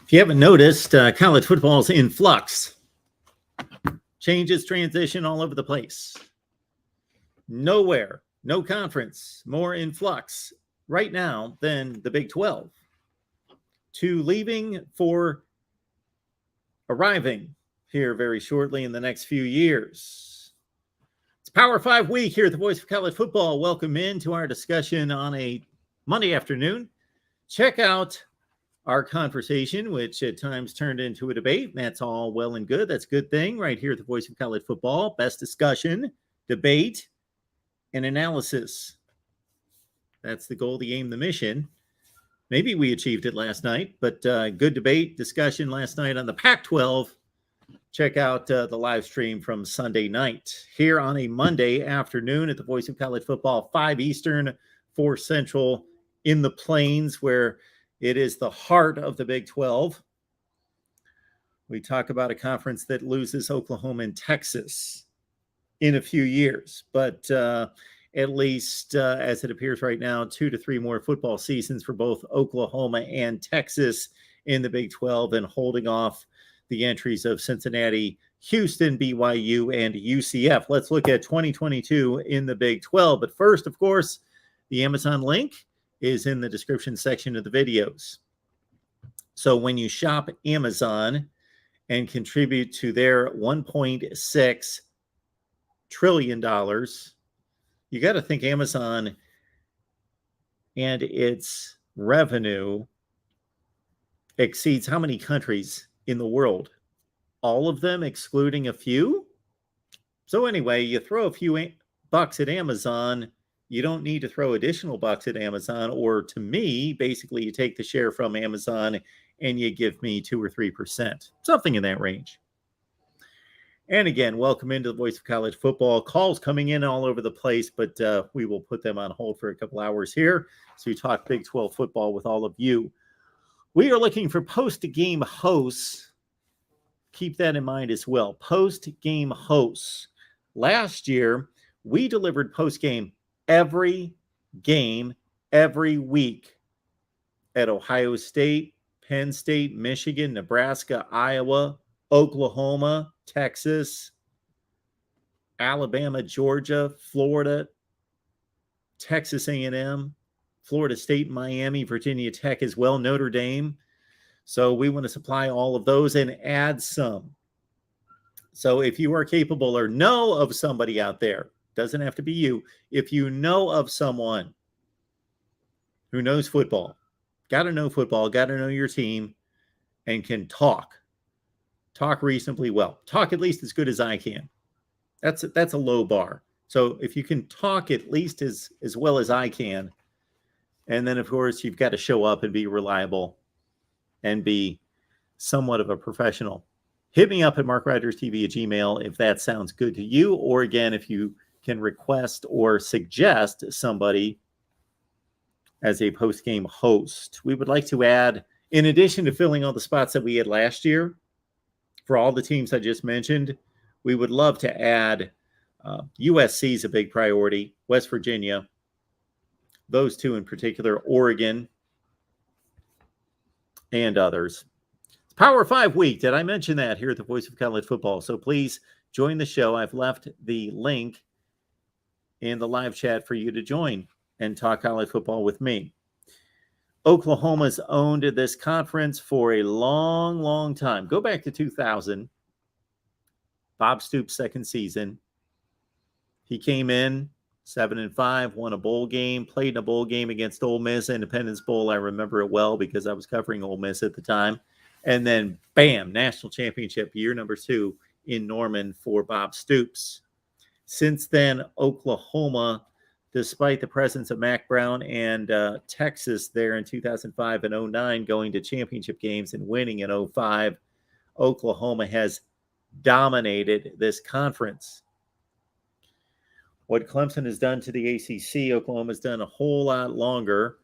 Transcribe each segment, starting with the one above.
If you haven't noticed, college football is in flux. Changes, transition all over the place. Nowhere, no conference, more in flux right now than the Big 12. To leaving for arriving here very shortly in the next few years. It's Power 5 week here at the Voice of College Football. Welcome into our discussion on a Monday afternoon. Check out our conversation, which at times turned into a debate. That's all well and good. That's a good thing right here at the Voice of College Football. Best discussion, debate, and analysis. That's the goal, the aim, the mission. Maybe we achieved it last night, but good debate, discussion last night on the Pac-12. Check out the live stream from Sunday night here on a Monday afternoon at the Voice of College Football, 5 Eastern, 4 Central in the Plains, where it is the heart of the Big 12. We talk about a conference that loses Oklahoma and Texas in a few years, but at least as it appears right now, 2 to 3 more football seasons for both Oklahoma and Texas in the Big 12, and holding off the entries of Cincinnati, Houston, BYU, and UCF. Let's look at 2022 in the Big 12. But first, of course, the Amazon link is in the description section of the videos. So when you shop Amazon and contribute to their $1.6 trillion, you got to think Amazon and its revenue exceeds how many countries in the world? All of them, excluding a few? So anyway, you throw a few bucks at Amazon. You don't need to throw additional bucks at Amazon, or to me, basically you take the share from Amazon and you give me 2 or 3%, something in that range. And again, welcome into the Voice of College Football. Calls coming in all over the place, but we will put them on hold for a couple hours here so we talk Big 12 football with all of you. We are looking for post-game hosts. Keep that in mind as well. Post-game hosts. Last year, we delivered post-game every game, every week at Ohio State, Penn State, Michigan, Nebraska, Iowa, Oklahoma, Texas, Alabama, Georgia, Florida, Texas A&M, Florida State, Miami, Virginia Tech as well, Notre Dame. So we want to supply all of those and add some. So if you are capable or know of somebody out there, doesn't have to be you, if you know of someone who knows football, got to know football, got to know your team, and can talk reasonably well, talk at least as good as I can. That's a low bar. So if you can talk at least as well as I can, and then of course you've got to show up and be reliable and be somewhat of a professional. Hit me up at MarkRogersTV at Gmail if that sounds good to you, or again, if you can request or suggest somebody as a post-game host. We would like to add, in addition to filling all the spots that we had last year, for all the teams I just mentioned, we would love to add USC is a big priority, West Virginia, those two in particular, Oregon, and others. It's Power 5 week. Did I mention that here at the Voice of College Football? So please join the show. I've left the link in the live chat for you to join and talk college football with me. Oklahoma's owned this conference for a long, long time. Go back to 2000. Bob Stoops' second season. He came in 7-5, won a bowl game, played in a bowl game against Ole Miss, Independence Bowl. I remember it well because I was covering Ole Miss at the time. And then, bam, national championship, year number 2 in Norman for Bob Stoops. Since then, Oklahoma, despite the presence of Mack Brown and Texas there in 2005 and 2009, going to championship games and winning in 2005, Oklahoma has dominated this conference. What Clemson has done to the ACC, Oklahoma's done a whole lot longer,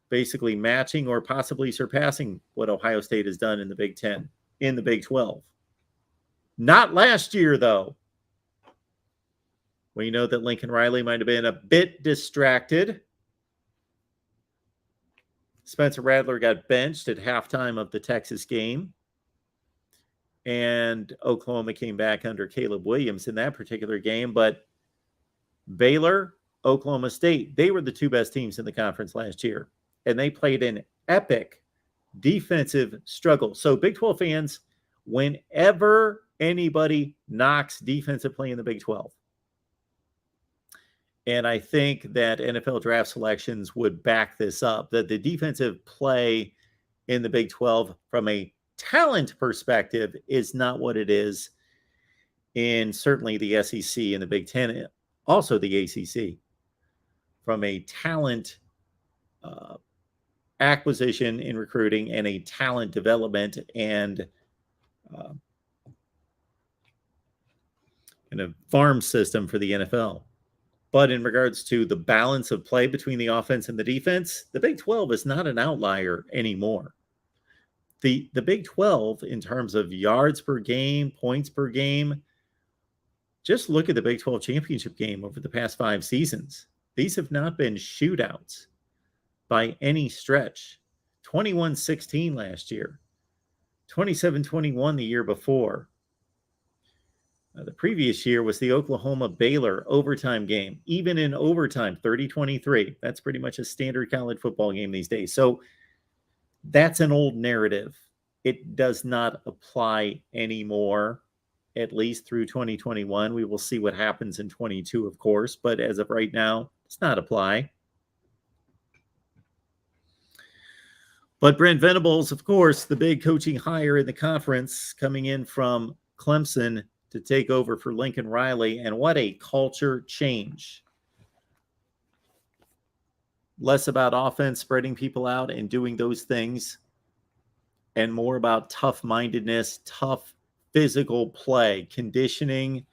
basically matching or possibly surpassing what Ohio State has done in the Big 10, in the Big 12. Not last year, though. We know that Lincoln Riley might have been a bit distracted. Spencer Rattler got benched at halftime of the Texas game. And Oklahoma came back under Caleb Williams in that particular game. But Baylor, Oklahoma State, they were the two best teams in the conference last year. And they played an epic defensive struggle. So Big 12 fans, whenever anybody knocks defensive play in the Big 12, and I think that NFL draft selections would back this up, that the defensive play in the Big 12 from a talent perspective is not what it is in certainly the SEC and the Big 10, also the ACC. From a talent acquisition in recruiting and a talent development and a farm system for the NFL. But in regards to the balance of play between the offense and the defense, the Big 12 is not an outlier anymore. The Big 12, in terms of yards per game, points per game, just look at the Big 12 championship game over the past 5 seasons. These have not been shootouts by any stretch. 21-16 last year, 27-21 the year before. The previous year was the Oklahoma-Baylor overtime game. Even in overtime, 30-23. That's pretty much a standard college football game these days. So that's an old narrative. It does not apply anymore, at least through 2021. We will see what happens in 22, of course. But as of right now, it does not apply. But Brent Venables, of course, the big coaching hire in the conference, coming in from Clemson to take over for Lincoln Riley, and what a culture change. Less about offense, spreading people out and doing those things, and more about tough-mindedness, tough physical play, conditioning.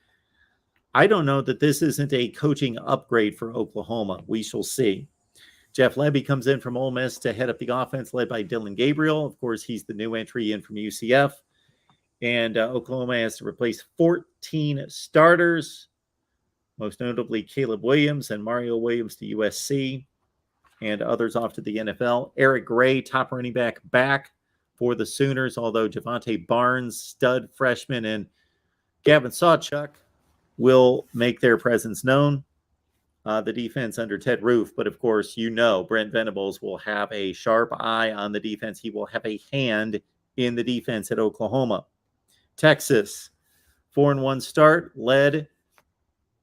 I don't know that this isn't a coaching upgrade for Oklahoma. We shall see. Jeff Lebby comes in from Ole Miss to head up the offense, led by Dylan Gabriel. Of course, he's the new entry in from UCF. And Oklahoma has to replace 14 starters, most notably Caleb Williams and Mario Williams to USC, and others off to the NFL. Eric Gray, top running back for the Sooners, although Javante Barnes, stud freshman, and Gavin Sawchuk will make their presence known. The defense under Ted Roof, but of course, Brent Venables will have a sharp eye on the defense. He will have a hand in the defense at Oklahoma. Texas, 4-1 start, led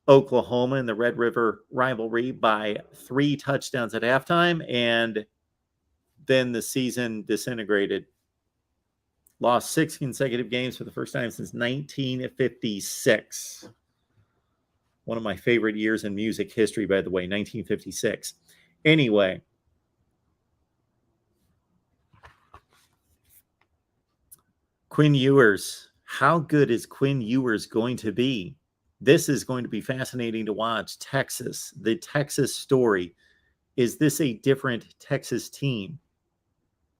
Oklahoma in the Red River rivalry by 3 touchdowns at halftime, and then the season disintegrated. Lost 6 consecutive games for the first time since 1956. One of my favorite years in music history, by the way, 1956. Anyway, Quinn Ewers. How good is Quinn Ewers going to be? This is going to be fascinating to watch. Texas, the Texas story. Is this a different Texas team?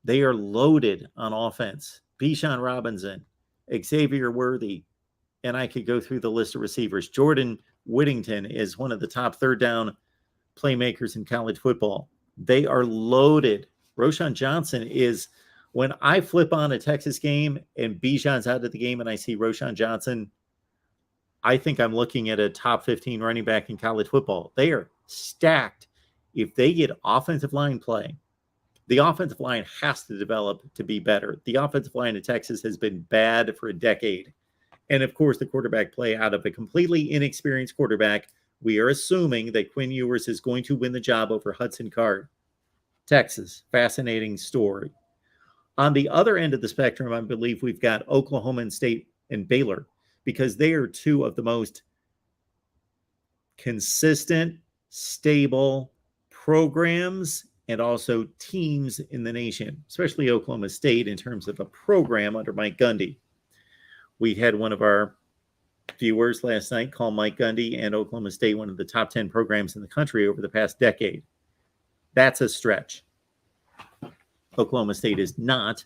They are loaded on offense. Bijan Robinson, Xavier Worthy, and I could go through the list of receivers. Jordan Whittington is one of the top third down playmakers in college football. They are loaded. Roschon Johnson is, when I flip on a Texas game and Bijan's out of the game and I see Roschon Johnson, I think I'm looking at a top 15 running back in college football. They are stacked. If they get offensive line play, the offensive line has to develop to be better. The offensive line of Texas has been bad for a decade. And, of course, the quarterback play out of a completely inexperienced quarterback. We are assuming that Quinn Ewers is going to win the job over Hudson Card. Texas, fascinating story. On the other end of the spectrum, I believe we've got Oklahoma State and Baylor, because they are two of the most consistent, stable programs and also teams in the nation, especially Oklahoma State in terms of a program under Mike Gundy. We had one of our viewers last night call Mike Gundy and Oklahoma State one of the top 10 programs in the country over the past decade. That's a stretch. Oklahoma State is not.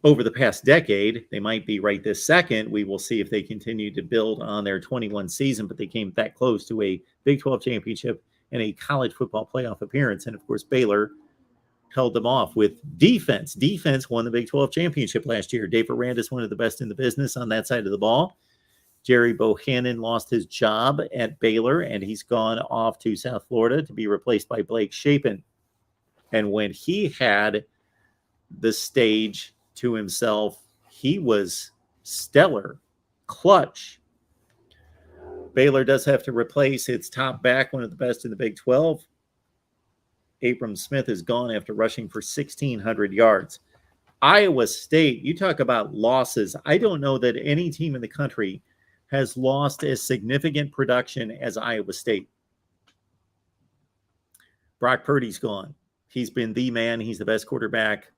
Over the past decade, they might be right this second. We will see if they continue to build on their 21 season, but they came that close to a Big 12 championship and a college football playoff appearance. And, of course, Baylor held them off with defense. Defense won the Big 12 championship last year. Dave Aranda is one of the best in the business on that side of the ball. Jerry Bohannon lost his job at Baylor, and he's gone off to South Florida to be replaced by Blake Shapen. And when he had the stage to himself, he was stellar, clutch. Baylor does have to replace its top back, one of the best in the Big 12. Abram Smith is gone after rushing for 1,600 yards. Iowa State, you talk about losses. I don't know that any team in the country has lost as significant production as Iowa State. Brock Purdy's gone. He's been the man. He's the best quarterback,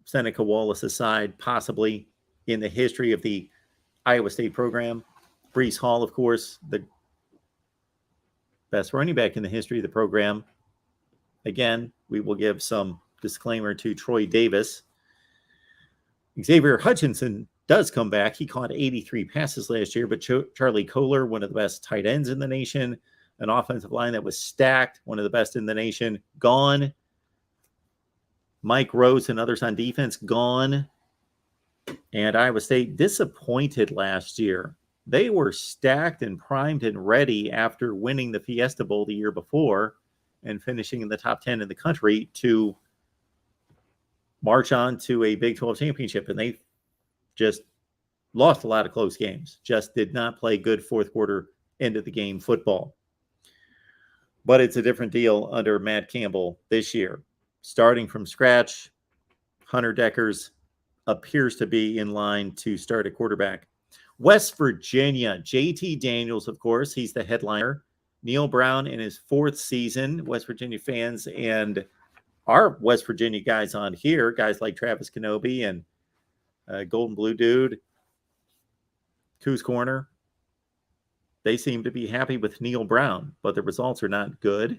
Seneca Wallace aside, possibly in the history of the Iowa State program. Breece Hall, of course, the best running back in the history of the program. Again, we will give some disclaimer to Troy Davis. Xavier Hutchinson does come back. He caught 83 passes last year, but Charlie Kohler, one of the best tight ends in the nation, an offensive line that was stacked, one of the best in the nation, gone. Mike Rose and others on defense, gone. And Iowa State disappointed last year. They were stacked and primed and ready after winning the Fiesta Bowl the year before and finishing in the top 10 in the country to march on to a Big 12 championship. And they just lost a lot of close games, just did not play good fourth quarter end of the game football. But it's a different deal under Matt Campbell this year. Starting from scratch, Hunter Deckers appears to be in line to start at quarterback. West Virginia, JT Daniels, of course, he's the headliner. Neil Brown in his fourth season. West Virginia fans and our West Virginia guys on here, guys like Travis Kenobi and Golden Blue Dude, Coos Corner, they seem to be happy with Neil Brown, but the results are not good.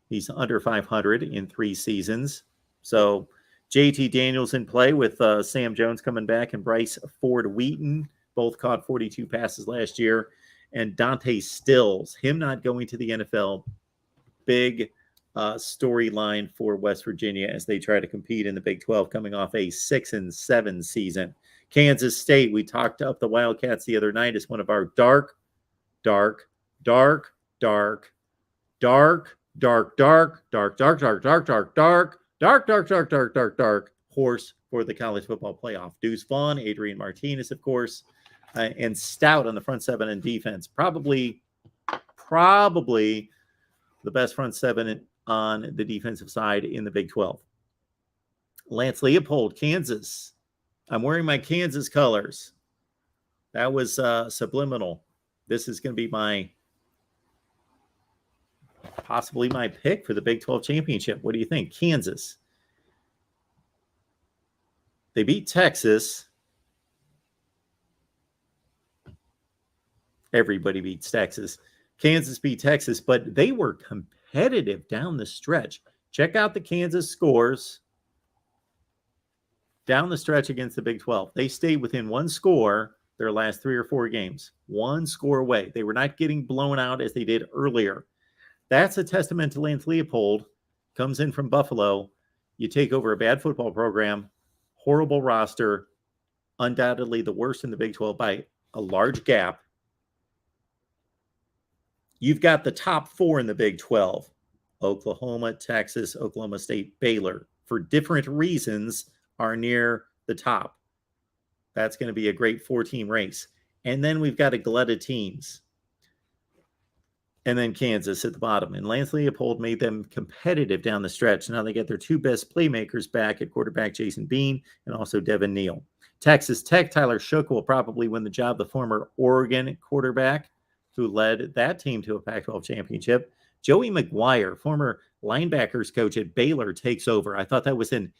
He's under 500 in 3 seasons. So JT Daniels in play with Sam Jones coming back and Bryce Ford Wheaton. Both caught 42 passes last year. And Dante Stills, him not going to the NFL, big storyline for West Virginia as they try to compete in the Big 12 coming off a 6-7 season. Kansas State, we talked up the Wildcats the other night as one of our dark horse for the college football playoff. Deuce Vaughn, Adrian Martinez, of course, and stout on the front seven and defense. Probably the best front seven on the defensive side in the Big 12. Lance Leopold, Kansas. I'm wearing my Kansas colors. That was subliminal. This is going to be possibly my pick for the Big 12 championship. What do you think? Kansas. They beat Texas. Everybody beats Texas. Kansas beat Texas, but they were competitive down the stretch. Check out the Kansas scores down the stretch against the Big 12. They stayed within one score their last 3 or 4 games. One score away. They were not getting blown out as they did earlier. That's a testament to Lance Leopold. Comes in from Buffalo. You take over a bad football program, horrible roster, undoubtedly the worst in the Big 12 by a large gap. You've got the top 4 in the Big 12. Oklahoma, Texas, Oklahoma State, Baylor, for different reasons, are near the top. That's going to be a great 4-team race. And then we've got a glut of teams. And then Kansas at the bottom. And Lance Leopold made them competitive down the stretch. Now they get their 2 best playmakers back at quarterback, Jason Bean, and also Devin Neal. Texas Tech, Tyler Shook will probably win the job, the former Oregon quarterback who led that team to a Pac-12 championship. Joey McGuire, former linebackers coach at Baylor, takes over. I thought that was an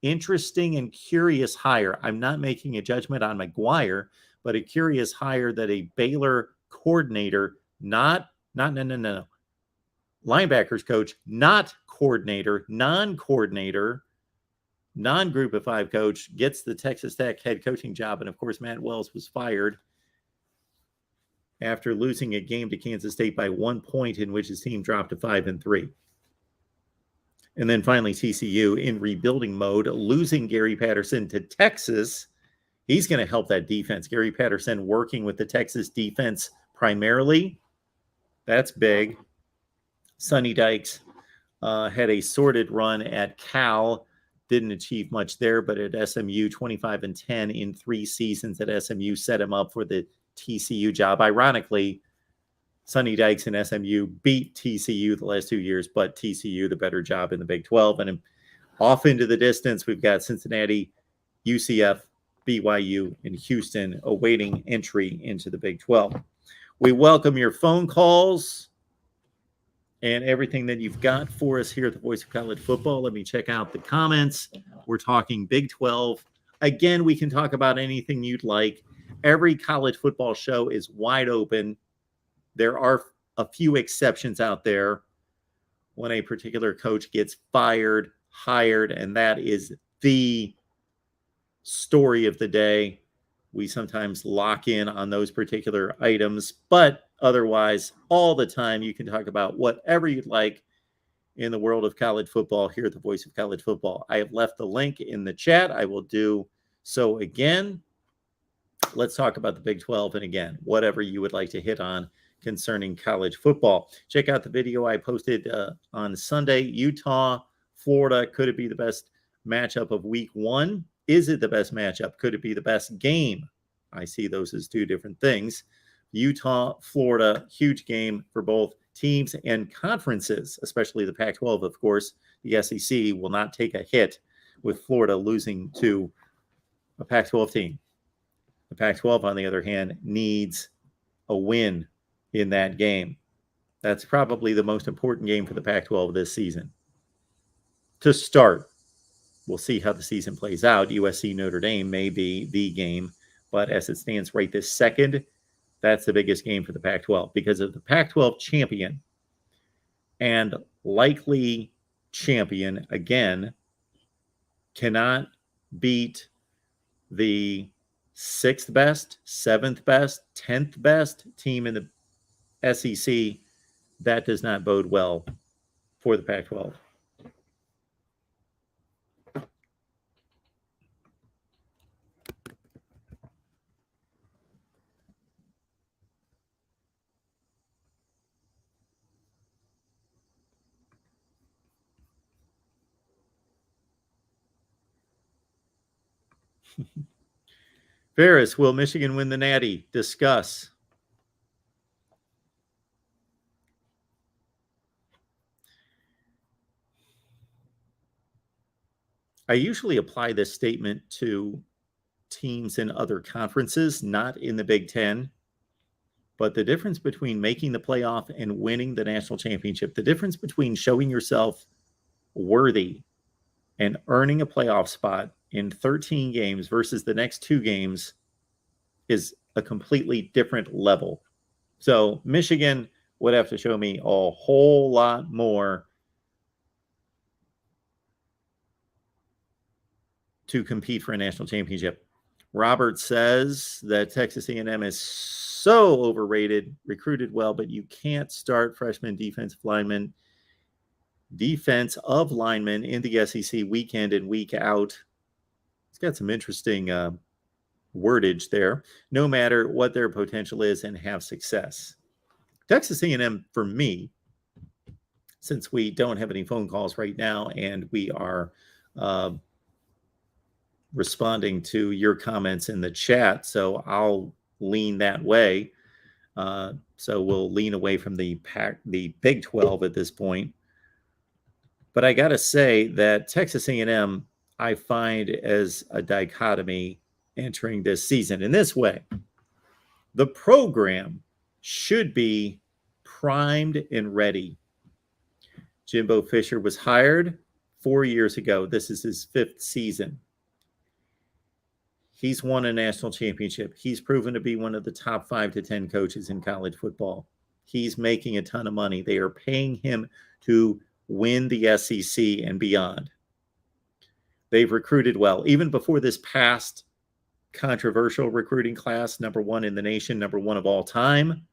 interesting and curious hire. I'm not making a judgment on McGuire, but a curious hire that a Baylor coordinator, linebackers coach, not coordinator, non-coordinator, non-group of 5 coach, gets the Texas Tech head coaching job. And of course, Matt Wells was fired after losing a game to Kansas State by 1 point in which his team dropped to 5-3. And then finally, TCU in rebuilding mode, losing Gary Patterson to Texas. He's going to help that defense. Gary Patterson working with the Texas defense primarily. That's big. Sonny Dykes had a sordid run at Cal. Didn't achieve much there, but at SMU, 25-10 in 3 seasons at SMU set him up for the TCU job. Ironically, Sonny Dykes and SMU beat TCU the last 2 years, but TCU the better job in the Big 12. And off into the distance, we've got Cincinnati, UCF, BYU, and Houston awaiting entry into the Big 12. We welcome your phone calls and everything that you've got for us here at the Voice of College Football. Let me check out the comments. We're talking Big 12. Again, we can talk about anything you'd like. Every college football show is wide open. There are a few exceptions out there when a particular coach gets fired, hired, and that is the story of the day. We sometimes lock in on those particular items, but otherwise, all the time, you can talk about whatever you'd like in the world of college football here at the Voice of College Football. I have left the link in the chat. I will do so again. Let's talk about the Big 12. And again, whatever you would like to hit on concerning college football. Check out the video I posted on Sunday. Utah, Florida. Could it be the best matchup of week 1? Is it the best matchup? Could it be the best game? I see those as 2 different things. Utah, Florida, huge game for both teams and conferences, especially the Pac-12, of course. The SEC will not take a hit with Florida losing to a Pac-12 team. The Pac-12, on the other hand, needs a win in that game. That's probably the most important game for the Pac-12 this season. To start, we'll see how the season plays out. USC Notre Dame may be the game, but as it stands right this second, that's the biggest game for the Pac-12 because of the Pac-12 champion and likely champion again cannot beat the 6th best, 7th best, 10th best team in the SEC. That does not bode well for the Pac-12. Ferris, will Michigan win the Natty? Discuss. I usually apply this statement to teams in other conferences, not in the Big Ten. But the difference between making the playoff and winning the national championship, the difference between showing yourself worthy and earning a playoff spot in 13 games versus the next 2 games is a completely different level. So Michigan would have to show me a whole lot more to compete for a national championship. Robert says that Texas A&M is so overrated, recruited well, but you can't start freshman defensive linemen in the SEC week in and week out. It's got some interesting wordage there, no matter what their potential is, and have success. Texas A&M, for me, since we don't have any phone calls right now and we are responding to your comments in the chat, so I'll lean that way. So we'll lean away from the Big 12 at this point. But I got to say that Texas A&M, I find as a dichotomy entering this season in this way. The program should be primed and ready. Jimbo Fisher was hired 4 years ago. This is his 5th season. He's won a national championship. He's proven to be one of the top 5 to 10 coaches in college football. He's making a ton of money. They are paying him to win the SEC and beyond. They've recruited well. Even before this past controversial recruiting class, number 1 in the nation, number 1 of all time,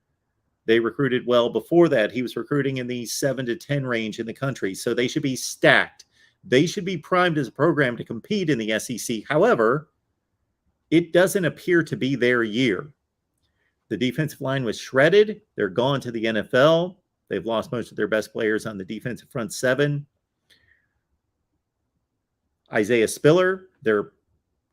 They recruited well before that. He was recruiting in the 7 to 10 range in the country. So they should be stacked. They should be primed as a program to compete in the SEC. However, it doesn't appear to be their year. The defensive line was shredded. They're gone to the NFL. They've lost most of their best players on the defensive front seven. Isaiah Spiller, their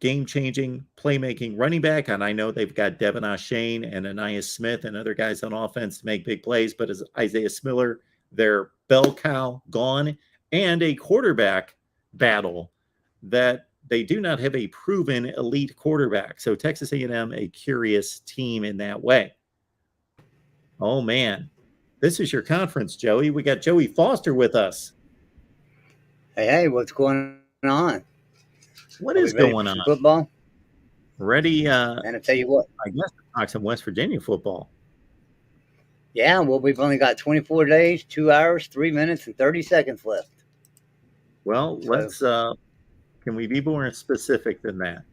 game-changing, playmaking running back, and I know they've got Devin Ashane and Anais Smith and other guys on offense to make big plays, but as Isaiah Spiller, their bell cow, gone, and a quarterback battle that they do not have a proven elite quarterback. So Texas A&M, a curious team in that way. Oh, man. This is your conference, Joey. We got Joey Foster with us. Hey, what's going on? What is going on? Football? Ready? And I tell you what. I guess to talk some West Virginia football. Yeah, well, we've only got 24 days, 2 hours, 3 minutes, and 30 seconds left. Well, let's can we be more specific than that?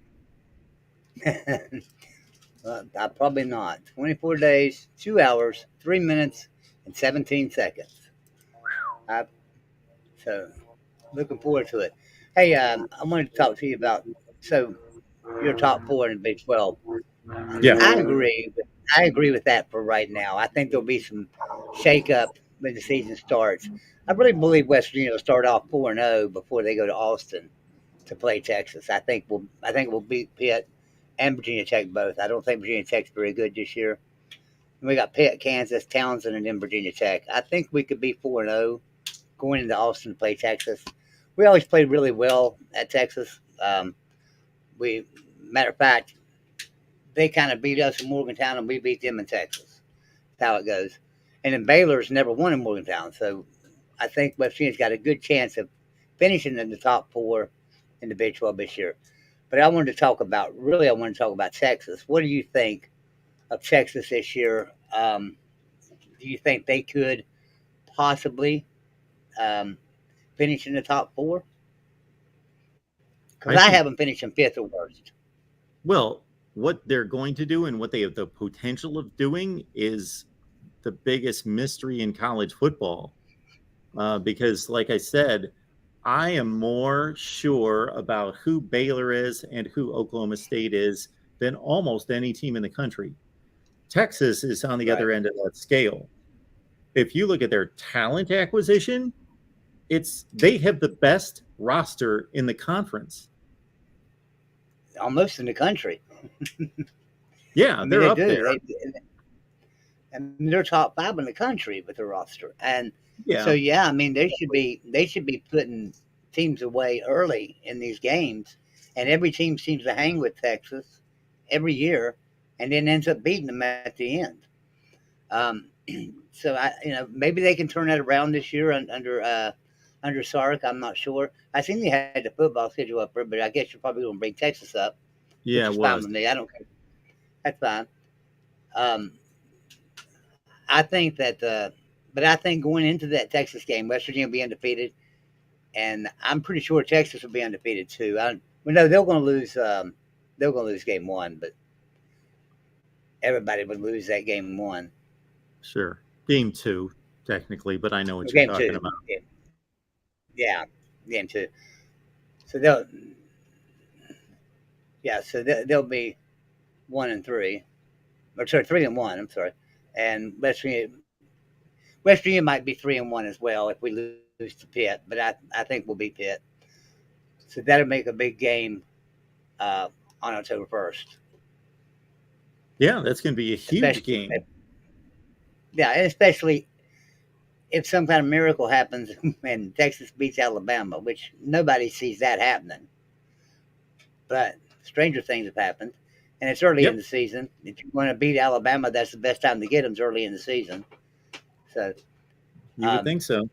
Probably not. 24 days, 2 hours, 3 minutes, and 17 seconds. So, looking forward to it. Hey, I wanted to talk to you about, so your top four in the Big 12. Yeah. I agree with that for right now. I think there'll be some shake-up when the season starts. I really believe West Virginia will start off 4-0 before they go to Austin to play Texas. I think we'll beat Pitt and Virginia Tech both. I don't think Virginia Tech's very good this year. And we got Pitt, Kansas, Townsend, and then Virginia Tech. I think we could be 4-0 going into Austin to play Texas. We always played really well at Texas. Matter of fact, they kind of beat us in Morgantown and we beat them in Texas. That's how it goes. And then Baylor's never won in Morgantown. So I think West Virginia's got a good chance of finishing in the top four in the Big 12 this year. But I wanted to talk about Texas. What do you think of Texas this year? Do you think they could possibly finish in the top four? Because I have them finishing fifth or worst. Well, what they're going to do and what they have the potential of doing is the biggest mystery in college football. Because, like I said, I am more sure about who Baylor is and who Oklahoma State is than almost any team in the country. Texas is on the other end of that scale. If you look at their talent acquisition, they have the best roster in the conference. Almost in the country. Yeah, they're up there. They're top 5 in the country with their roster. And yeah. So I mean they should be putting teams away early in these games. And every team seems to hang with Texas every year and then ends up beating them at the end. So maybe they can turn that around this year under Sark. I'm not sure. I seen they had the football schedule up there, but I guess you're probably going to bring Texas up. Yeah, which is fine with me. I don't care. That's fine. I think that, but I think going into that Texas game, West Virginia will be undefeated, and I'm pretty sure Texas will be undefeated too. No, they're going to lose. They're going to lose game 1, but everybody would lose that game 1. Sure, game 2 technically, but I know what you're talking about. Yeah, game 2. So they'll be 1-3, or sorry, 3-1. I'm sorry, and West Virginia might be 3-1 as well if we lose to Pitt, but I think we'll beat Pitt. So that'll make a big game on October 1st. Yeah, that's going to be a huge game. Yeah, and especially if some kind of miracle happens and Texas beats Alabama, which nobody sees that happening. But stranger things have happened, and it's early in the season. If you want to beat Alabama, that's the best time to get them, early in the season. So you would think so.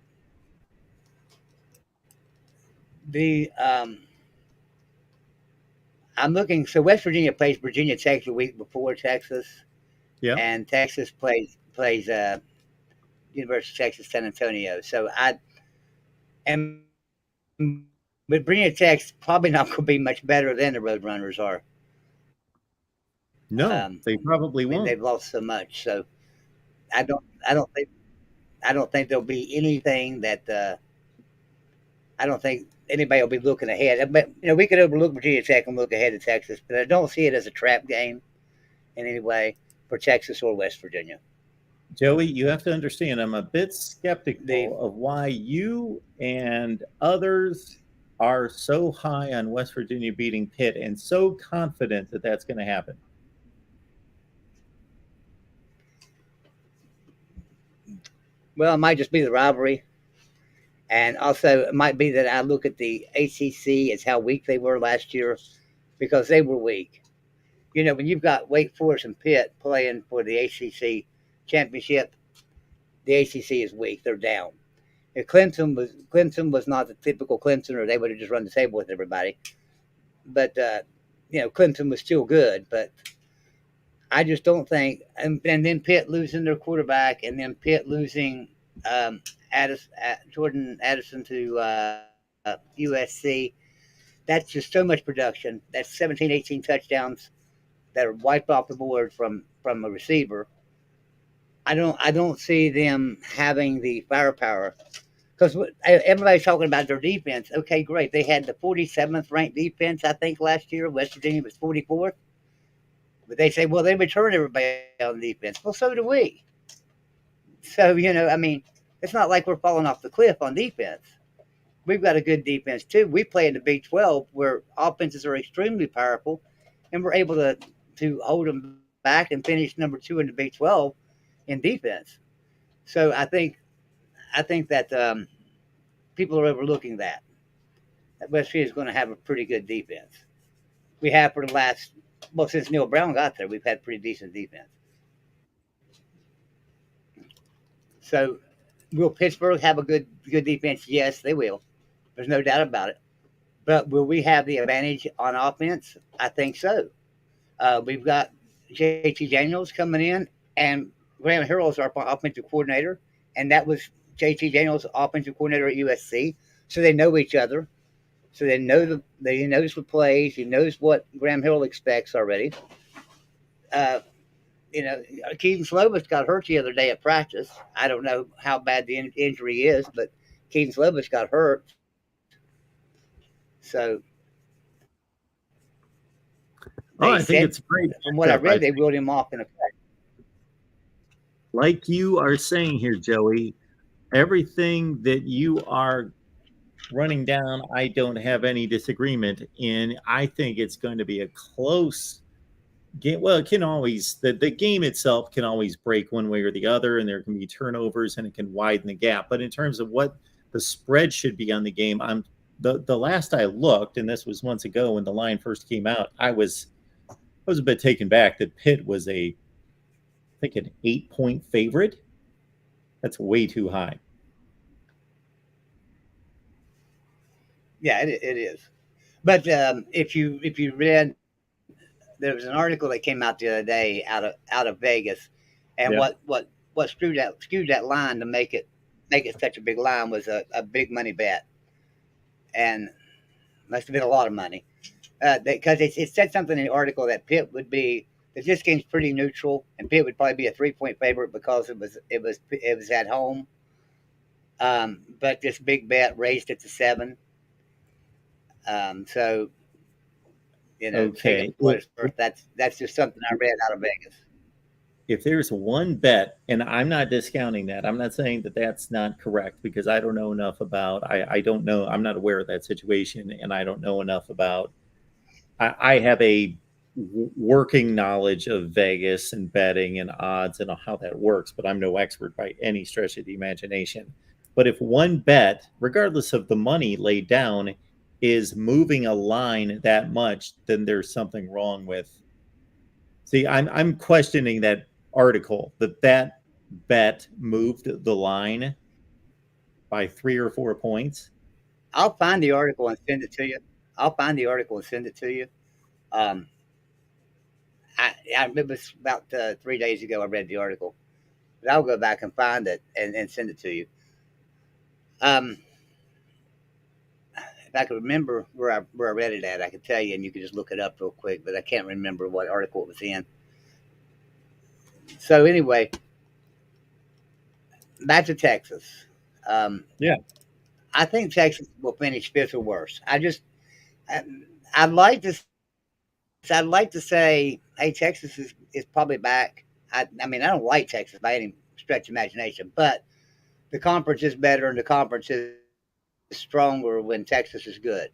I'm looking. So West Virginia plays Virginia Tech the week before Texas. Yeah, and Texas plays University of Texas San Antonio. So but Virginia Tech's probably not going to be much better than the Roadrunners are. No, they probably won't. They've lost so much. So I don't. I don't think. I don't think there'll be anything that. I don't think anybody will be looking ahead. But we could overlook Virginia Tech and look ahead to Texas, but I don't see it as a trap game in any way for Texas or West Virginia. Joey, you have to understand, I'm a bit The skeptical of why you and others are so high on West Virginia beating Pitt and so confident that that's going to happen. Well, it might just be the rivalry, and also it might be that I look at the ACC as how weak they were last year because they were weak. When you've got Wake Forest and Pitt playing for the ACC championship, the ACC is weak. They're down. If Clemson was not the typical Clemson, or they would have just run the table with everybody. But Clemson was still good. But I just don't think. And then Pitt losing their quarterback, and then Pitt losing Jordan Addison to USC. That's just so much production. That's 17, 18 touchdowns that are wiped off the board from a receiver. I don't see them having the firepower because everybody's talking about their defense. Okay, great. They had the 47th ranked defense, I think, last year. West Virginia was 44th. But they say, well, they return everybody on defense. Well, so do we. So, it's not like we're falling off the cliff on defense. We've got a good defense, too. We play in the Big 12 where offenses are extremely powerful, and we're able to hold them back and finish number 2 in the Big 12 in defense. So I think that people are overlooking that. West Virginia is going to have a pretty good defense. We have for the last, since Neil Brown got there, we've had pretty decent defense. So will Pittsburgh have a good defense? Yes, they will. There's no doubt about it. But will we have the advantage on offense? I think so. We've got JT Daniels coming in, and Graham Harrell is our offensive coordinator, and that was JT Daniels, offensive coordinator at USC. So they know each other. So he knows the plays. He knows what Graham Harrell expects already. Keaton Slovis got hurt the other day at practice. I don't know how bad the injury is, but Keaton Slovis got hurt. So I think it's great. From what I read, they wheeled him off in a crash. Like you are saying here, Joey, everything that you are running down, I don't have any disagreement in. I think it's going to be a close game. Well, it can always, the game itself can always break one way or the other, and there can be turnovers and it can widen the gap. But in terms of what the spread should be on the game, the last I looked, and this was months ago when the line first came out, I was a bit taken back that Pitt was I think an 8-point favorite. That's way too high. Yeah, it is. But if you read, there was an article that came out the other day out of Vegas, and what skewed that line to make it such a big line was a big money bet, and must have been a lot of money because it said something in the article that Pitt would be that this game's pretty neutral, and Pitt would probably be a 3-point favorite because it was at home. But this big bet raised it to 7. So, okay, that's just something I read out of Vegas. If there's one bet, and I'm not discounting that, I'm not saying that that's not correct because I don't know enough about. I don't know. I'm not aware of that situation, and I don't know enough about. I have a working knowledge of Vegas and betting and odds and how that works, but I'm no expert by any stretch of the imagination. But if one bet, regardless of the money laid down, is moving a line that much, then there's something wrong with. See, I'm questioning that article that bet moved the line by 3 or 4 points. I'll find the article and send it to you. It was about 3 days ago I read the article, but I'll go back and find it and send it to you. If I could remember where I read it at, I could tell you, and you could just look it up real quick. But I can't remember what article it was in. So anyway, back to Texas. Yeah. I think Texas will finish fifth or worse. I, I'd like to, I'd like to say, hey, Texas is probably back. I mean, I don't like Texas by any stretch of imagination, but the conference is better and the conference is stronger when Texas is good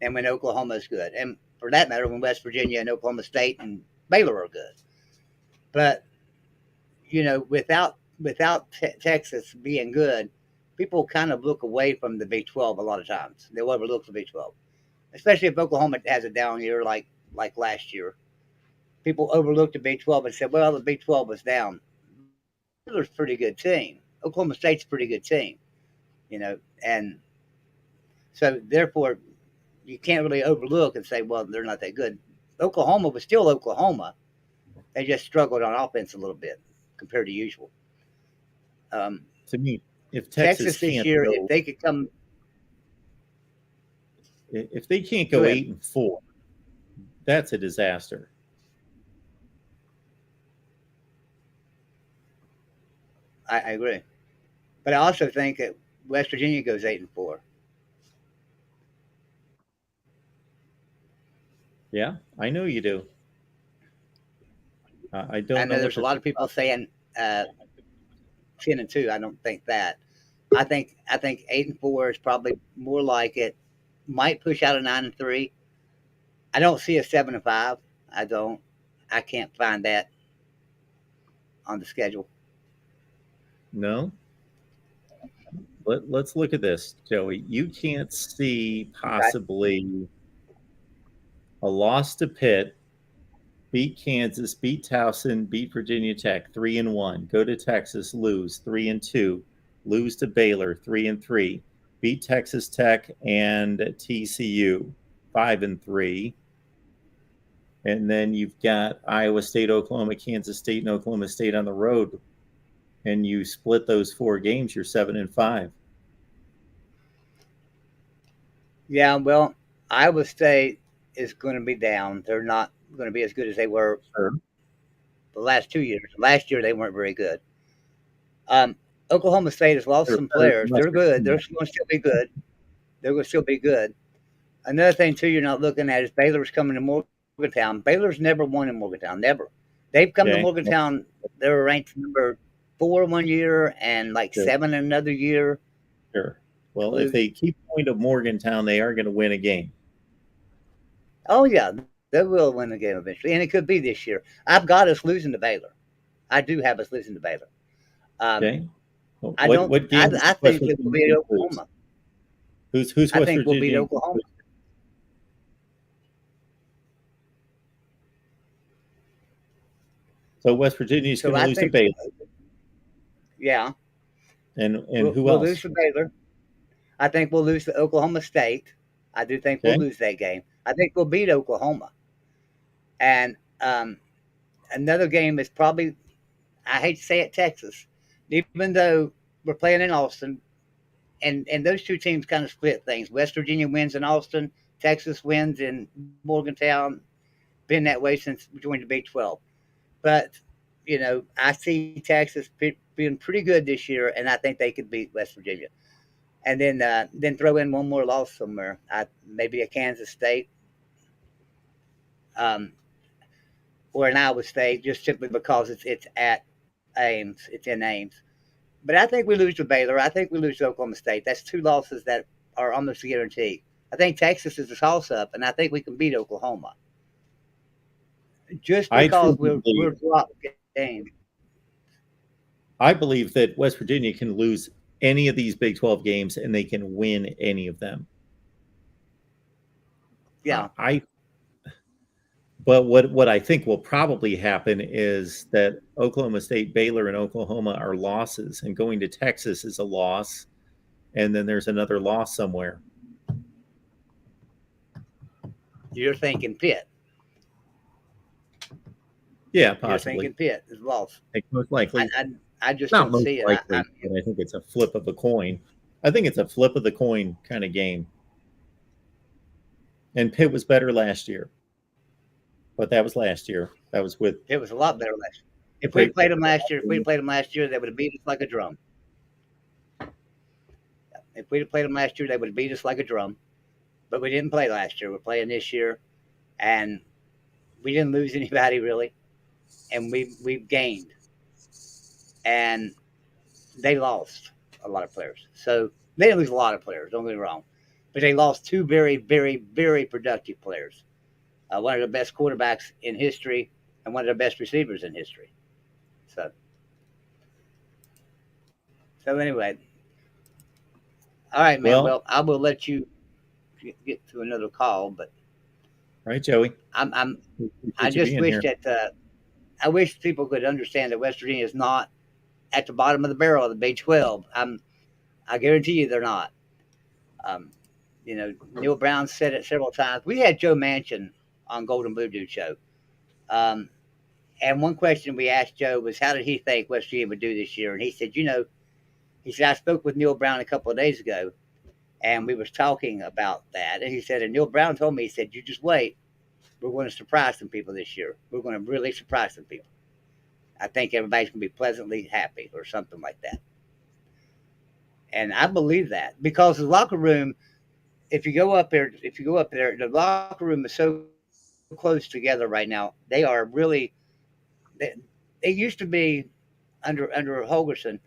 and when Oklahoma is good, and for that matter, when West Virginia and Oklahoma State and Baylor are good. But without Texas being good, people kind of look away from the Big 12 a lot of times. They'll overlook the Big 12, especially if Oklahoma has a down year like last year. People overlooked the Big 12 and said, "Well, the Big 12 was down." Baylor's a pretty good team. Oklahoma State's a pretty good team, and so therefore you can't really overlook and say, "Well, they're not that good." Oklahoma was still Oklahoma. They just struggled on offense a little bit compared to usual. To me, if Texas this can't year, go, if they could come, if they can't go go ahead. 8-4, that's a disaster. I agree, but I also think that West Virginia goes 8-4. Yeah, I know you do. I don't I know know what there's a to lot think of people about. saying 10-2. I don't think that. I think 8-4 is probably more like it. Might push out a 9-3. I don't see a 7-5. I don't. I can't find that on the schedule. No? Let's look at this, Joey. You can't see Okay. possibly a loss to Pitt, beat Kansas, beat Towson, beat Virginia Tech, 3-1. Go to Texas, lose 3-2. Lose to Baylor, 3-3. Beat Texas Tech and TCU, 5-3. And then you've got Iowa State, Oklahoma, Kansas State, and Oklahoma State on the road. And you split those 4 games, you're 7-5. Yeah, well, Iowa State is going to be down. They're not going to be as good as they were Sure. the last 2 years. Last year they weren't very good. Um, Oklahoma State has lost They're some better than players. West They're good. They're Virginia. going to still be good. They're going to still be good. Another thing too, you're not looking at is Baylor's coming to Morgantown. Baylor's never won in Morgantown. Never. They've come to Okay. Morgantown. They were ranked number 4 one year and like Sure. 7 another year. Sure. Well, if they keep going to Morgantown, they are going to win a game. Oh yeah, they will win the game eventually, and it could be this year. I've got us losing to Baylor. I do have us losing to Baylor. Okay. Well, I don't. what game I does West think it will Virginia beat lose? Oklahoma. Who's I West think we'll beat Virginia? Oklahoma. So West Virginia is So going to I lose to think, Baylor, yeah, and who we'll lose else? to Baylor. I think we'll lose to Oklahoma State. I do think we'll Okay. lose that game. I think we'll beat Oklahoma. And another game is probably, I hate to say it, Texas. Even though we're playing in Austin, and those two teams kind of split things. West Virginia wins in Austin, Texas wins in Morgantown. Been that way since we joined the Big 12. But, I see Texas being pretty good this year, and I think they could beat West Virginia. And then throw in one more loss somewhere, maybe a Kansas State. Um, or an Iowa State, just simply because it's at Ames, it's in Ames. But I think we lose to Baylor. I think we lose to Oklahoma State. That's 2 losses that are almost guaranteed. I think Texas is a toss-up, and I think we can beat Oklahoma just I because truly we're believe dropped games. I believe that West Virginia can lose any of these Big 12 games and they can win any of them. Yeah, But what I think will probably happen is that Oklahoma State, Baylor, and Oklahoma are losses, and going to Texas is a loss, and then there's another loss somewhere. you're thinking Pitt. Yeah, You're possibly. thinking Pitt is lost. I think most likely. I just Not don't most see it. likely, but I think it's a flip of a coin. I think it's a flip of the coin kind of game. And Pitt was better last year, but that was last year. That was with It was a lot better last year. If we great. played them last year, they would have beat us like a drum. If we'd have played them last year, they would have beat us like a drum. But we didn't play last year. We're playing this year, and we didn't lose anybody really, and we've gained, and they lost a lot of players. So they didn't lose a lot of players. Don't get me wrong, but they lost two very, very, very productive players. One of the best quarterbacks in history, and one of the best receivers in history. So, so anyway, all right, man. Well, I will let you get to another call, but right, Joey. I just wish that I wish people could understand that West Virginia is not at the bottom of the barrel of the Big 12. I guarantee you they're not. You know, Neil Brown said it several times. We had Joe Manchin on Golden Voodoo show. And one question we asked Joe was, how did he think West Virginia would do this year? And he said, I spoke with Neil Brown a couple of days ago, and we was talking about that. And he said, and Neil Brown told me, he said, you just wait. We're going to surprise some people this year. We're going to really surprise some people. I think everybody's going to be pleasantly happy or something like that. And I believe that because the locker room, if you go up there, the locker room is so close together right now. They are really, they used to be under Holgerson.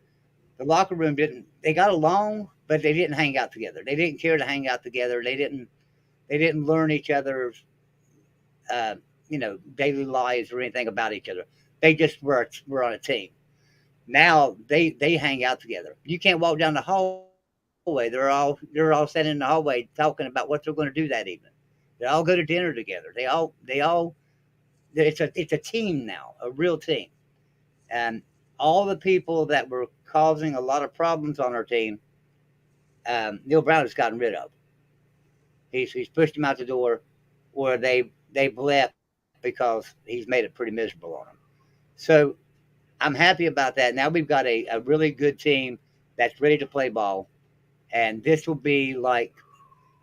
The locker room they got along, but they didn't hang out together. They didn't care to hang out together. They didn't learn each other's, daily lives or anything about each other. They just were on a team. Now they hang out together. You can't walk down the hallway. They're all sitting in the hallway talking about what they're going to do that evening. They all go to dinner together. It's a team now, a real team. And all the people that were causing a lot of problems on our team, Neil Brown has gotten rid of. He's pushed them out the door, or they've left because he's made it pretty miserable on them. So I'm happy about that. Now we've got a really good team that's ready to play ball. And this will be like,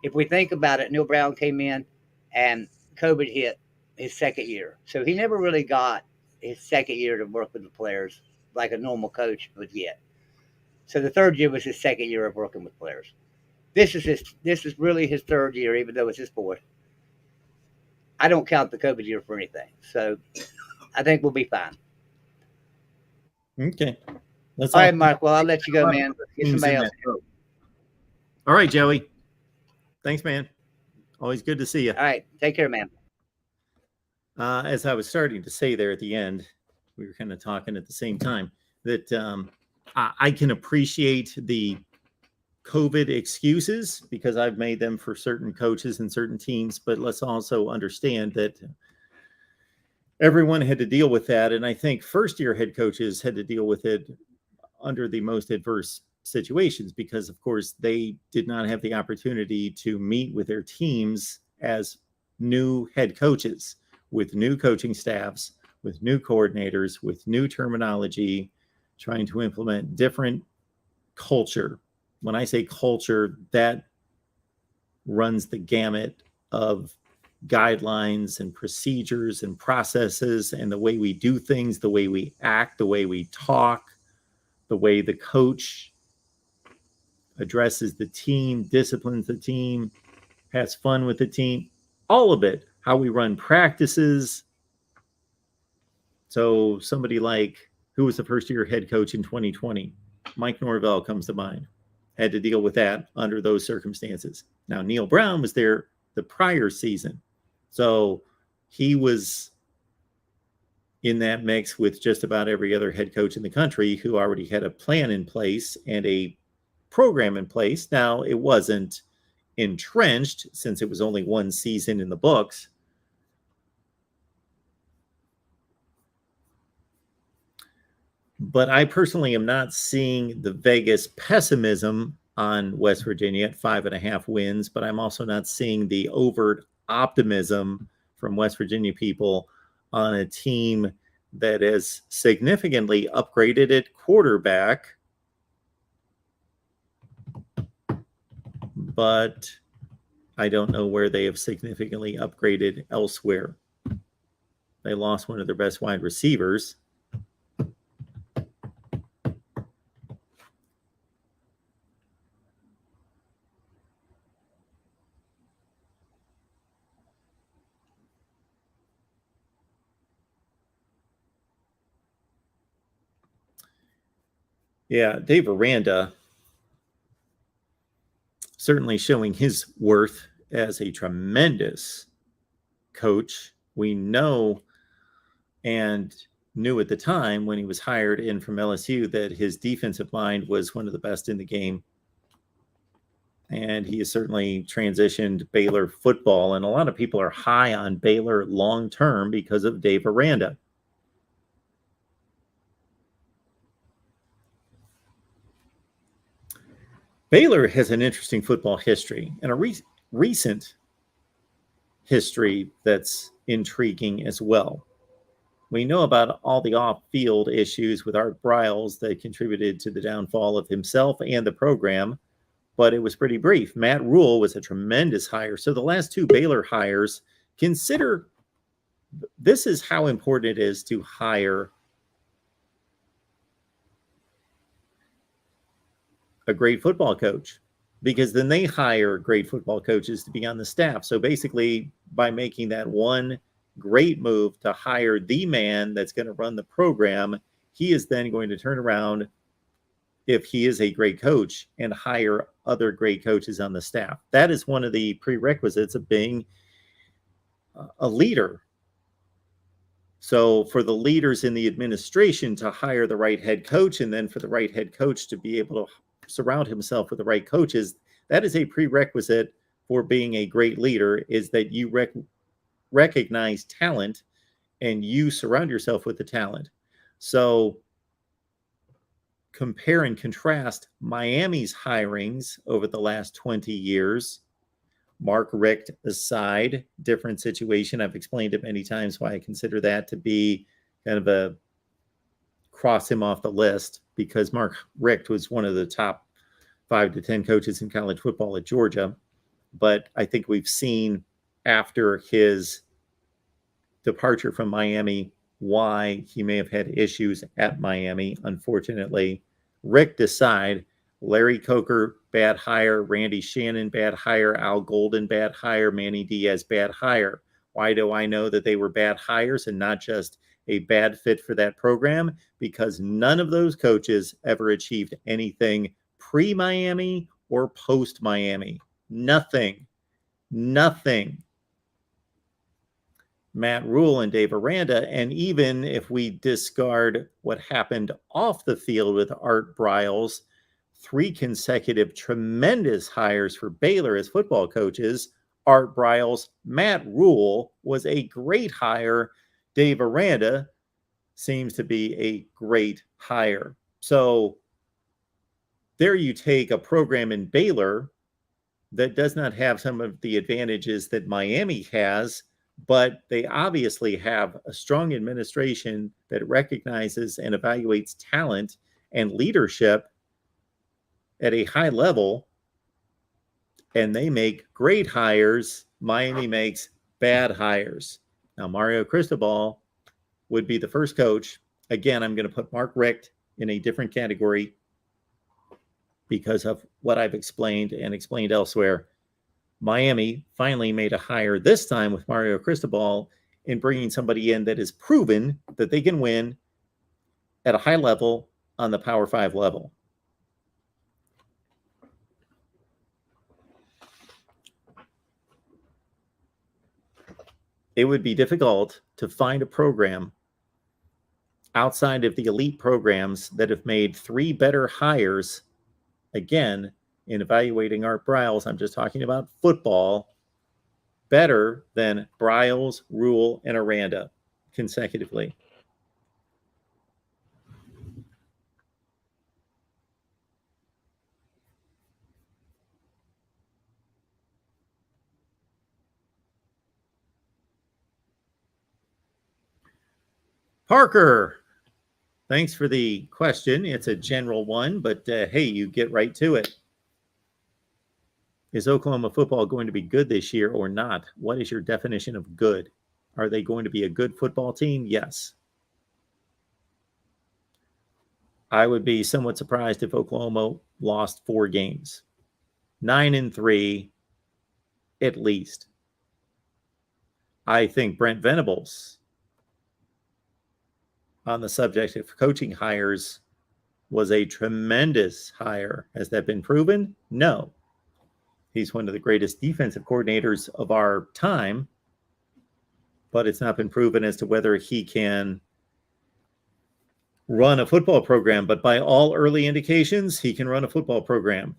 if we think about it, Neil Brown came in and COVID hit his second year. So he never really got his second year to work with the players like a normal coach would get. So the third year was his second year of working with players. This is really his third year, even though it's his fourth. I don't count the COVID year for anything. So I think we'll be fine. Okay. All right, Mark. Well, I'll let you go, man. Get somebody else. All right, Joey. Thanks, man. Always good to see you. All right. Take care, man. As I was starting to say there at the end, we were kind of talking at the same time that I can appreciate the COVID excuses because I've made them for certain coaches and certain teams, but let's also understand that everyone had to deal with that. And I think first-year head coaches had to deal with it under the most adverse situations because, of course, they did not have the opportunity to meet with their teams as new head coaches with new coaching staffs, with new coordinators, with new terminology, trying to implement different culture. When I say culture, that runs the gamut of guidelines and procedures and processes and the way we do things, the way we act, the way we talk, the way the coach addresses the team, disciplines the team, has fun with the team, all of it, how we run practices. So somebody like, who was the first year head coach in 2020? Mike Norvell comes to mind. Had to deal with that under those circumstances. Now, Neil Brown was there the prior season. So he was in that mix with just about every other head coach in the country who already had a plan in place and a program in place. Now, it wasn't entrenched since it was only one season in the books. But I personally am not seeing the Vegas pessimism on West Virginia at 5.5 wins, but I'm also not seeing the overt optimism from West Virginia people on a team that has significantly upgraded at quarterback. But I don't know where they have significantly upgraded elsewhere. They lost one of their best wide receivers. Yeah, Dave Aranda certainly showing his worth as a tremendous coach. We know and knew at the time when he was hired in from LSU that his defensive mind was one of the best in the game. And he has certainly transitioned Baylor football. And a lot of people are high on Baylor long term because of Dave Aranda. Baylor has an interesting football history and a recent history that's intriguing as well. We know about all the off-field issues with Art Briles that contributed to the downfall of himself and the program, but it was pretty brief. Matt Rule was a tremendous hire. So the last two Baylor hires, consider this is how important it is to hire a great football coach, because then they hire great football coaches to be on the staff. So basically, by making that one great move to hire the man that's going to run the program, he is then going to turn around, if he is a great coach, and hire other great coaches on the staff. That is one of the prerequisites of being a leader. So for the leaders in the administration to hire the right head coach, and then for the right head coach to be able to surround himself with the right coaches, that is a prerequisite for being a great leader, is that you recognize talent and you surround yourself with the talent. So compare and contrast Miami's hirings over the last 20 years. Mark Richt aside, different situation. I've explained it many times why I consider that to be kind of a cross him off the list, because Mark Richt was one of the top 5 to 10 coaches in college football at Georgia. But I think we've seen after his departure from Miami why he may have had issues at Miami. Unfortunately, Richt aside, Larry Coker, bad hire. Randy Shannon, bad hire. Al Golden, bad hire. Manny Diaz, bad hire. Why do I know that they were bad hires and not just a bad fit for that program? Because none of those coaches ever achieved anything pre-Miami or post-Miami. Nothing. Matt Rule and Dave Aranda, and even if we discard what happened off the field with Art Briles, 3 consecutive tremendous hires for Baylor as football coaches. Art Briles, Matt Rule was a great hire. Dave Aranda seems to be a great hire. So there you take a program in Baylor that does not have some of the advantages that Miami has, but they obviously have a strong administration that recognizes and evaluates talent and leadership at a high level, and they make great hires. Miami makes bad hires. Now, Mario Cristobal would be the first coach. Again, I'm going to put Mark Richt in a different category because of what I've explained and explained elsewhere. Miami finally made a hire this time with Mario Cristobal in bringing somebody in that has proven that they can win at a high level on the Power 5 level. It would be difficult to find a program outside of the elite programs that have made 3 better hires. Again, in evaluating Art Briles, I'm just talking about football, better than Briles, Rule, and Aranda consecutively. Parker, thanks for the question. It's a general one, but hey, you get right to it. Is Oklahoma football going to be good this year or not? What is your definition of good? Are they going to be a good football team? Yes. I would be somewhat surprised if Oklahoma lost 4 games. 9-3 at least. I think Brent Venables, on the subject of coaching hires, was a tremendous hire. Has that been proven? No. He's one of the greatest defensive coordinators of our time, but it's not been proven as to whether he can run a football program. But by all early indications, he can run a football program.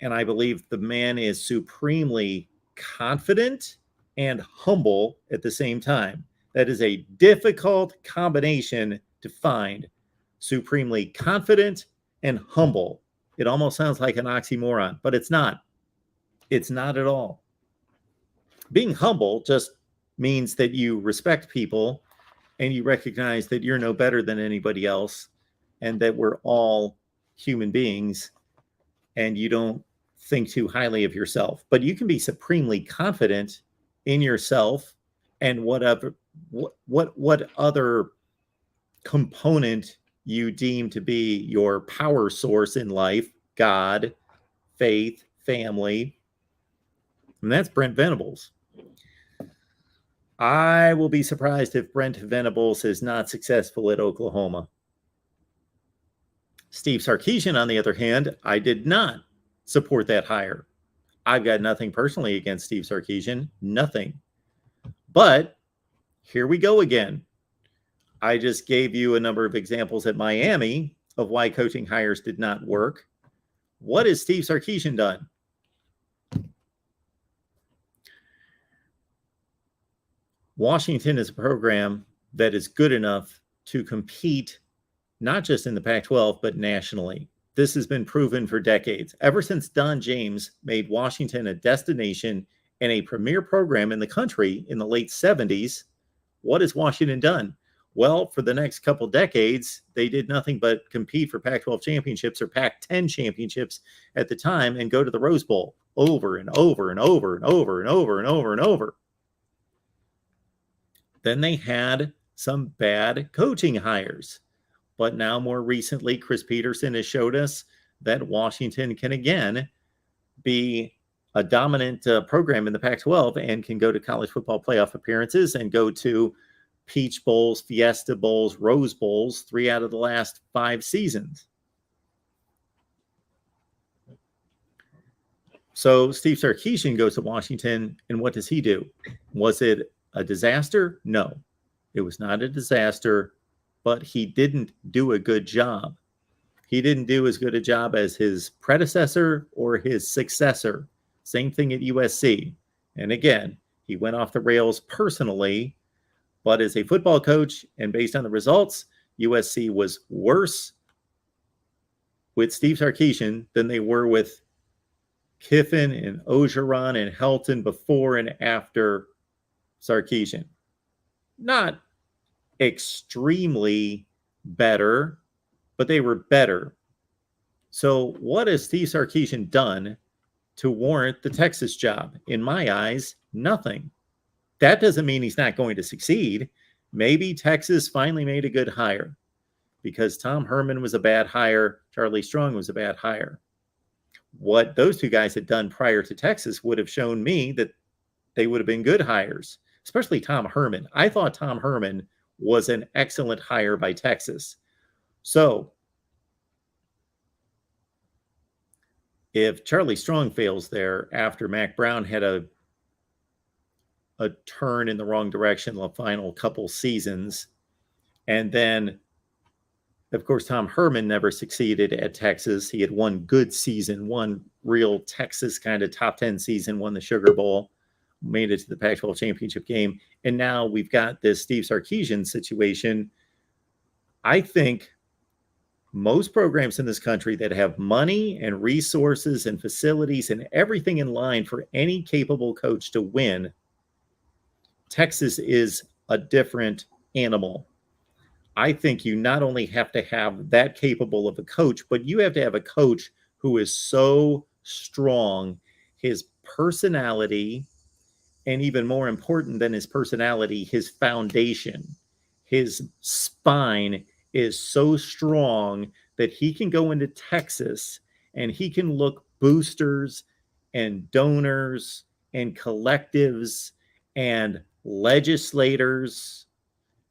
And I believe the man is supremely confident and humble at the same time. That is a difficult combination to find. Supremely confident and humble. It almost sounds like an oxymoron, but it's not. It's not at all. Being humble just means that you respect people and you recognize that you're no better than anybody else and that we're all human beings and you don't think too highly of yourself. But you can be supremely confident in yourself and what other component you deem to be your power source in life, God, faith, family. And that's Brent Venables. I will be surprised if Brent Venables is not successful at Oklahoma. Steve Sarkisian, on the other hand, I did not support that hire. I've got nothing personally against Steve Sarkisian, nothing. But here we go again. I just gave you a number of examples at Miami of why coaching hires did not work. What has Steve Sarkisian done? Washington is a program that is good enough to compete not just in the Pac-12, but nationally. This has been proven for decades. Ever since Don James made Washington a destination and a premier program in the country in the late 70s, what has Washington done? Well, for the next couple decades, they did nothing but compete for Pac-12 championships or Pac-10 championships at the time and go to the Rose Bowl over and over and over and over and over and over and over. Then they had some bad coaching hires. But now, more recently, Chris Peterson has showed us that Washington can again be a dominant program in the Pac-12 and can go to college football playoff appearances and go to Peach Bowls, Fiesta Bowls, Rose Bowls, 3 out of the last 5 seasons. So Steve Sarkisian goes to Washington, and what does he do? Was it a disaster? No, it was not a disaster, but he didn't do a good job. He didn't do as good a job as his predecessor or his successor. Same thing at USC. And again, he went off the rails personally, but as a football coach and based on the results, USC was worse with Steve Sarkisian than they were with Kiffin and Ogeron and Helton before and after Sarkisian. Not extremely better, but they were better. So what has Steve Sarkisian done to warrant the Texas job? In my eyes, nothing. That doesn't mean he's not going to succeed. Maybe Texas finally made a good hire because Tom Herman was a bad hire. Charlie Strong was a bad hire. What those two guys had done prior to Texas would have shown me that they would have been good hires, especially Tom Herman. I thought Tom Herman was an excellent hire by Texas. So if Charlie Strong fails there after Mac Brown had a turn in the wrong direction the final couple seasons, and then, of course, Tom Herman never succeeded at Texas. He had one good season, one real Texas kind of top 10 season, won the Sugar Bowl, made it to the Pac-12 championship game. And now we've got this Steve Sarkisian situation. I think most programs in this country that have money and resources and facilities and everything in line for any capable coach to win, Texas is a different animal. I think you not only have to have that capable of a coach, but you have to have a coach who is so strong, his personality, and even more important than his personality, his foundation, his spine is so strong that he can go into Texas and he can look boosters and donors and collectives and legislators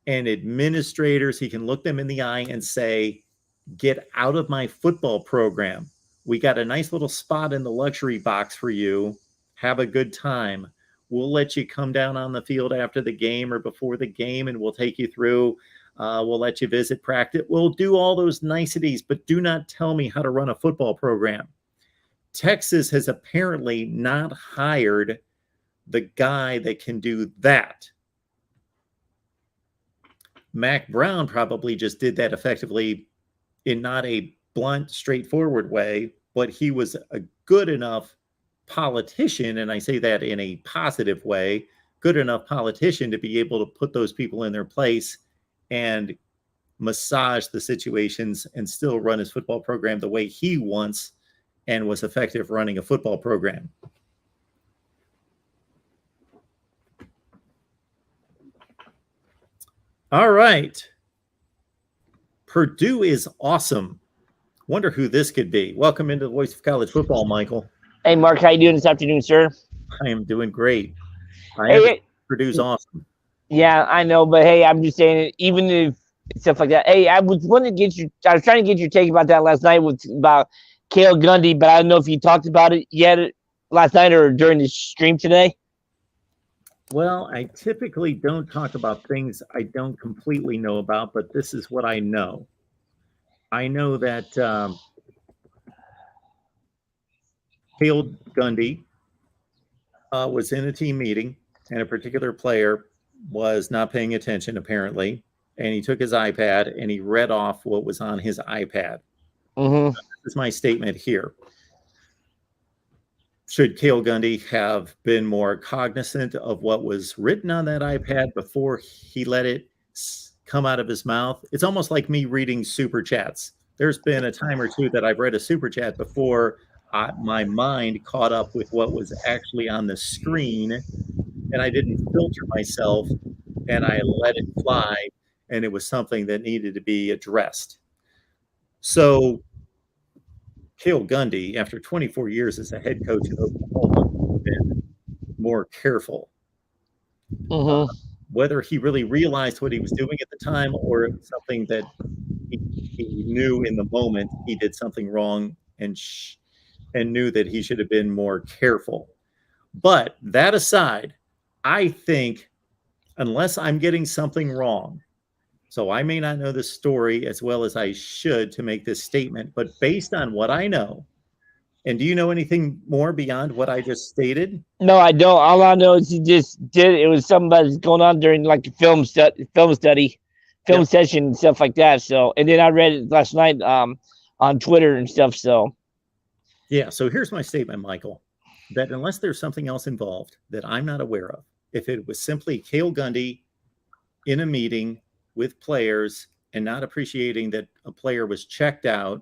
and administrators. He can look them in the eye and say, Get out of my football program. We got a nice little spot in the luxury box for you. Have a good time. We'll let you come down on the field after the game or before the game, and we'll take you through. We'll let you visit practice. We'll do all those niceties, but do not tell me how to run a football program. Texas has apparently not hired the guy that can do that. Mac Brown probably just did that effectively in not a blunt, straightforward way, but he was a good enough politician, and I say that in a positive way, good enough politician to be able to put those people in their place and massage the situations and still run his football program the way he wants and was effective running a football program. All right. Purdue is awesome. Wonder who this could be. Welcome into the Voice of College Football, Michael. Hey, Mark, how you doing this afternoon, sir? I am doing great. Purdue's awesome. Yeah, I know, but hey, I'm just saying, even if stuff like that. Hey, I was trying to get your take about that last night about Cale Gundy, but I don't know if you talked about it yet last night or during the stream today. Well, I typically don't talk about things I don't completely know about, but this is what I know. I know that Cale Gundy was in a team meeting, and a particular player was not paying attention, apparently, and he took his iPad and he read off what was on his iPad. Mm-hmm. This is my statement here. Should Cale Gundy have been more cognizant of what was written on that iPad before he let it come out of his mouth? It's almost like me reading super chats. There's been a time or two that I've read a super chat before my mind caught up with what was actually on the screen, and I didn't filter myself, and I let it fly, and it was something that needed to be addressed. So Cale Gundy, after 24 years as a head coach in Oklahoma, has been more careful. Mm-hmm. Whether he really realized what he was doing at the time or it was something that he knew in the moment he did something wrong and knew that he should have been more careful. But that aside, I think unless I'm getting something wrong, so I may not know the story as well as I should to make this statement, but based on what I know, and do you know anything more beyond what I just stated? No, I don't. All I know is he just did. It was something that was going on during like a film session and stuff like that. So, and then I read it last night on Twitter and stuff. So, yeah. So here's my statement, Michael, that unless there's something else involved that I'm not aware of, if it was simply Cale Gundy in a meeting with players and not appreciating that a player was checked out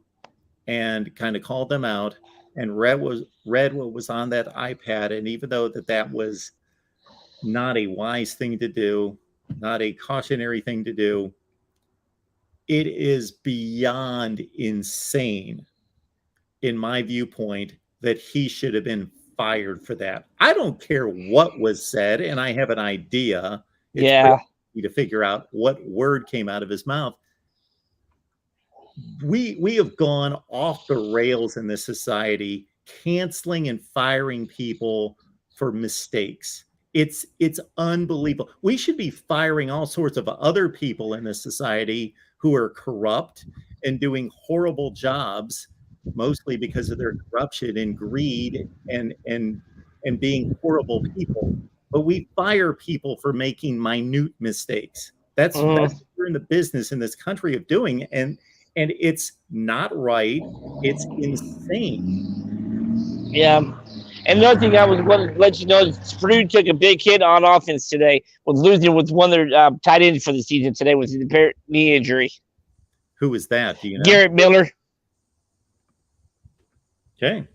and kind of called them out and read what was on that iPad, and even though that was not a wise thing to do, not a cautionary thing to do, it is beyond insane in my viewpoint that he should have been fired for that. I don't care what was said, and I have an idea. It's to figure out what word came out of his mouth. We have gone off the rails in this society, canceling and firing people for mistakes. It's unbelievable. We should be firing all sorts of other people in this society who are corrupt and doing horrible jobs, mostly because of their corruption and greed and being horrible people. But we fire people for making minute mistakes. That's what we're in the business in this country of doing, and it's not right. It's insane. Yeah. And another thing I was wanting to let you know is Purdue took a big hit on offense today with losing with one of their tight ends for the season today with the knee injury. Who is that? Do you know? Garrett Miller. Okay.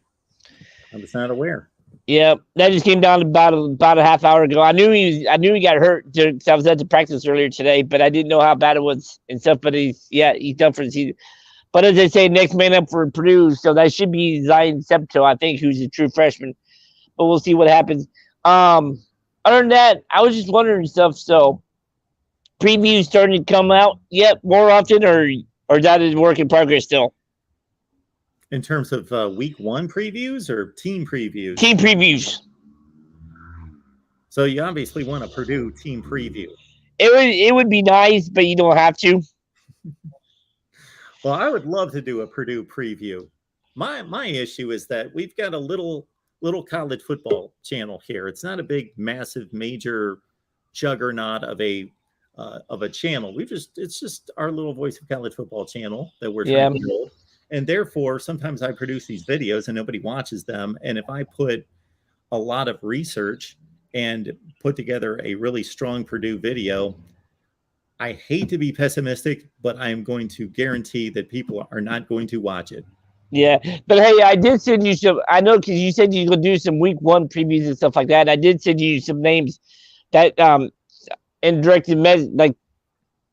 I was not aware. Yeah, that just came down about a half hour ago. I knew he got hurt because I was at the practice earlier today, but I didn't know how bad it was and stuff. But he's done for the season. But as I say, next man up for Purdue, so that should be Zion Septo, I think, who's a true freshman. But we'll see what happens. Other than that, I was just wondering stuff. So, previews starting to come out yet more often, or or is that a work in progress still? In terms of week 1 previews or team previews? Team previews. So you obviously want a Purdue team preview. It would be nice, but you don't have to. Well, I would love to do a Purdue preview. My issue is that we've got a little college football channel here. It's not a big, massive, major juggernaut of a channel. It's just our little Voice of College Football channel that we're trying to build. And therefore, sometimes I produce these videos and nobody watches them. And if I put a lot of research and put together a really strong Purdue video, I hate to be pessimistic, but I am going to guarantee that people are not going to watch it. Yeah, but hey, I did send you some. I know because you said you could do some week 1 previews and stuff like that. I did send you some names that and directed like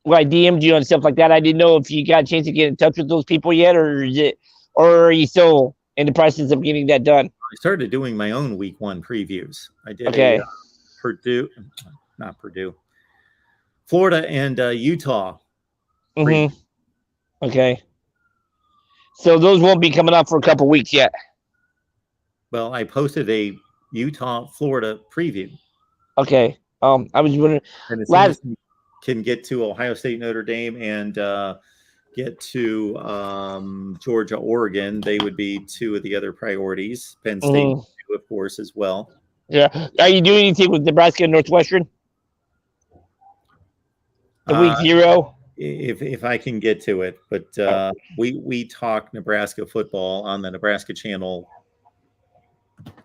when I DM'd you and stuff like that. I didn't know if you got a chance to get in touch with those people yet, or are you still in the process of getting that done? I started doing my own week 1 previews. I did Florida and Utah. Mm-hmm. Okay. So those won't be coming up for a couple weeks yet. Well, I posted a Utah-Florida preview. Okay. I was wondering. And as soon as we can get to Ohio State, Notre Dame, and get to Georgia, Oregon, they would be 2 of the other priorities. Penn State, of course, as well. Yeah. Are you doing anything with Nebraska and Northwestern? The week 0? If I can get to it, but we talk Nebraska football on the Nebraska channel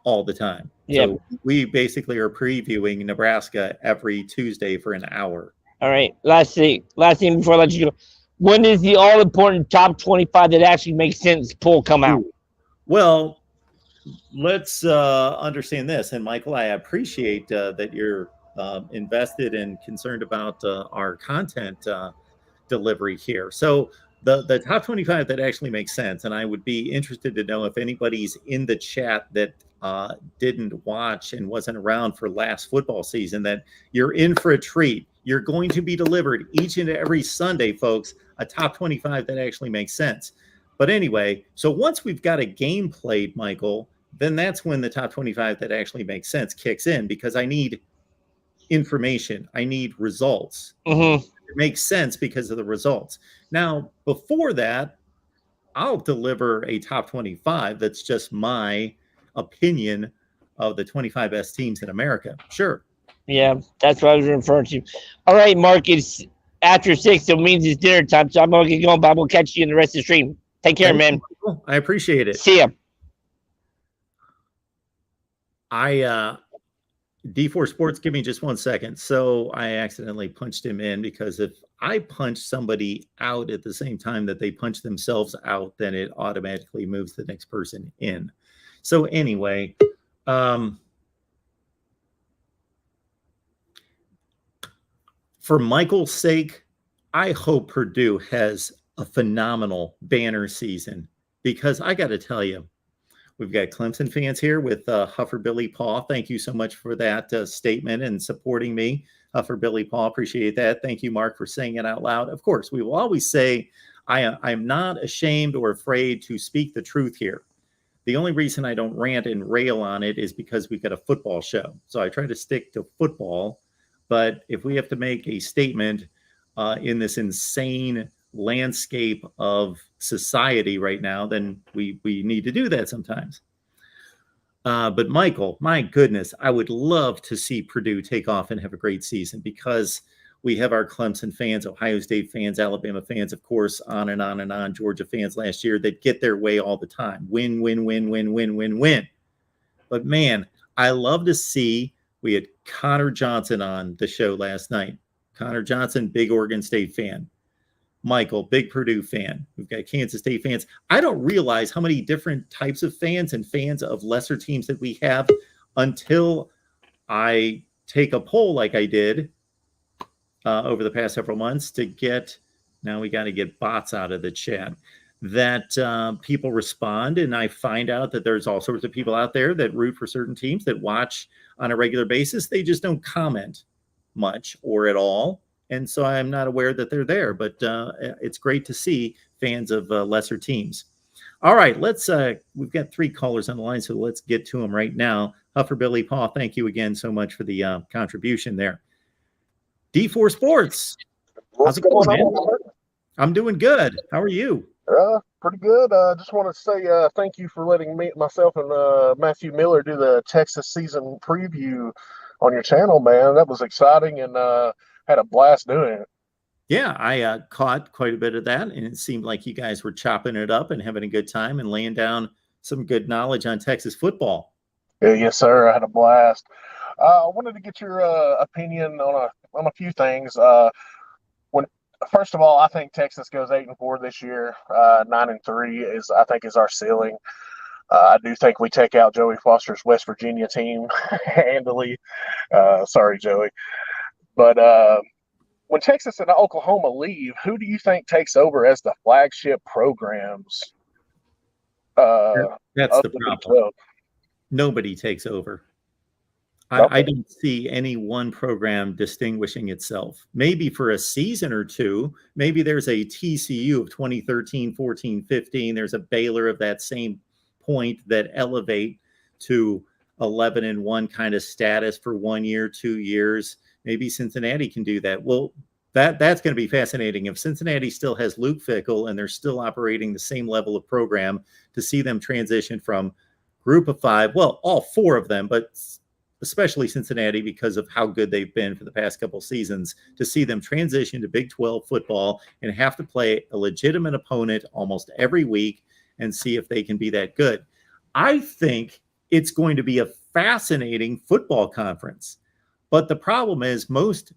all the time. Yeah. So we basically are previewing Nebraska every Tuesday for an hour. All right. Last thing before I let you go. When is the all-important top 25 that actually makes sense poll come out? Well, let's understand this. And Michael, I appreciate that you're invested and concerned about our content delivery here. So the top 25 that actually makes sense, and I would be interested to know if anybody's in the chat that didn't watch and wasn't around for last football season, that you're in for a treat. You're going to be delivered each and every Sunday, folks, a top 25 that actually makes sense. But anyway, so once we've got a game played, Michael, then that's when the top 25 that actually makes sense kicks in, because I need information. I need results. Mm-hmm. It makes sense because of the results. Now, before that, I'll deliver a top 25 that's just my opinion of the 25 best teams in America. Sure. Yeah, that's what I was referring to. All right, Mark, it's after 6, so it means it's dinner time, so I'm going to get going, but we'll catch you in the rest of the stream. Take care, man. I appreciate it. See ya. D4 Sports, give me just 1 second. So I accidentally punched him in, because if I punch somebody out at the same time that they punch themselves out, then it automatically moves the next person in. So anyway, for Michael's sake, I hope Purdue has a phenomenal banner season, because I got to tell you, we've got Clemson fans here with Huffer Billy Paw. Thank you so much for that statement and supporting me, Huffer Billy Paw. Appreciate that. Thank you, Mark, for saying it out loud. Of course, we will always say I'm not ashamed or afraid to speak the truth here. The only reason I don't rant and rail on it is because we've got a football show. So I try to stick to football. But if we have to make a statement in this insane landscape of society right now, then we need to do that sometimes. But Michael, my goodness, I would love to see Purdue take off and have a great season, because we have our Clemson fans, Ohio State fans, Alabama fans, of course, on and on and on, Georgia fans last year that get their way all the time. Win, win, win, win, win, win, win. But man, I love to see, we had Connor Johnson on the show last night. Connor Johnson, big Oregon State fan. Michael, big Purdue fan. We've got Kansas State fans. I don't realize how many different types of fans and fans of lesser teams that we have until I take a poll like I did over the past several months to get, now we got to get bots out of the chat, that people respond. And I find out that there's all sorts of people out there that root for certain teams, that watch on a regular basis. They just don't comment much or at all. and so I'm not aware that they're there. But it's great to see fans of lesser teams. All right, we've got 3 callers on the line, so let's get to them right now. Huffer Billy Paul, thank you again so much for the contribution there. D4 Sports, how's it going, man? I'm doing good. How are you? Pretty good. Just want to say thank you for letting myself and Matthew Miller do the Texas season preview on your channel, man. That was exciting and had a blast doing it. Yeah, I caught quite a bit of that, and it seemed like you guys were chopping it up and having a good time and laying down some good knowledge on Texas football. Yeah, yes, sir. I had a blast. I wanted to get your opinion on a few things. First of all, I think Texas goes 8-4 this year. 9-3 is our ceiling. I do think we take out Joey Foster's West Virginia team handily. Sorry, Joey, but when Texas and Oklahoma leave, who do you think takes over as the flagship programs? That's the problem. Nobody takes over. I don't see any one program distinguishing itself. Maybe for a season or two, maybe there's a TCU of 2013, 14, 15. There's a Baylor of that same point that elevate to 11-1 kind of status for 1 year, 2 years. Maybe Cincinnati can do that. Well, that's going to be fascinating. If Cincinnati still has Luke Fickell and they're still operating the same level of program, to see them transition from group of 5, well, all 4 of them, but especially Cincinnati because of how good they've been for the past couple seasons, to see them transition to Big 12 football and have to play a legitimate opponent almost every week and see if they can be that good. I think it's going to be a fascinating football conference. But the problem is most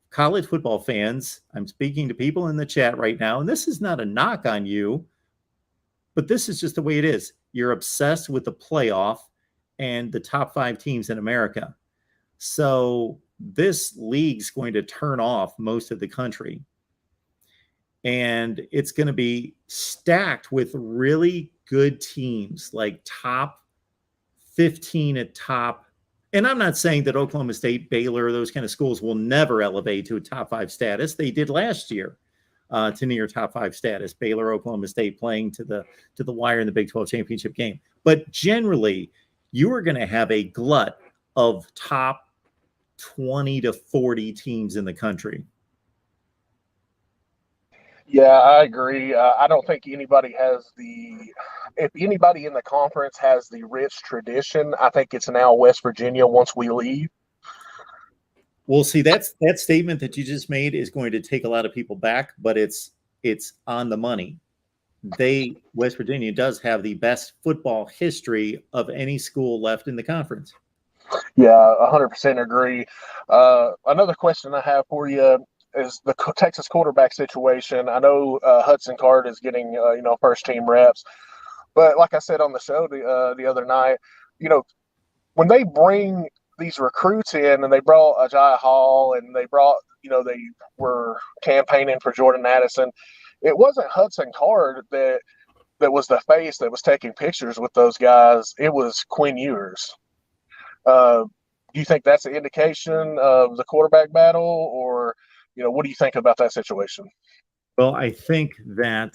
college football fans, I'm speaking to people in the chat right now, and this is not a knock on you, but this is just the way it is. You're obsessed with the playoff and the top 5 teams in America. So this league's going to turn off most of the country. And it's going to be stacked with really good teams, like top 15 at top. And I'm not saying that Oklahoma State, Baylor, those kind of schools will never elevate to a top 5 status. They did last year to near top 5 status. Baylor, Oklahoma State playing to the wire in the Big 12 championship game. But generally, you are going to have a glut of top 20 to 40 teams in the country. Yeah, I agree. I don't think anybody if anybody in the conference has the rich tradition, I think it's now West Virginia once we leave. Well, see, that statement that you just made is going to take a lot of people back, but it's on the money. West Virginia does have the best football history of any school left in the conference. Yeah, 100% agree. Another question I have for you is the Texas quarterback situation. I know Hudson Card is getting first team reps, but like I said on the show the other night, when they bring these recruits in, and they brought Ajay Hall, and they brought they were campaigning for Jordan Addison. It wasn't Hudson Card that was the face that was taking pictures with those guys. It was Quinn Ewers. Do you think that's an indication of the quarterback battle, or what do you think about that situation? Well, I think that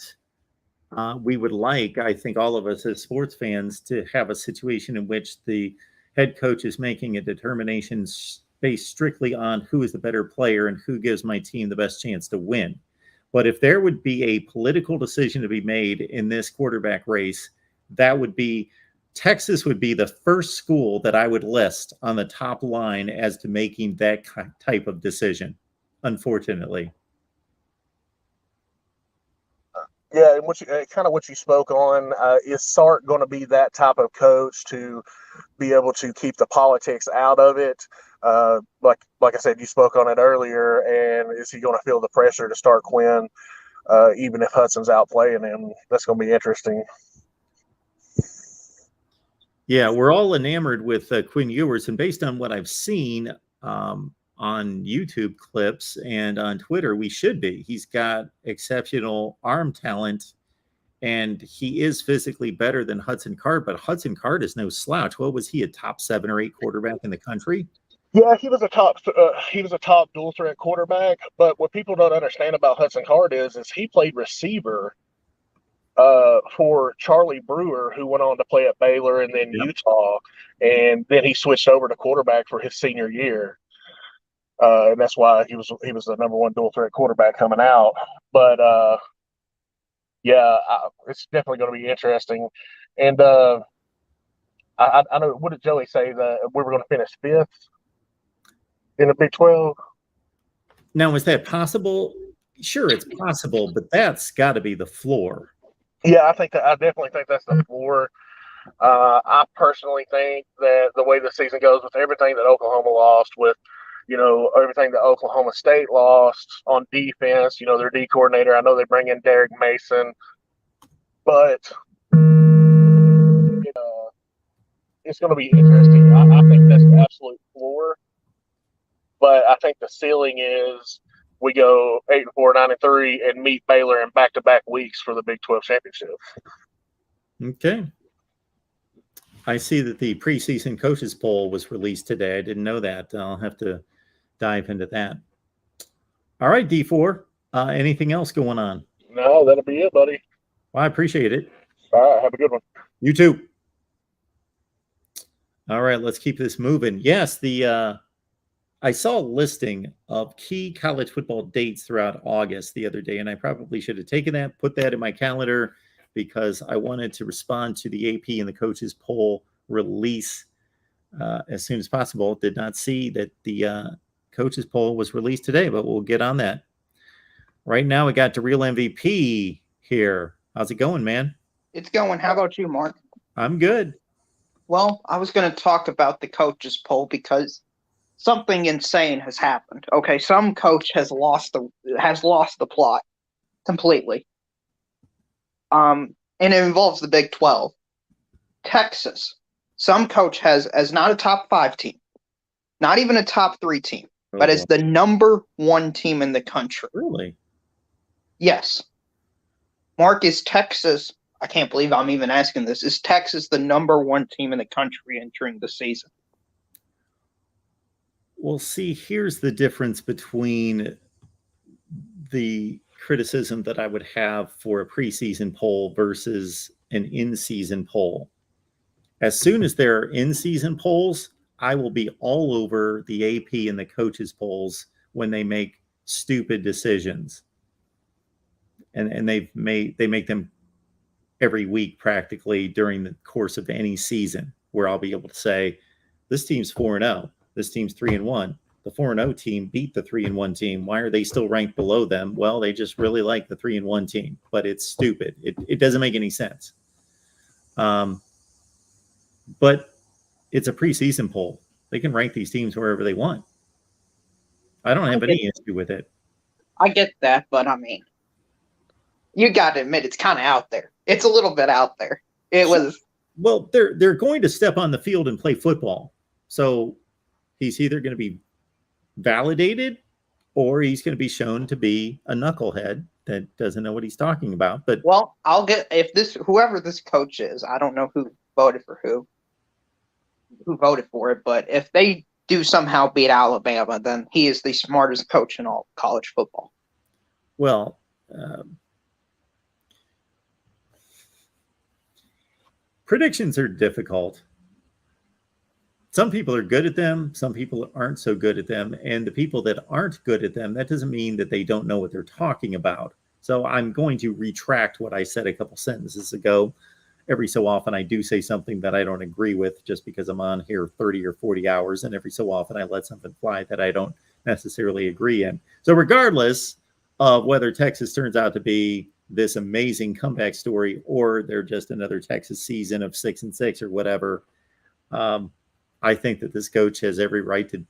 we would I think all of us as sports fans, to have a situation in which the head coach is making a determination based strictly on who is the better player and who gives my team the best chance to win. But if there would be a political decision to be made in this quarterback race, that would be Texas would be the first school that I would list on the top line as to making that type of decision, unfortunately. Yeah, and what you spoke on, is Sark going to be that type of coach to be able to keep the politics out of it? Like I said, you spoke on it earlier, and is he going to feel the pressure to start Quinn, even if Hudson's out playing him? That's going to be interesting. Yeah, we're all enamored with Quinn Ewers, and based on what I've seen on YouTube clips and on Twitter, we should be. He's got exceptional arm talent, and he is physically better than Hudson Card, but Hudson Card is no slouch. What was he, a top 7 or 8 quarterback in the country? Yeah, he was a top dual threat quarterback. But what people don't understand about Hudson Card is he played receiver for Charlie Brewer, who went on to play at Baylor and then Utah, and then he switched over to quarterback for his senior year. And that's why he was the number one dual threat quarterback coming out. But it's definitely going to be interesting. And I know, what did Joey say, that we were going to finish 5th in the Big 12? Now, is that possible? Sure, it's possible, but that's got to be the floor. Yeah, I definitely think that's the floor. I personally think that the way the season goes, with everything that Oklahoma lost, with everything that Oklahoma State lost on defense, their D coordinator, I know they bring in Derek Mason, but it's going to be interesting. I think that's the absolute floor, but I think the ceiling is we go 8-4, 9-3, and meet Baylor in back-to-back weeks for the Big 12 championship. Okay. I see that the preseason coaches poll was released today. I didn't know that. I'll have to dive into that. All right, D4. Anything else going on? No, that'll be it, buddy. Well, I appreciate it. All right, have a good one. You too. All right, let's keep this moving. Yes, I saw a listing of key college football dates throughout August the other day, and I probably should have taken that, put that in my calendar, because I wanted to respond to the AP and the coaches poll release as soon as possible. Did not see that the coaches poll was released today, but we'll get on that. Right now, we got the real MVP here. How's it going, man? It's going. How about you, Mark? I'm good. Well, I was going to talk about the coaches poll because something insane has happened. Okay, some coach has lost the plot completely. And it involves the Big 12. Texas. Some coach has as not a top 5 team, not even a top 3 team, but as the number 1 team in the country. Really? Yes. Mark, is Texas, I can't believe I'm even asking this, is Texas the number 1 team in the country entering the season? Well, see, here's the difference between the criticism that I would have for a preseason poll versus an in-season poll. As soon as there are in-season polls, I will be all over the AP and the coaches polls when they make stupid decisions. And they make them every week practically during the course of any season, where I'll be able to say, this team's 4-0, this team's 3-1. The 4-0 team beat the 3-1 team. Why are they still ranked below them? Well, they just really like the 3-1 team, but it's stupid. It doesn't make any sense. But it's a preseason poll. They can rank these teams wherever they want. I don't have any issue with it. I get that, but I mean, you got to admit it's kind of out there. It's a little bit out there. It was. Well, they're going to step on the field and play football. So he's either going to be validated or he's going to be shown to be a knucklehead that doesn't know what he's talking about. But well, whoever this coach is, I don't know who voted for who voted for it, but if they do somehow beat Alabama, then he is the smartest coach in all college football. Well, predictions are difficult. Some people are good at them. Some people aren't so good at them. And the people that aren't good at them, that doesn't mean that they don't know what they're talking about. So I'm going to retract what I said a couple sentences ago. Every so often I do say something that I don't agree with just because I'm on here 30 or 40 hours. And every so often I let something fly that I don't necessarily agree in. So regardless of whether Texas turns out to be this amazing comeback story or they're just another Texas season of 6-6 or whatever, I think that this coach has every right to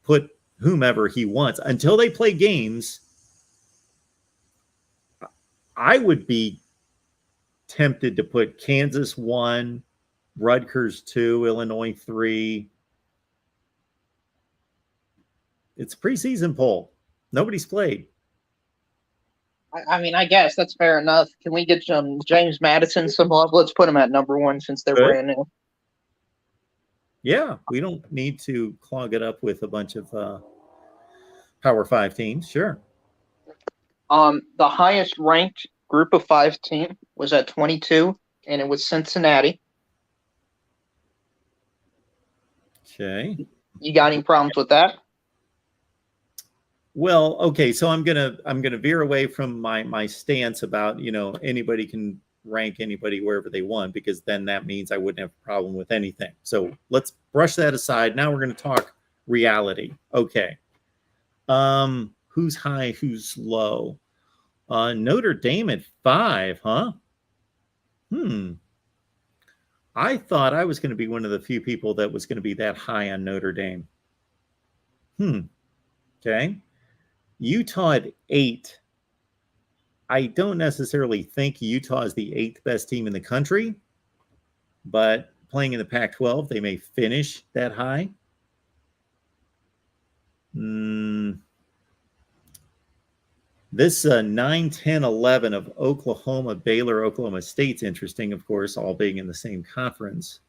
put whomever he wants until they play games. I would be tempted to put Kansas 1, Rutgers 2, Illinois 3. It's a preseason poll. Nobody's played. I mean, I guess that's fair enough. Can we get James Madison some love? Let's put him at number 1 since they're brand new. Yeah, we don't need to clog it up with a bunch of Power 5 teams. Sure. The highest ranked Group of 5 team was at 22, and it was Cincinnati. Okay. You got any problems with that? Well, okay, so I'm gonna veer away from my stance about anybody can rank anybody wherever they want, because then that means I wouldn't have a problem with anything. So let's brush that aside. Now we're going to talk reality. Okay. Who's high, who's low? Notre Dame at 5, huh? I thought I was going to be one of the few people that was going to be that high on Notre Dame. Okay. Utah at 8. I don't necessarily think Utah is the 8th best team in the country, but playing in the Pac-12, they may finish that high. This 9, 10, 11 of Oklahoma, Baylor, Oklahoma State's interesting, of course, all being in the same conference.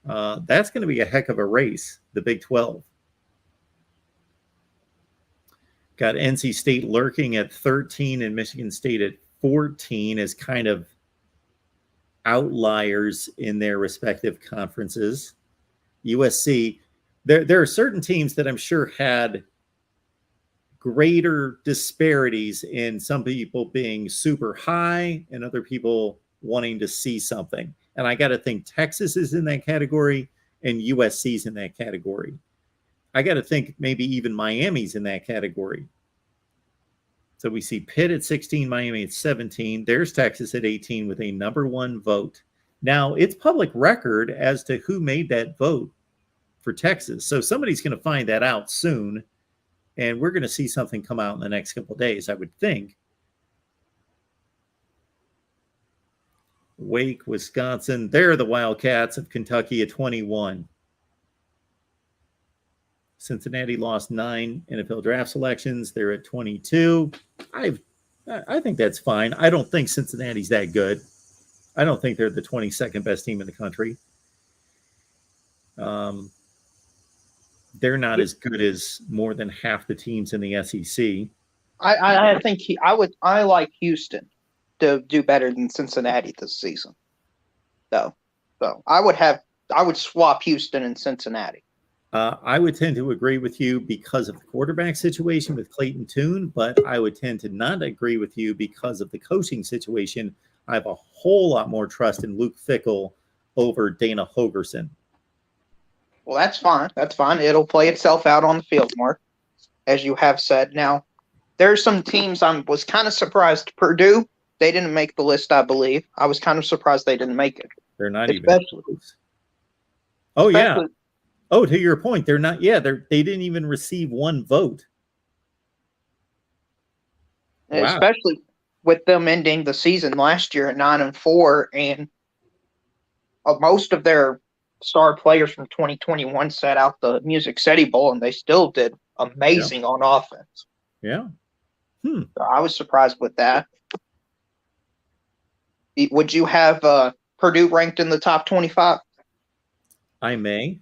That's going to be a heck of a race, the Big 12. Got NC State lurking at 13 and Michigan State at 14 as kind of outliers in their respective conferences. USC, there are certain teams that I'm sure had greater disparities in some people being super high and other people wanting to see something. And I got to think Texas is in that category and USC's in that category. I got to think maybe even Miami's in that category. So we see Pitt at 16, Miami at 17. There's Texas at 18 with a number 1 vote. Now, it's public record as to who made that vote for Texas. So somebody's going to find that out soon. And we're going to see something come out in the next couple of days, I would think. Wake, Wisconsin. They're the Wildcats of Kentucky at 21. Cincinnati lost 9 NFL draft selections. They're at 22. I think that's fine. I don't think Cincinnati's that good. I don't think they're the 22nd best team in the country. They're not as good as more than half the teams in the SEC. I think I like Houston to do better than Cincinnati this season. So I would swap Houston and Cincinnati. I would tend to agree with you because of the quarterback situation with Clayton Tune, but I would tend to not agree with you because of the coaching situation. I have a whole lot more trust in Luke Fickell over Dana Holgorsen. Well, that's fine. That's fine. It'll play itself out on the field, Mark, as you have said. Now, there are some teams I was kind of surprised. Purdue, they didn't make the list, I believe. I was kind of surprised they didn't make it. They're not even close. Oh, yeah. Oh, to your point, they're not. Yeah, they didn't even receive 1 vote. Wow. Especially with them ending the season last year at 9-4, and most of their star players from 2021 sat out the Music City Bowl, and they still did amazing on offense. Yeah. So I was surprised with that. Would you have Purdue ranked in the top 25? I may.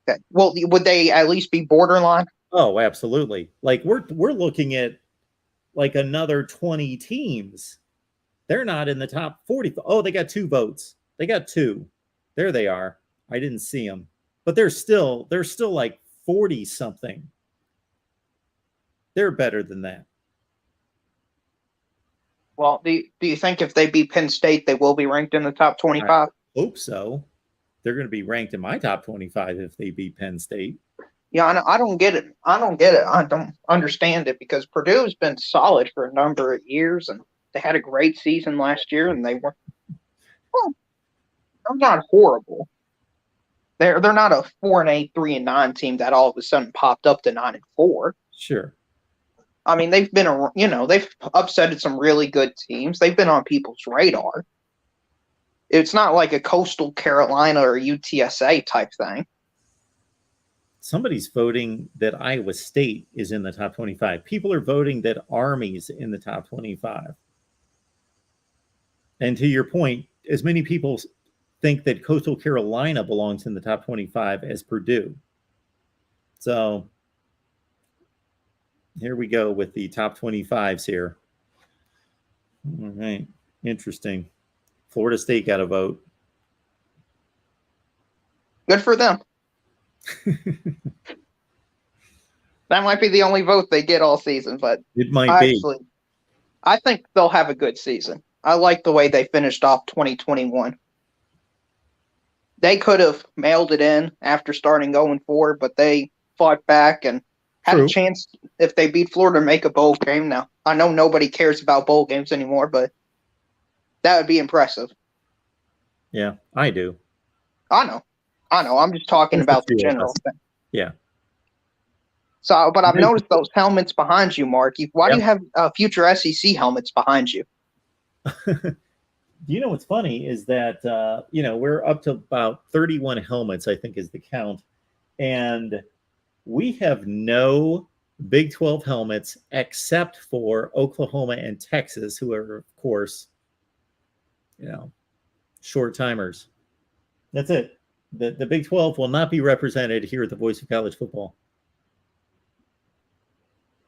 Okay. Well, would they at least be borderline? Oh, absolutely. Like we're looking at like another 20 teams. They're not in the top 40. Oh, they got 2 votes. They got 2. There they are. I didn't see them, but they're still like 40 something. They're better than that. Well, do you think if they beat Penn State, they will be ranked in the top 25? I hope so. They're going to be ranked in my top 25 if they beat Penn State. Yeah, I don't get it. I don't understand it because Purdue has been solid for a number of years, and they had a great season last year, and they're not horrible. They're not a 4-8, 3-9 team that all of a sudden popped up to 9-4. Sure. I mean, they've been they've upsetted some really good teams. They've been on people's radar. It's not like a Coastal Carolina or UTSA type thing. Somebody's voting that Iowa State is in the top 25. People are voting that Army's in the top 25. And to your point, as many people think that Coastal Carolina belongs in the top 25 as Purdue. So here we go with the top 25s here. All right. Interesting. Florida State got a vote. Good for them. That might be the only vote they get all season, but It might be. I think they'll have a good season. I like the way they finished off 2021. They could have mailed it in after starting 0-4, but they fought back and had True. a chance if they beat Florida to make a bowl game. Now, I know nobody cares about bowl games anymore, but that would be impressive. Yeah, I do. I know. I'm just talking There's about a few the of general us. thing. Yeah. So, but I've noticed those helmets behind you, Mark. Why do you Yep. have future SEC helmets behind you? You know what's funny is that we're up to about 31 helmets, I think is the count, and we have no Big 12 helmets except for Oklahoma and Texas, who are, of course, short timers. That's it. The Big 12 will not be represented here at the Voice of College Football.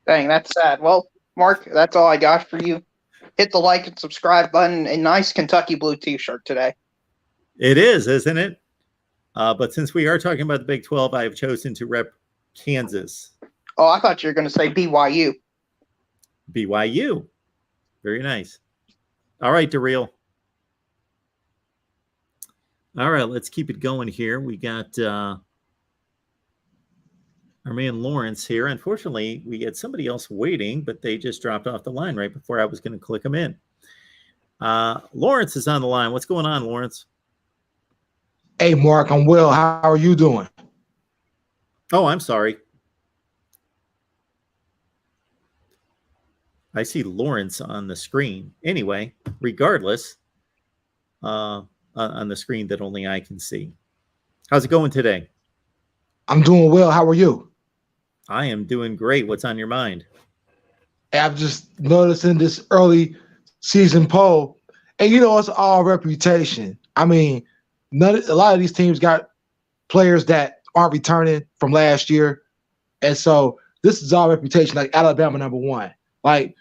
Dang, that's sad. Well, Mark, that's all I got for you. Hit the like and subscribe button. A nice Kentucky blue t-shirt today. It is, isn't it? But since we are talking about the Big 12, I have chosen to rep Kansas. Oh, I thought you were going to say BYU. BYU. Very nice. All right, Darrell. All right, let's keep it going here. We got our man Lawrence here. Unfortunately, we had somebody else waiting, but they just dropped off the line right before I was going to click them in. Lawrence is on the line. What's going on, Lawrence? Hey, Mark, I'm well. How are you doing? Oh, I'm sorry. I see Lawrence on the screen. Anyway, regardless, on the screen that only I can see. How's it going today? I'm doing well. How are you? I am doing great. What's on your mind? I'm just noticing this early season poll, and it's all reputation. I mean, a lot of these teams got players that aren't returning from last year, and so this is all reputation. Like Alabama, number 1. Like,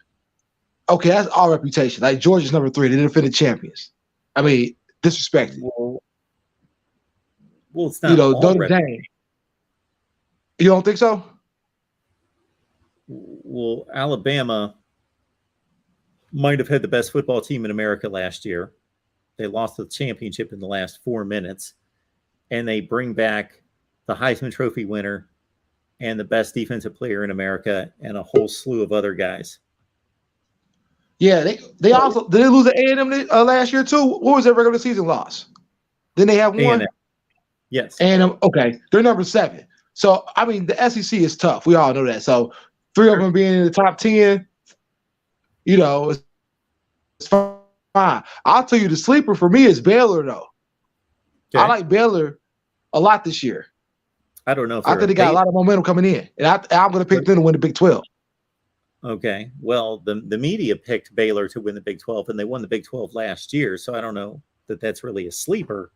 okay, that's all reputation. Like Georgia's number 3. They didn't defend the champions. I mean, disrespected. Well, it's not Notre Dame. You don't think so? Well, Alabama might have had the best football team in America last year. They lost the championship in the last 4 minutes, and they bring back the Heisman Trophy winner and the best defensive player in America and a whole slew of other guys. Yeah, they also did they lose to A&M last year too? What was their regular season loss? Then they have one. A&M. Yes. A&M, okay, they're number 7. So I mean, the SEC is tough. We all know that. So 3 of them being in the top 10, it's fine. I'll tell you, the sleeper for me is Baylor, though. Okay. I like Baylor a lot this year. I don't know if I think they got a lot of momentum coming in, and I'm going to pick them to win the Big 12. Okay. Well, the media picked Baylor to win the Big 12, and they won the Big 12 last year. So I don't know that that's really a sleeper.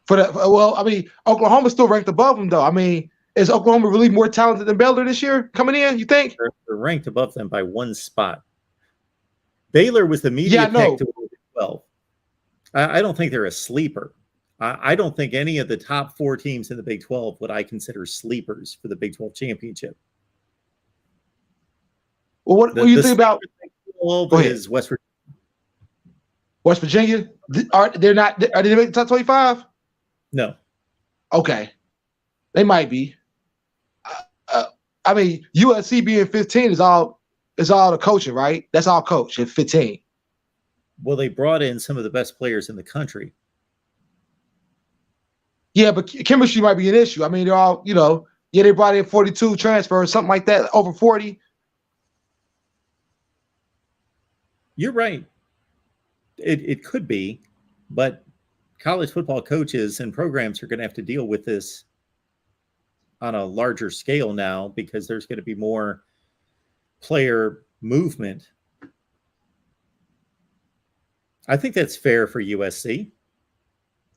Well, I mean, Oklahoma's still ranked above them, though. I mean, is Oklahoma really more talented than Baylor this year coming in, you think? They're ranked above them by 1 spot. Baylor was the media pick to win the Big 12. I don't think they're a sleeper. I don't think any of the top 4 teams in the Big 12 would I consider sleepers for the Big 12 championship. Well, what do you think about is West Virginia? West Virginia? Are they making the top 25? No. Okay. They might be. I mean, USC being 15 is all the coaching, right? That's all coach at 15. Well, they brought in some of the best players in the country. Yeah, but chemistry might be an issue. I mean, they're all, they brought in 42 transfers, something like that, over 40. You're right. It could be, but college football coaches and programs are going to have to deal with this on a larger scale now because there's going to be more player movement. I think that's fair for USC.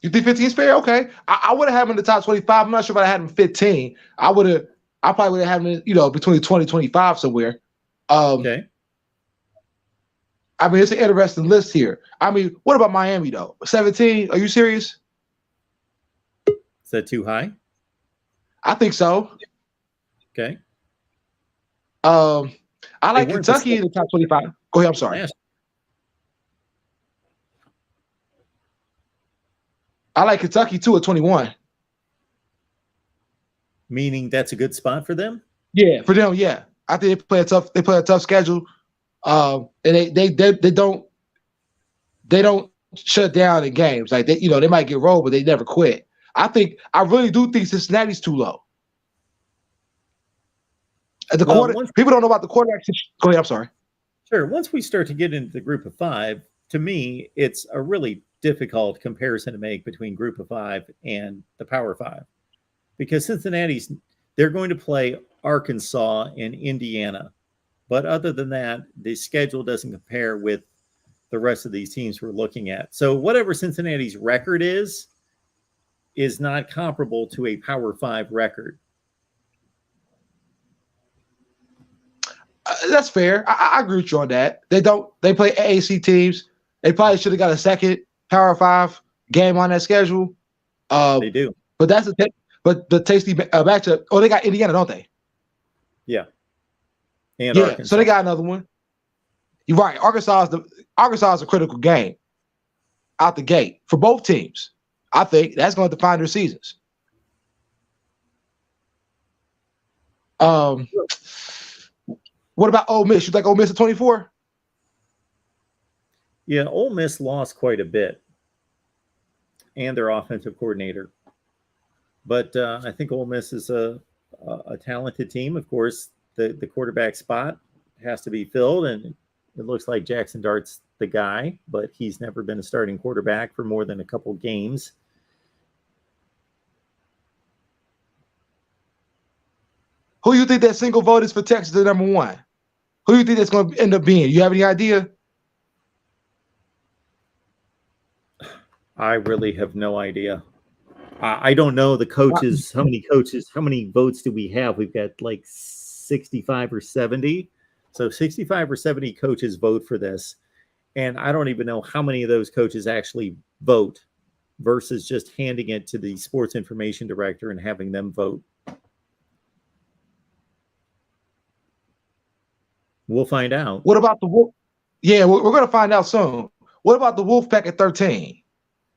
You think 15 is fair? Okay. I would have had him in the top 25. I'm not sure if I had him 15. I probably would have had him, between 20 and 25 somewhere. Okay. I mean, it's an interesting list here. I mean, what about Miami, though? 17? Are you serious? Is that too high? I think so. Okay. I like Kentucky in the top 25. Go ahead. I'm sorry. I like Kentucky, too, at 21. Meaning that's a good spot for them? Yeah, for them, yeah. I think they play a tough schedule. And they don't shut down in games. Like they might get rolled, but they never quit. I really do think Cincinnati's too low. People don't know about the quarterback. Go ahead, I'm sorry. Sure. Once we start to get into the group of five, to me, it's a really difficult comparison to make between group of five and the Power Five. Because they're going to play Arkansas and Indiana. But other than that, the schedule doesn't compare with the rest of these teams we're looking at. So whatever Cincinnati's record is not comparable to a Power Five record. That's fair. I agree with you on that. They play AAC teams. They probably should have got a second Power Five game on that schedule. They do. But the tasty matchup. Oh, they got Indiana, don't they? Yeah. And Arkansas. So they got another one. You're right. Arkansas is a critical game out the gate for both teams. I think that's going to define their seasons. What about Ole Miss? You like Ole Miss at 24? Yeah, Ole Miss lost quite a bit, and their offensive coordinator. But I think Ole Miss is a talented team. Of course, the quarterback spot has to be filled, and it looks like Jackson Dart's the guy, but he's never been a starting quarterback for more than a couple games. Who do you think that single vote is for Texas at number one? Who do you think that's going to end up being? You have any idea? I really have no idea. I don't know the coaches. How many votes do we have? We've got like 65 or 70. So 65 or 70 coaches vote for this. And I don't even know how many of those coaches actually vote versus just handing it to the sports information director and having them vote. We'll find out. What about the Wolf? Yeah, we're going to find out soon. What about the Wolfpack at 13?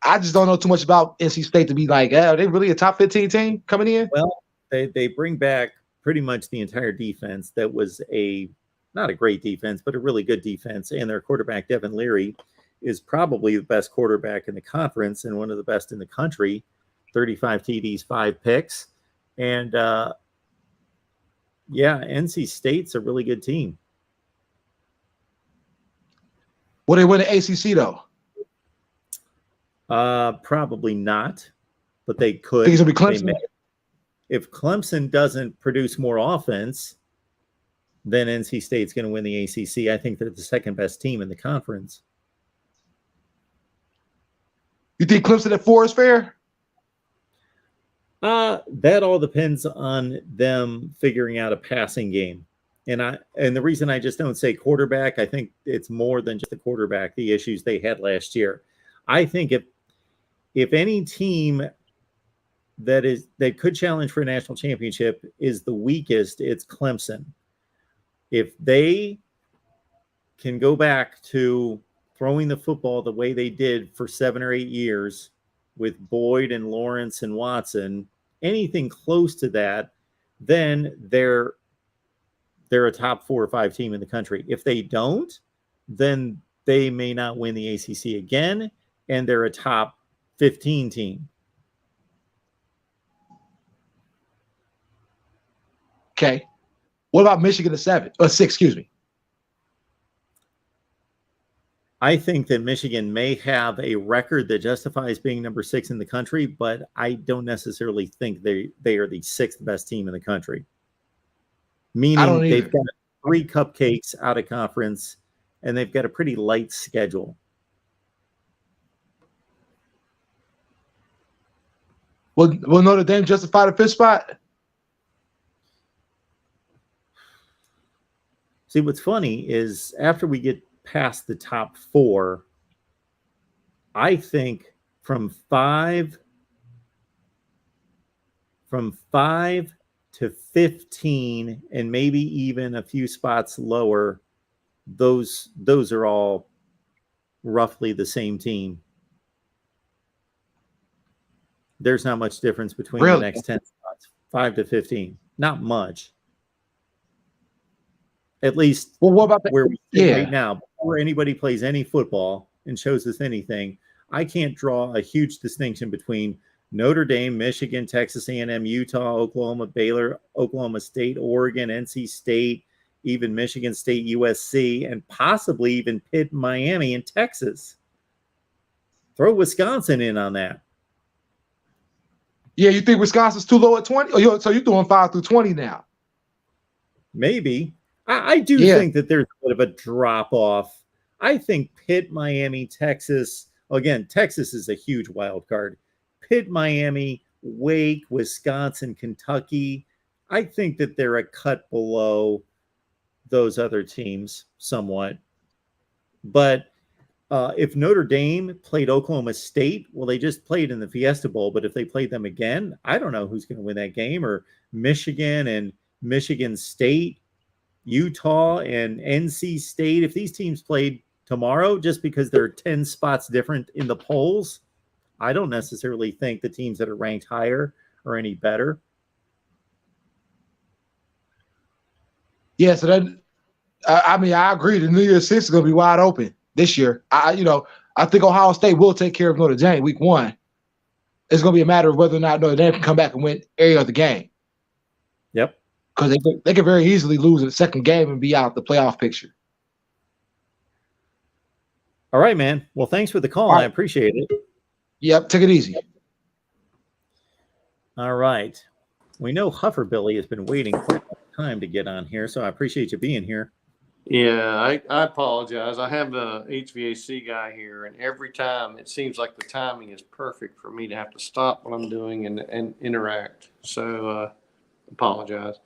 I just don't know too much about NC State to be like, are they really a top 15 team coming in? Well, they bring back pretty much the entire defense. That was not a great defense, but a really good defense. And their quarterback, Devin Leary, is probably the best quarterback in the conference and one of the best in the country. 35 TDs, 5 picks. And, NC State's a really good team. Will they win the ACC, though? Probably not, but they could. Think it's going to be Clemson? If Clemson doesn't produce more offense, then NC State's going to win the ACC. I think they're the second best team in the conference. You think Clemson at 4 is fair? That all depends on them figuring out a passing game. And the reason I just don't say quarterback, I think it's more than just the quarterback, the issues they had last year. I think if any team that could challenge for a national championship is the weakest, it's Clemson. If they can go back to throwing the football the way they did for 7 or 8 years with Boyd and Lawrence and Watson, anything close to that, then they're a top 4 or 5 team in the country. If they don't, then they may not win the ACC again, and they're a top 15 team. Okay. What about Michigan at 7 or 6? Excuse me. I think that Michigan may have a record that justifies being number 6 in the country, but I don't necessarily think they are the 6th best team in the country. Meaning they've got 3 cupcakes out of conference, and they've got a pretty light schedule. Will Notre Dame justify the 5th spot? See, what's funny is after we get past the top 4, I think from 5 to 15, and maybe even a few spots lower, those are all roughly the same team. There's not much difference between the next 10 spots, 5 to 15. Not much. At least what about where we sit right now, before anybody plays any football and shows us anything, I can't draw a huge distinction between Notre Dame, Michigan, Texas A&M, Utah, Oklahoma, Baylor, Oklahoma State, Oregon, NC State, even Michigan State, USC, and possibly even Pitt, Miami, and Texas. Throw Wisconsin in on that. Yeah, you think Wisconsin's too low at 20? So you're doing 5 through 20 now? Maybe. I do think that there's a bit of a drop off. I think Pitt, Miami, Texas. Again, Texas is a huge wild card. Pitt, Miami, Wake, Wisconsin, Kentucky. I think that they're a cut below those other teams somewhat. But if Notre Dame played Oklahoma State, well, they just played in the Fiesta Bowl. But if they played them again, I don't know who's going to win that game. Or Michigan and Michigan State, Utah and NC State. If these teams played tomorrow, just because they're 10 spots different in the polls, I don't necessarily think the teams that are ranked higher are any better. Yeah, so that I agree. The New Year's Six is going to be wide open this year. I think Ohio State will take care of Notre Dame week 1. It's going to be a matter of whether or not Notre Dame can come back and win every other game. Yep. Because they could very easily lose in the second game and be out the playoff picture. All right, man. Well, thanks for the call. I appreciate it. Yep, take it easy. All right. We know Hufferbilly has been waiting for a time to get on here, so I appreciate you being here. Yeah, I apologize. I have a HVAC guy here, and every time it seems like the timing is perfect for me to have to stop what I'm doing and interact. So apologize.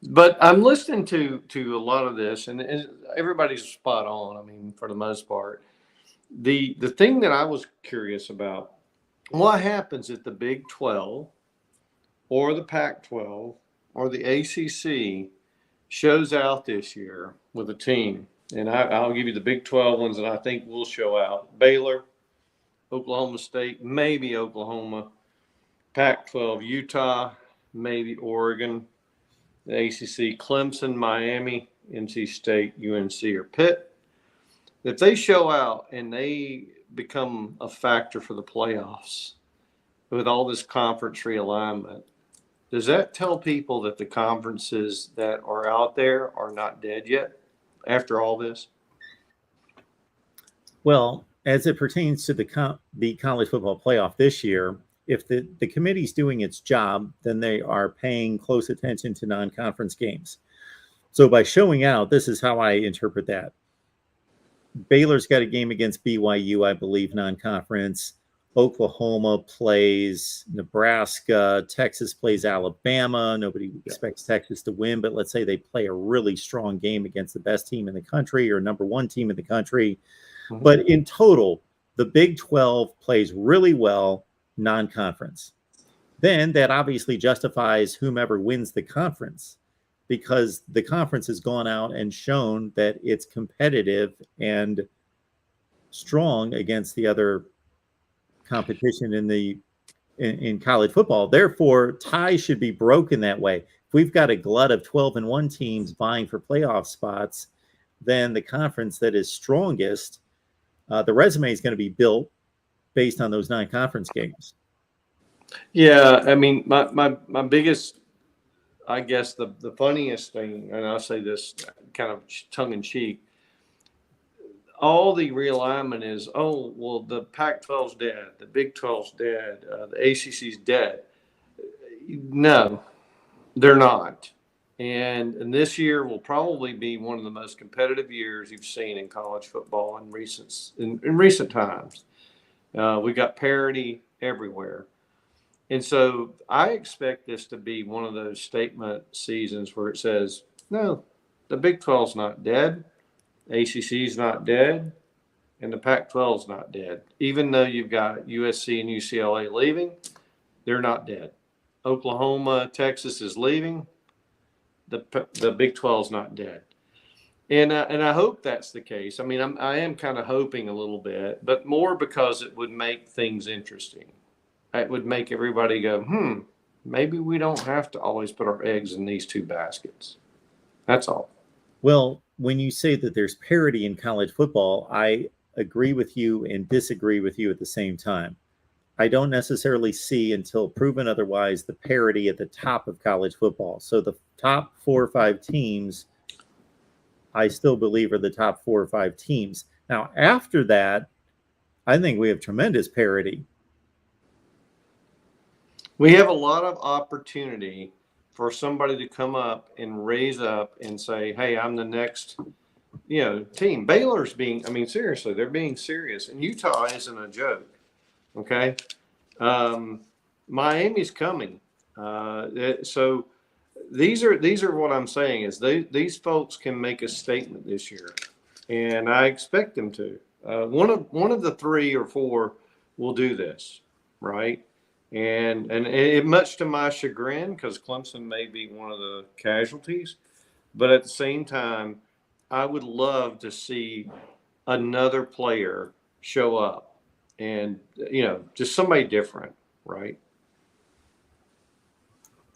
But I'm listening to a lot of this, and everybody's spot on. I mean, for the most part, the thing that I was curious about, what happens if the Big 12 or the Pac-12 or the ACC shows out this year with a team? And I'll give you the Big 12 ones that I think will show out: Baylor, Oklahoma State, maybe Oklahoma; Pac-12, Utah, maybe Oregon; the ACC, Clemson, Miami, NC State, UNC, or Pitt. If they show out and they become a factor for the playoffs with all this conference realignment, does that tell people that the conferences that are out there are not dead yet after all this? Well, as it pertains to the college football playoff this year, if the committee's doing its job, then they are paying close attention to non-conference games. So by showing out, this is how I interpret that. Baylor's got a game against BYU, I believe, non-conference. Oklahoma plays Nebraska. Texas plays Alabama. Nobody expects Texas to win, but let's say they play a really strong game against the best team in the country or number 1 team in the country. Mm-hmm. But in total, the Big 12 plays really well non-conference. Then that obviously justifies whomever wins the conference, because the conference has gone out and shown that it's competitive and strong against the other competition in college football. Therefore, ties should be broken that way. If we've got a glut of 12-1 teams vying for playoff spots, then the conference that is strongest, the resume is going to be built based on those non-conference games. Yeah, I mean, my biggest, I guess the funniest thing, and I'll say this kind of tongue-in-cheek, all the realignment is, oh, well, the Pac-12's dead, the Big 12's dead, the ACC's dead. No, they're not. And this year will probably be one of the most competitive years you've seen in college football in recent times. We got parity everywhere. And so I expect this to be one of those statement seasons where it says, no, the Big 12's not dead, ACC's not dead, and the Pac-12's not dead. Even though you've got USC and UCLA leaving, they're not dead. Oklahoma, Texas is leaving. The Big 12's not dead. And I hope that's the case. I mean, I am kind of hoping a little bit, but more because it would make things interesting. It would make everybody go, maybe we don't have to always put our eggs in these two baskets. That's all. Well, when you say that there's parity in college football, I agree with you and disagree with you at the same time. I don't necessarily see, until proven otherwise, the parity at the top of college football. So the top 4 or 5 teams, I still believe, are the top 4 or 5 teams. Now, after that, I think we have tremendous parity. We have a lot of opportunity for somebody to come up and raise up and say, hey, I'm the next, team. Baylor's seriously, they're being serious. And Utah isn't a joke. Okay. Miami's coming. So these are what I'm saying is these folks can make a statement this year, and I expect them to. One of the 3 or 4 will do this, right? And it, much to my chagrin, because Clemson may be one of the casualties, but at the same time, I would love to see another player show up. And, just somebody different, right?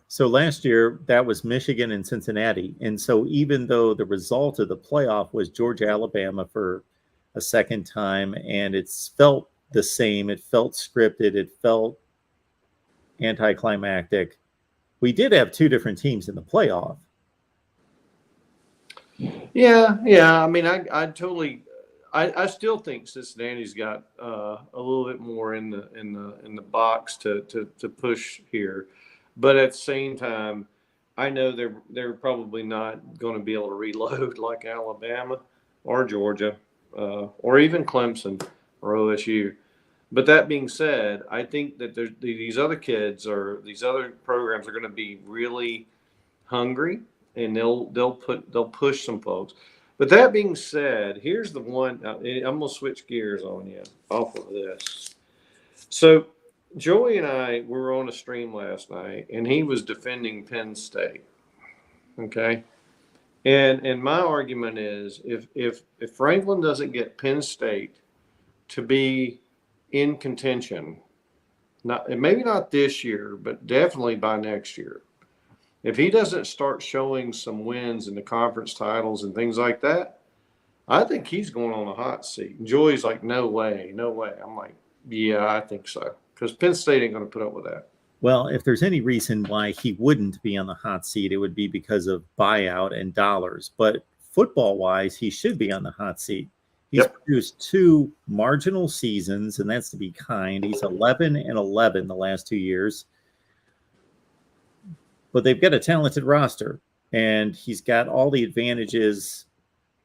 So last year, that was Michigan and Cincinnati. And so even though the result of the playoff was Georgia-Alabama for a second time, and it's felt the same, it felt scripted, it felt anticlimactic, we did have 2 different teams in the playoff. Yeah. I mean, I still think Cincinnati's got a little bit more in the box to push here, but at the same time, I know they're probably not going to be able to reload like Alabama or Georgia or even Clemson or OSU. But that being said, I think that these other kids or these other programs are going to be really hungry, and they'll push some folks. But that being said, here's the one. I'm going to switch gears on you off of this. So Joey and I were on a stream last night, and he was defending Penn State. Okay. And my argument is if Franklin doesn't get Penn State to be in contention, maybe not this year, but definitely by next year, if he doesn't start showing some wins in the conference titles and things like that, I think he's going on a hot seat. And Joey's like, no way. I'm like, yeah, I think so. Because Penn State ain't going to put up with that. Well, if there's any reason why he wouldn't be on the hot seat, it would be because of buyout and dollars. But football-wise, he should be on the hot seat. He's produced 2 marginal seasons, and that's to be kind. He's 11-11 the last 2 years. But they've got a talented roster, and he's got all the advantages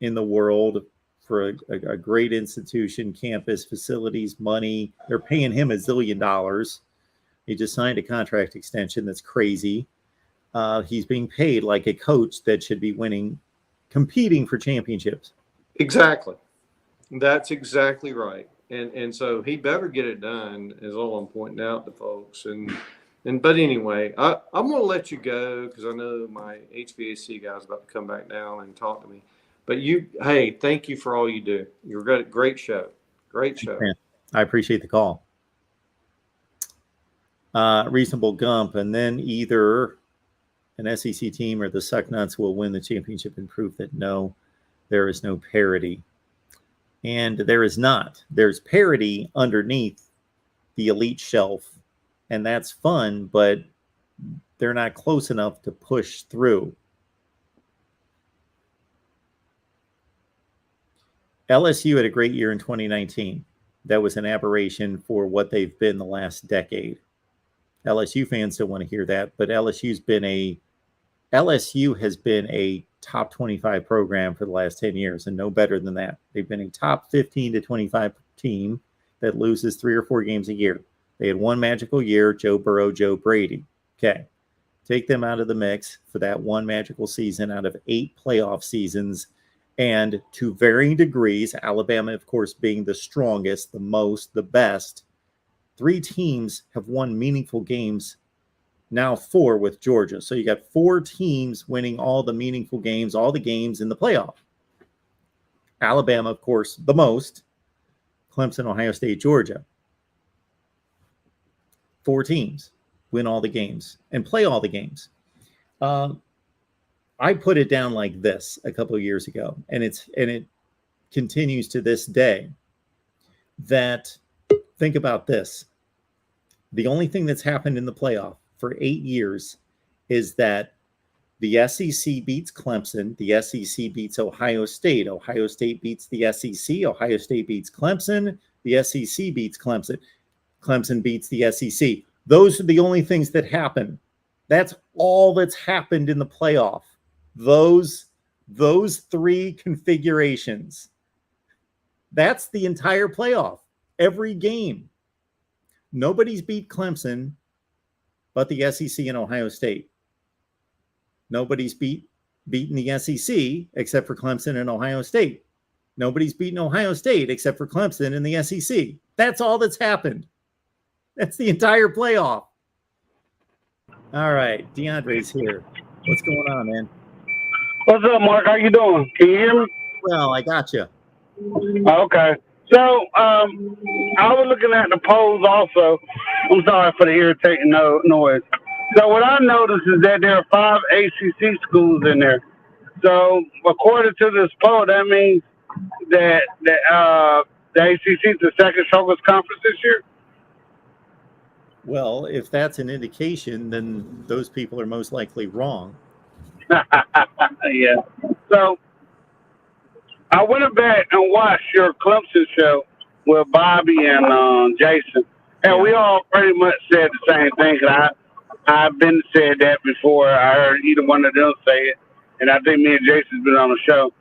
in the world for a great institution, campus, facilities, money. They're paying him $1 zillion. He just signed a contract extension that's crazy. He's being paid like a coach that should be competing for championships. Exactly. That's exactly right. And so he better get it done, is all I'm pointing out to folks. But anyway, I'm going to let you go because I know my HVAC guy's about to come back down and talk to me. But thank you for all you do. You're a great show. Great show. I appreciate the call. Reasonable Gump, and then either an SEC team or the Sucknuts will win the championship and prove that no, there is no parity. And there is not. There's parity underneath the elite shelf, and that's fun, but they're not close enough to push through. LSU had a great year in 2019. That was an aberration for what they've been the last decade. LSU fans don't want to hear that, but LSU has been a top 25 program for the last 10 years and no better than that. They've been a top 15 to 25 team that loses 3 or 4 games a year. They had one magical year, Joe Burrow, Joe Brady. Okay. Take them out of the mix for that one magical season out of 8 playoff seasons. And to varying degrees, Alabama, of course, being the strongest, the most, the best, 3 teams have won meaningful games, now 4 with Georgia. So you got 4 teams winning all the meaningful games, all the games in the playoff. Alabama, of course, the most. Clemson, Ohio State, Georgia. 4 teams win all the games and play all the games. I put it down like this a couple of years ago, and it continues to this day, that think about this. The only thing that's happened in the playoff for 8 years is that the SEC beats Clemson, the SEC beats Ohio State beats the SEC, Ohio State beats Clemson, the SEC beats Clemson, Clemson beats the SEC. Those are the only things that happen. That's all that's happened in the playoff. Those 3 configurations. That's the entire playoff. Every game. Nobody's beat Clemson but the SEC and Ohio State. Nobody's beaten the SEC except for Clemson and Ohio State. Nobody's beaten Ohio State except for Clemson and the SEC. That's all that's happened. That's the entire playoff. All right, DeAndre's here. What's going on, man? What's up, Mark? How you doing? Can you hear me? Well, I got you. Okay. So, I was looking at the polls also. I'm sorry for the irritating noise. So what I noticed is that there are 5 ACC schools in there. So according to this poll, that means that the ACC is the second strongest conference this year. Well, if that's an indication, then those people are most likely wrong. Yeah. So I went back and watched your Clemson show with Bobby and Jason, and we all pretty much said the same thing. I've been said that before. I heard either one of them say it, and I think me and Jason's been on the show.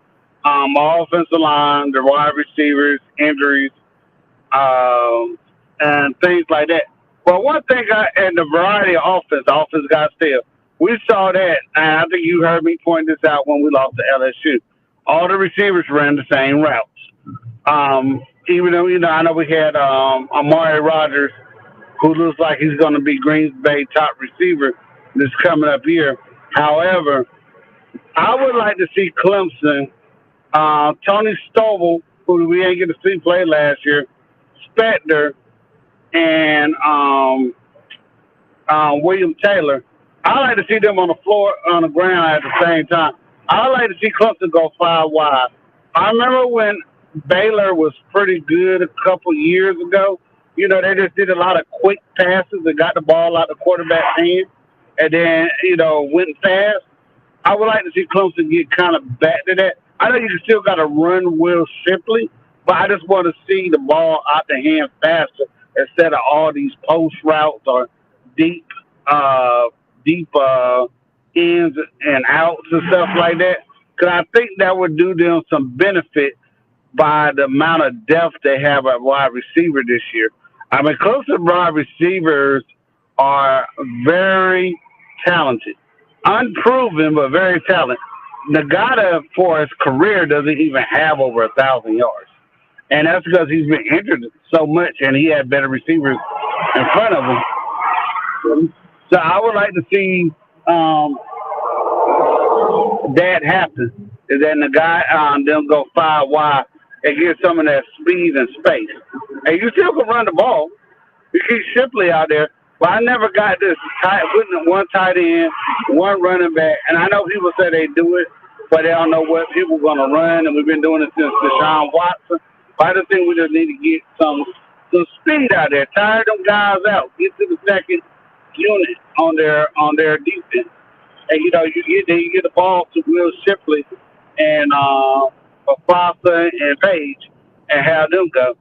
Our offensive line, the wide receivers, injuries, and things like that. But one thing, and the variety of offense got still. We saw that, and I think you heard me point this out when we lost to LSU. All the receivers ran the same routes. Even though, I know we had Amari Rogers, who looks like he's going to be Green Bay top receiver this coming up year. However, I would like to see Clemson, Tony Stovall, who we ain't get to see play last year, Spector, and William Taylor. I like to see them on the floor, on the ground at the same time. I like to see Clemson go 5 wide. I remember when Baylor was pretty good a couple years ago. They just did a lot of quick passes and got the ball out the quarterback's hand and then, went fast. I would like to see Clemson get kind of back to that. I know you still got to run Will Shipley, but I just want to see the ball out the hand faster instead of all these post routes or deep ins and outs and stuff like that. Because I think that would do them some benefit by the amount of depth they have at wide receiver this year. I mean, Clemson wide receivers are very talented. Unproven, but very talented. Nagata, for his career, doesn't even have over 1,000 yards. And that's because he's been injured so much, and he had better receivers in front of him. So I would like to see that happen. Is that Nagata them go 5 wide and get some of that speed and space. And you still can run the ball. You keep Shipley out there. But I never got this putting one tight end, one running back. And I know people say they do it, but they don't know what people are going to run. And we've been doing it since Deshaun Watson. But I just think we just need to get some speed out there. Tire them guys out. Get to the second unit on their defense. And, you get the ball to Will Shipley and Foster and Page and have them go.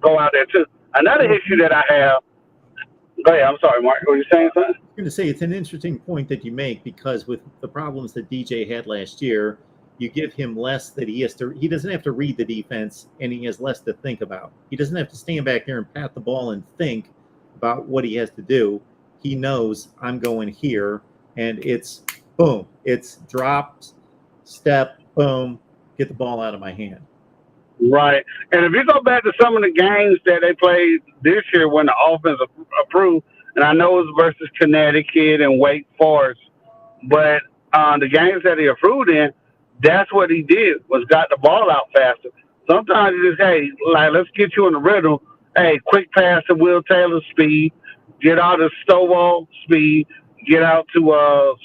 Go out there too. Another issue that I have. Go ahead. I'm sorry, Mark. Were you saying something? I was going to say it's an interesting point that you make because with the problems that DJ had last year, you give him less that he doesn't have to read the defense, and he has less to think about. He doesn't have to stand back there and pat the ball and think about what he has to do. He knows I'm going here, and it's boom. It's drop, step, boom, get the ball out of my hand. Right. And if you go back to some of the games that they played this year when the offense approved, and I know it was versus Connecticut and Wake Forest, but the games that he approved in, that's what he did, was got the ball out faster. Sometimes you just, hey, like, let's get you in the rhythm. Hey, quick pass to Will Taylor speed, get out of Stovall speed, get out to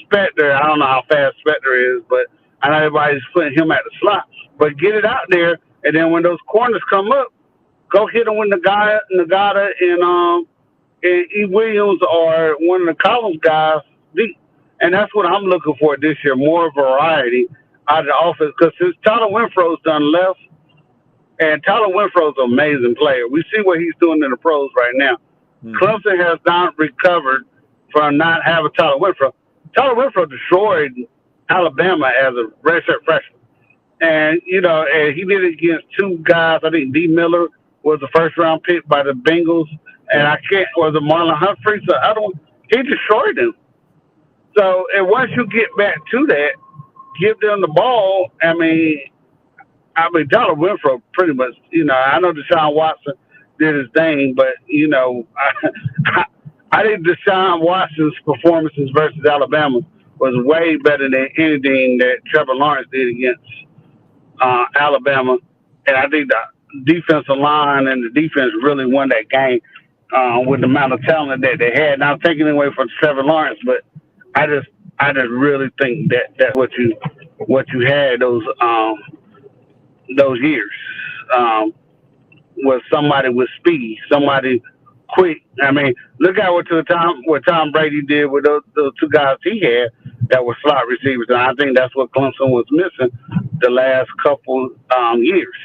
Spector. I don't know how fast Spector is, but I know everybody's putting him at the slot. But get it out there, and then when those corners come up, go hit them with Nagata and E. Williams or one of the Collins guys deep. And that's what I'm looking for this year, more variety out of the offense. Because since Tyler Winfrow's done left, and Tyler Winfrow's an amazing player. We see what he's doing in the pros right now. Mm-hmm. Clemson has not recovered from not having Tyler Winfrow. Tyler Winfrow destroyed Alabama as a redshirt freshman. And, and he did it against two guys. I think D. Miller was the first-round pick by the Bengals. And was it Marlon Humphrey? So he destroyed them. So, and once you get back to that, give them the ball. I mean, Tyler Winfrow's pretty much, I know Deshaun Watson did his thing, but, I think Deshaun Watson's performances versus Alabama was way better than anything that Trevor Lawrence did against Alabama. And I think the defensive line and the defense really won that game with the amount of talent that they had. Not taking away from Trevor Lawrence, but I just really think that's what you had those years was somebody with speed, somebody quick. I mean, look at what Tom Brady did with those two guys he had that were slot receivers, and I think that's what Clemson was missing the last couple years.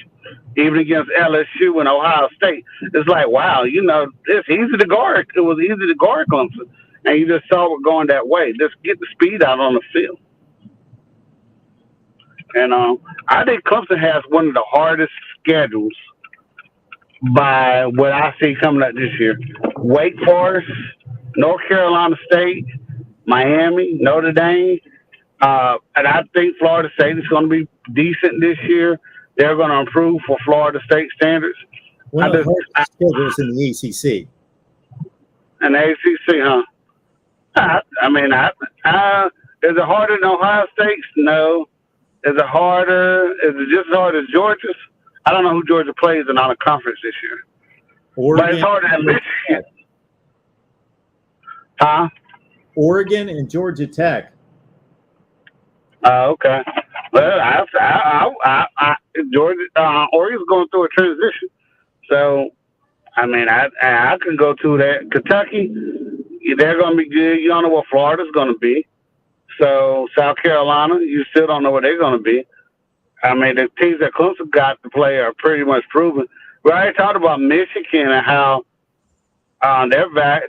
Even against LSU and Ohio State, it's like, wow, it's easy to guard. It was easy to guard Clemson. And you just saw it going that way. Just get the speed out on the field. And I think Clemson has one of the hardest schedules by what I see coming up this year. Wake Forest, North Carolina State, Miami, Notre Dame. And I think Florida State is going to be decent this year. They're going to improve for Florida State standards. One of the hardest schedules in the ACC. In the ACC, huh? Is it harder than Ohio State's? No. Is it just as hard as Georgia's? I don't know who Georgia plays in our conference this year. Oregon, but it's harder than Michigan. Huh? Oregon and Georgia Tech. Okay. Well, Oregon's going through a transition. So, I can go to that. Kentucky, they're going to be good. You don't know what Florida's going to be. So, South Carolina, you still don't know what they're going to be. The teams that Clemson got to play are pretty much proven. We already talked about Michigan and how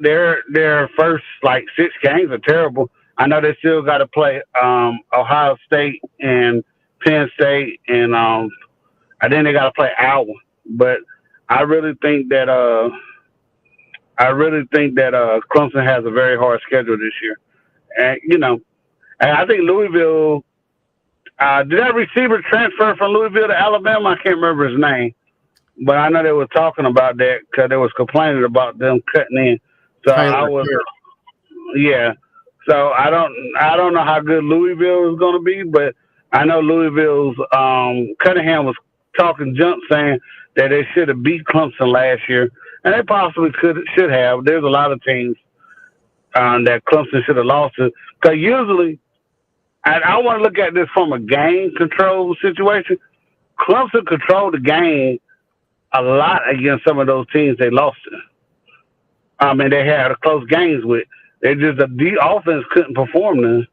their first, 6 games are terrible. I know they still got to play Ohio State and Penn State, and then they got to play Iowa. But I really think that Clemson has a very hard schedule this year, and and I think Louisville. Did that receiver transfer from Louisville to Alabama? I can't remember his name, but I know they were talking about that because they was complaining about them cutting in. So So I don't know how good Louisville is going to be, but I know Louisville's Cunningham was talking junk saying that they should have beat Clemson last year, and they possibly should have. There's a lot of teams that Clemson should have lost to, because usually, and I want to look at this from a game control situation. Clemson controlled the game a lot against some of those teams they lost to. They had close games with. They just the offense couldn't perform then.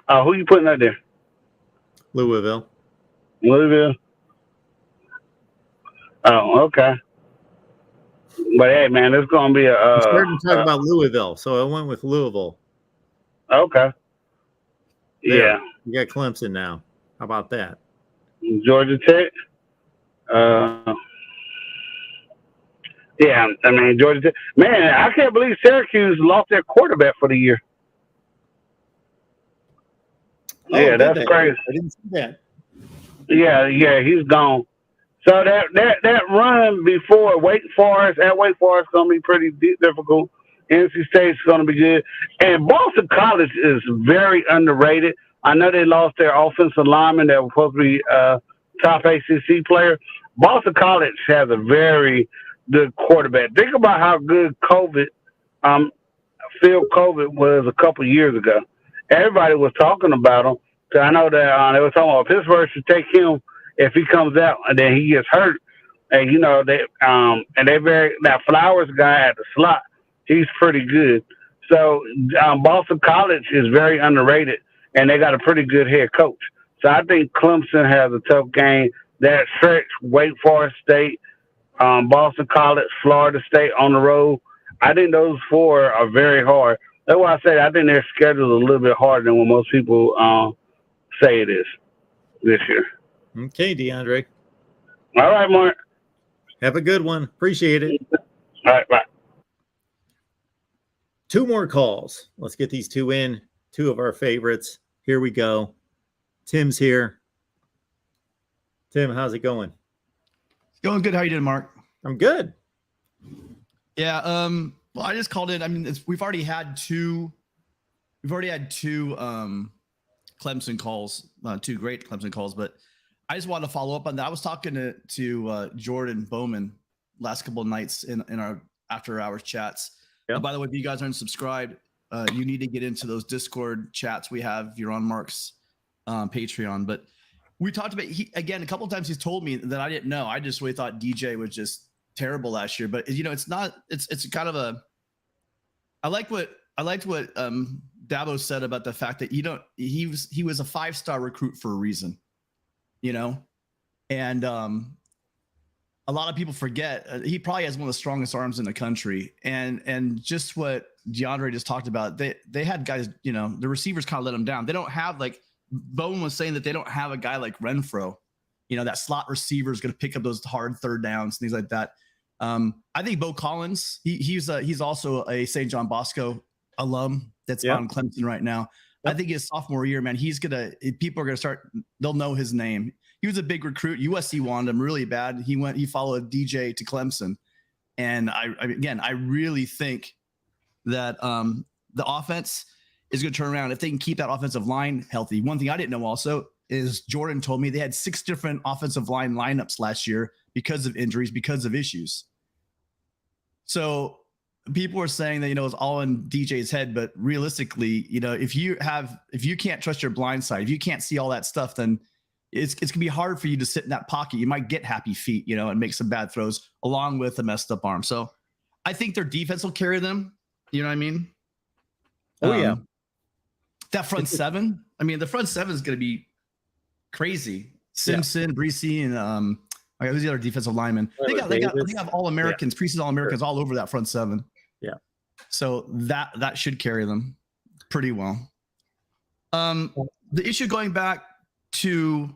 Who you putting out there? Louisville. Oh, okay. But hey, man, it's gonna be a. I'm starting to talk about Louisville, so I went with Louisville. Okay. Yeah. You got Clemson now. How about that? Georgia Tech. Yeah, I mean, Georgia Tech. Man, I can't believe Syracuse lost their quarterback for the year. Yeah, that's crazy. I didn't see that. Yeah, he's gone. So that run before Wake Forest is going to be pretty difficult. NC State's going to be good. And Boston College is very underrated. I know they lost their offensive lineman that was supposed to be top ACC player. Boston College has a very good quarterback. Think about how good Phil Colbert was a couple years ago. Everybody was talking about him. So I know that they were talking about Pittsburgh should take him if he comes out and then he gets hurt. And that Flowers guy at the slot, he's pretty good. So Boston College is very underrated, and they got a pretty good head coach. So I think Clemson has a tough game. That stretch, Wake Forest State, Boston College, Florida State on the road. I think those four are very hard. That's why I say I think their schedule is a little bit harder than what most people say it is this year. Okay, DeAndre. All right, Mark. Have a good one. Appreciate it. All right, bye. 2 more calls. Let's get these 2 in. 2 of our favorites. Here we go. Tim's here. Tim, how's it going? It's going good. How you doing, Mark? I'm good. Yeah. Well, I just called in. I mean, we've already had two Clemson calls, 2 great Clemson calls, but I just wanted to follow up on that. I was talking to Jordan Bowman last couple of nights in our after hours chats. Yeah. By the way, if you guys aren't subscribed, you need to get into those Discord chats we have. You're on Mark's Patreon, but we talked about a couple of times he's told me that I didn't know. I just really thought DJ was just terrible last year, but it's not. It's kind of a. I liked what Dabo said about the fact that he was a 5-star recruit for a reason, and a lot of people forget he probably has one of the strongest arms in the country, and just what DeAndre just talked about, they had guys, the receivers kind of let them down. They don't have, like Bowen was saying, that they don't have a guy like Renfro, that slot receiver is going to pick up those hard third downs, things like that. I think Bo Collins, he's also a St. John Bosco alum that's on Clemson right now. Yep. I think his sophomore year, man, people are going to start, they'll know his name. He was a big recruit. USC wanted him really bad. He followed DJ to Clemson. And I really think that the offense is going to turn around if they can keep that offensive line healthy. One thing I didn't know also is Jordan told me they had 6 different offensive line lineups last year because of injuries, because of issues. So people are saying that, it's all in DJ's head, but realistically, if you can't trust your blind side, if you can't see all that stuff, then it's going to be hard for you to sit in that pocket. You might get happy feet, and make some bad throws along with a messed up arm. So I think their defense will carry them. You know what I mean? Oh, yeah. That front 7, the front 7 is going to be crazy. Simpson, Breesy, and who's the other defensive lineman? They have All-Americans, preseason All-Americans all over that front 7. Yeah. So that should carry them pretty well. The issue going back to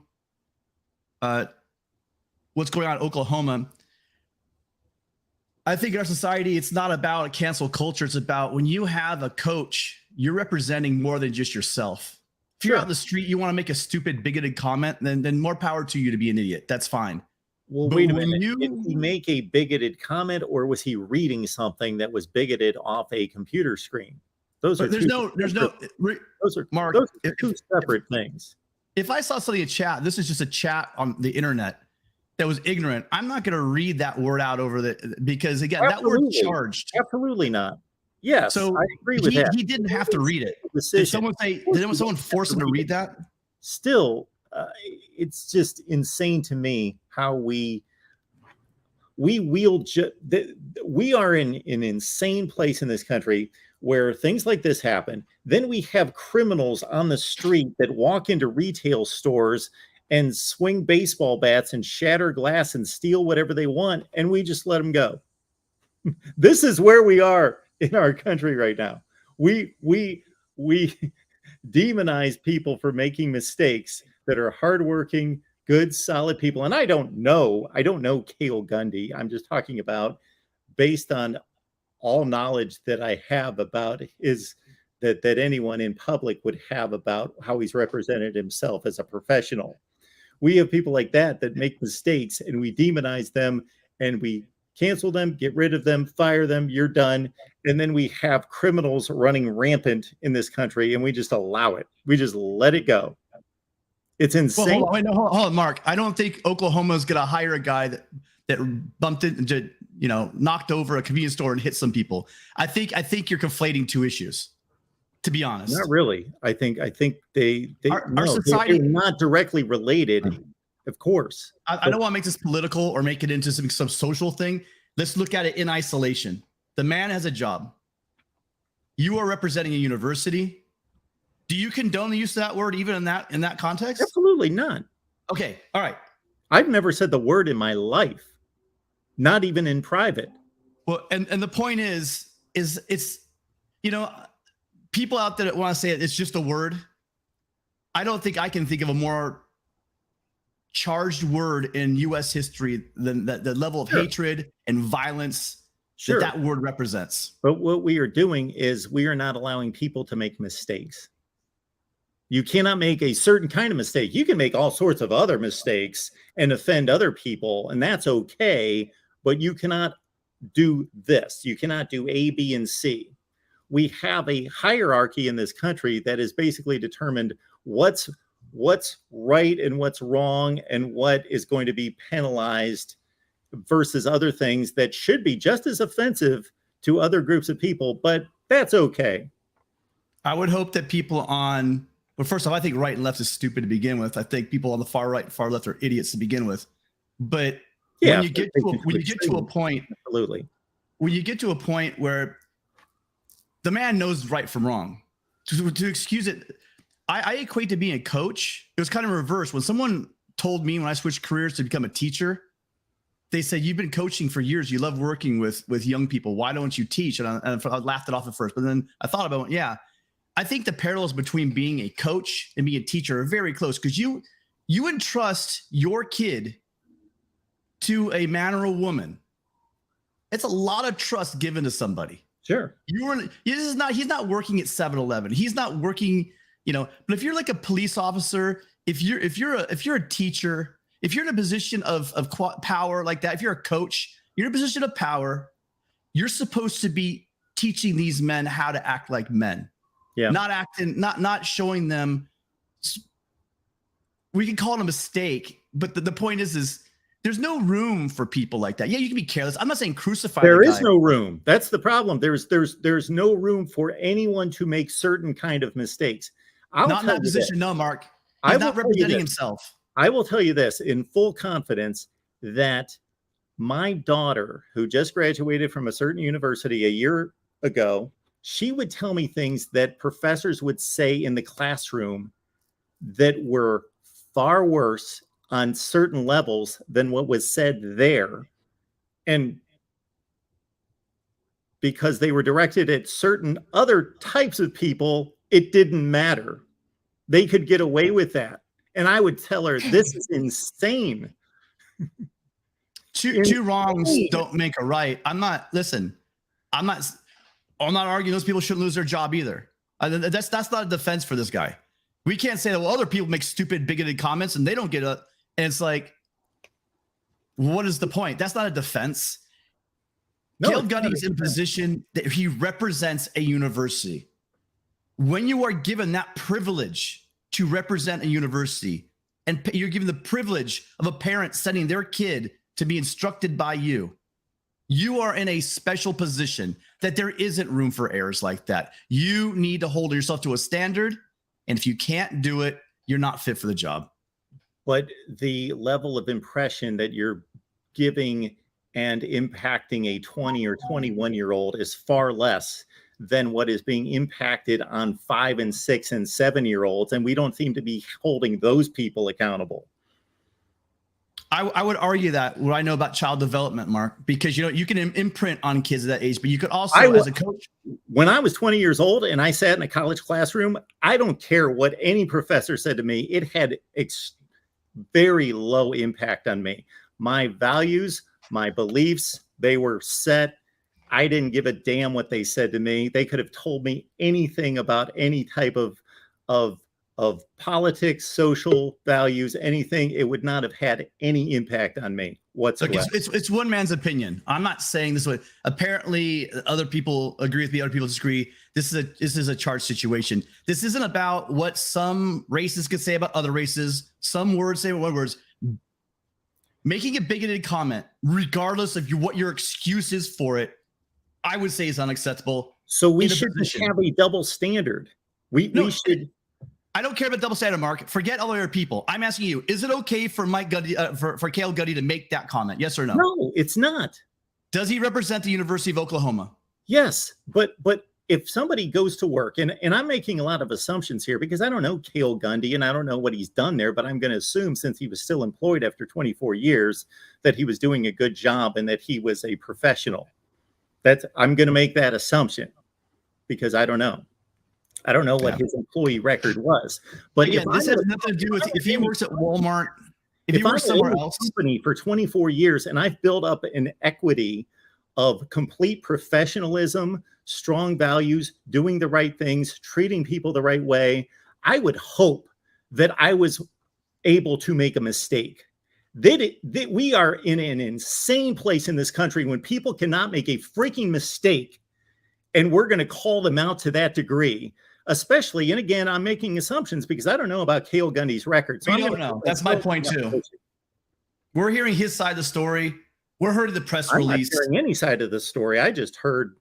what's going on in Oklahoma, I think in our society, it's not about a cancel culture. It's about when you have a coach, you're representing more than just yourself. If you're out in the street, you want to make a stupid, bigoted comment, then more power to you to be an idiot. That's fine. Well, wait a minute. Did he make a bigoted comment, or was he reading something that was bigoted off a computer screen? Those are Mark, those are 2 separate things. If I saw something in chat, this is just a chat on the internet that was ignorant, I'm not going to read that word out because again, that word's charged. Absolutely not. Yes, so I agree with that. He didn't have to read it. Did someone force him to read that? Still, it's just insane to me how we are in an insane place in this country where things like this happen. Then we have criminals on the street that walk into retail stores and swing baseball bats and shatter glass and steal whatever they want, and we just let them go. This is where we are in our country right now. We demonize people for making mistakes that are hardworking, good, solid people. And I don't know Cale Gundy. I'm just talking about based on all knowledge that I have about that anyone in public would have about how he's represented himself as a professional. We have people like that make mistakes, and we demonize them, and we cancel them, get rid of them, fire them, you're done. And then we have criminals running rampant in this country, and we just allow it. We just let it go. It's insane. Well, hold on, Mark. I don't think Oklahoma's going to hire a guy that bumped into, knocked over a convenience store and hit some people. I think you're conflating two issues, to be honest. Not really. I think our society, they're not directly related, of course. I don't want to make this political or make it into some social thing. Let's look at it in isolation. The man has a job. You are representing a university. Do you condone the use of that word even in that context? Absolutely not. Okay. All right. I've never said the word in my life, not even in private. Well, and the point is it's, people out there that want to say it's just a word. I don't think I can think of a more charged word in U.S. history than the level of hatred and violence that word represents. But what we are doing is we are not allowing people to make mistakes. You cannot make a certain kind of mistake. You can make all sorts of other mistakes and offend other people, and that's okay, but you cannot do this. You cannot do A, B, and C. We have a hierarchy in this country that is basically determined what's right and what's wrong and what is going to be penalized versus other things that should be just as offensive to other groups of people, but that's okay. I would hope that people well, first off, I think right and left is stupid to begin with. I think people on the far right and far left are idiots to begin with. But when you get to a point, absolutely, when you get to a point where the man knows right from wrong, to excuse it, I equate to being a coach. It was kind of reverse. When someone told me when I switched careers to become a teacher, they said, "You've been coaching for years. You love working with young people. Why don't you teach?" And I laughed it off at first, but then I thought about it. Yeah, I think the parallels between being a coach and being a teacher are very close, because you entrust your kid to a man or a woman. It's a lot of trust given to somebody. Sure. He's not working at 7-Eleven. He's not working, but if you're like a police officer, if you're a teacher, if you're in a position of power like that, if you're a coach, you're in a position of power, you're supposed to be teaching these men how to act like men. Yeah. Not showing them. We can call it a mistake, but the point is there's no room for people like that. Yeah, you can be careless. I'm not saying crucify. There is no room. That's the problem. There's no room for anyone to make certain kind of mistakes. Not in that position, no, Mark. He's not representing himself. I will tell you this in full confidence that my daughter, who just graduated from a certain university a year ago, she would tell me things that professors would say in the classroom that were far worse on certain levels than what was said there. And because they were directed at certain other types of people, it didn't matter. They could get away with that. And I would tell her, this is insane. Two wrongs don't make a right. I'm not arguing those people shouldn't lose their job either. That's not a defense for this guy. We can't say that, well, other people make stupid, bigoted comments and they don't get a, and it's like, what is the point? That's not a defense. No, Cale Gundy is in a position that he represents a university. When you are given that privilege to represent a university, and you're given the privilege of a parent sending their kid to be instructed by you, you are in a special position that there isn't room for errors like that. You need to hold yourself to a standard, and if you can't do it, you're not fit for the job. But the level of impression that you're giving and impacting a 20 or 21-year-old is far less than what is being impacted on 5 and 6 and 7-year-olds, and we don't seem to be holding those people accountable. I would argue that what I know about child development, Mark, because you can imprint on kids at that age, but you could also, as a coach. When I was 20 years old and I sat in a college classroom, I don't care what any professor said to me. It had very low impact on me. My values, my beliefs, they were set. I didn't give a damn what they said to me. They could have told me anything about any type of politics, social values, anything. It would not have had any impact on me whatsoever. Look, it's one man's opinion. I'm not saying this way. Apparently, other people agree with me. Other people disagree. This is a charged situation. This isn't about what some races could say about other races. Some words say what words. Making a bigoted comment, regardless of what your excuse is for it, I would say is unacceptable. So we shouldn't have a double standard. We should. I don't care about double standard, Mark. Forget all other people. I'm asking you: is it okay for Mike Gundy, for Cale Gundy to make that comment? Yes or no? No, it's not. Does he represent the University of Oklahoma? Yes, but if somebody goes to work, and I'm making a lot of assumptions here because I don't know Cale Gundy and I don't know what he's done there, but I'm going to assume since he was still employed after 24 years that he was doing a good job and that he was a professional. I'm going to make that assumption because I don't know. I don't know what his employee record was. But again, this has nothing to do with if he works at Walmart, if he works somewhere else. Company for 24 years and I've built up an equity of complete professionalism, strong values, doing the right things, treating people the right way, I would hope that I was able to make a mistake. That we are in an insane place in this country when people cannot make a freaking mistake, and we're going to call them out to that degree. Especially, and again, I'm making assumptions because I don't know about Cale Gundy's record. So we don't know. That's my point too. We're hearing his side of the story. We're hearing the press release. I'm not hearing any side of the story. I just heard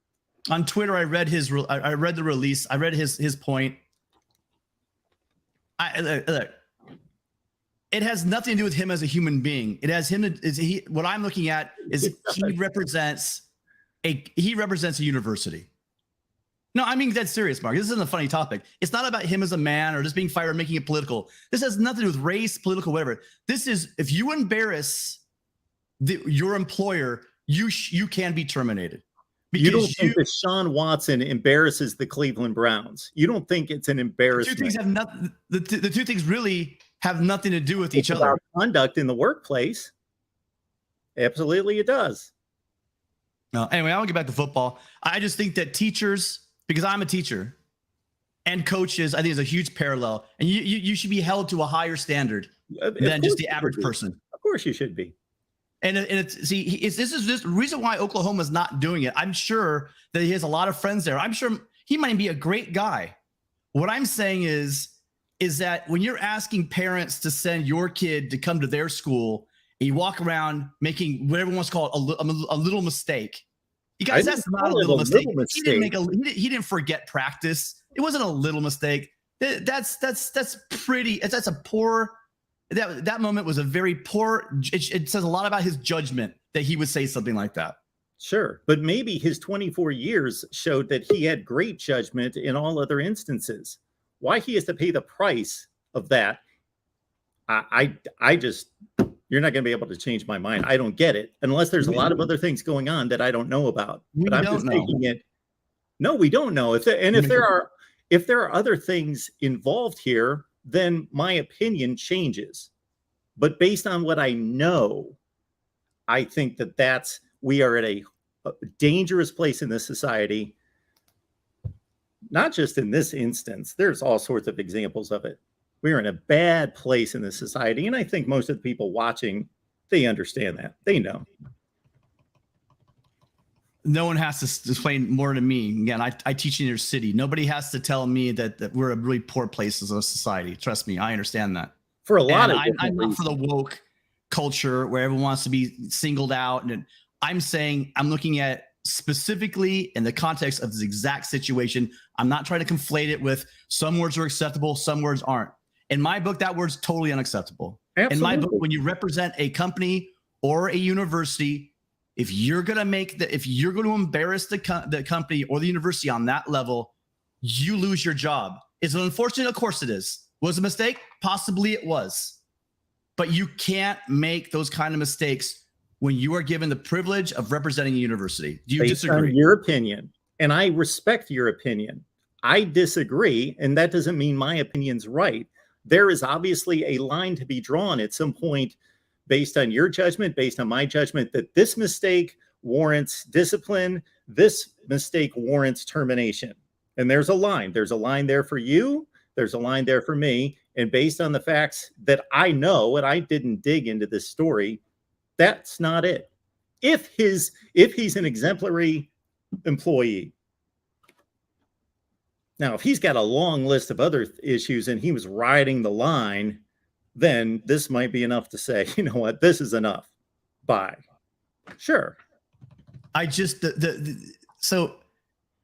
on Twitter. I read the release. I read his point. Look, it has nothing to do with him as a human being. It has him. What I'm looking at is he represents a university. No, I mean, that's serious, Mark. This isn't a funny topic. It's not about him as a man or just being fired or making it political. This has nothing to do with race, political, whatever. This is, if you embarrass your employer, you can be terminated. You don't think that Sean Watson embarrasses the Cleveland Browns? You don't think it's an embarrassment? The two things really have nothing to do with each other. About conduct in the workplace. Absolutely, it does. No, anyway, I'll get back to football. I just think that teachers, because I'm a teacher, and coaches, I think is a huge parallel, and you should be held to a higher standard than just the average person. Of course, you should be. And this is just the reason why Oklahoma's not doing it. I'm sure that he has a lot of friends there. I'm sure he might be a great guy. What I'm saying is that when you're asking parents to send your kid to come to their school, and you walk around making what everyone wants to call a little mistake. You guys, that's not a little mistake. He didn't forget practice. It wasn't a little mistake. That's a poor. That moment was a very poor. It says a lot about his judgment that he would say something like that. Sure, but maybe his 24 years showed that he had great judgment in all other instances. Why he has to pay the price of that? I just. You're not going to be able to change my mind. I don't get it unless there's a lot of other things going on that I don't know about. But I'm just taking it. No, we don't know. If there are other things involved here, then my opinion changes. But based on what I know, I think that we are at a dangerous place in this society. Not just in this instance. There's all sorts of examples of it. We're in a bad place in this society. And I think most of the people watching, they understand that. They know. No one has to explain more to me. Again, I teach in your city. Nobody has to tell me that we're a really poor place as a society. Trust me, I understand that. For a lot of I'm not for the woke culture where everyone wants to be singled out. And I'm saying I'm looking at specifically in the context of this exact situation. I'm not trying to conflate it with some words are acceptable, some words aren't. In my book, that word's totally unacceptable. Absolutely. In my book, when you represent a company or a university, if you're going to embarrass the company or the university on that level, you lose your job. Is it unfortunate? Of course it is. Was it a mistake? Possibly it was. but you can't make those kind of mistakes when you are given the privilege of representing a university. Do you disagree? On your opinion, and I respect your opinion. I disagree, and that doesn't mean my opinion's right. There is obviously a line to be drawn at some point based on your judgment, based on my judgment, that this mistake warrants discipline, this mistake warrants termination. And there's a line. There's a line there for you. There's a line there for me. And based on the facts that I know, and I didn't dig into this story, that's not it. If he's an exemplary employee. Now, if he's got a long list of other issues and he was riding the line, then this might be enough to say, you know what, this is enough. Bye. Sure. I just so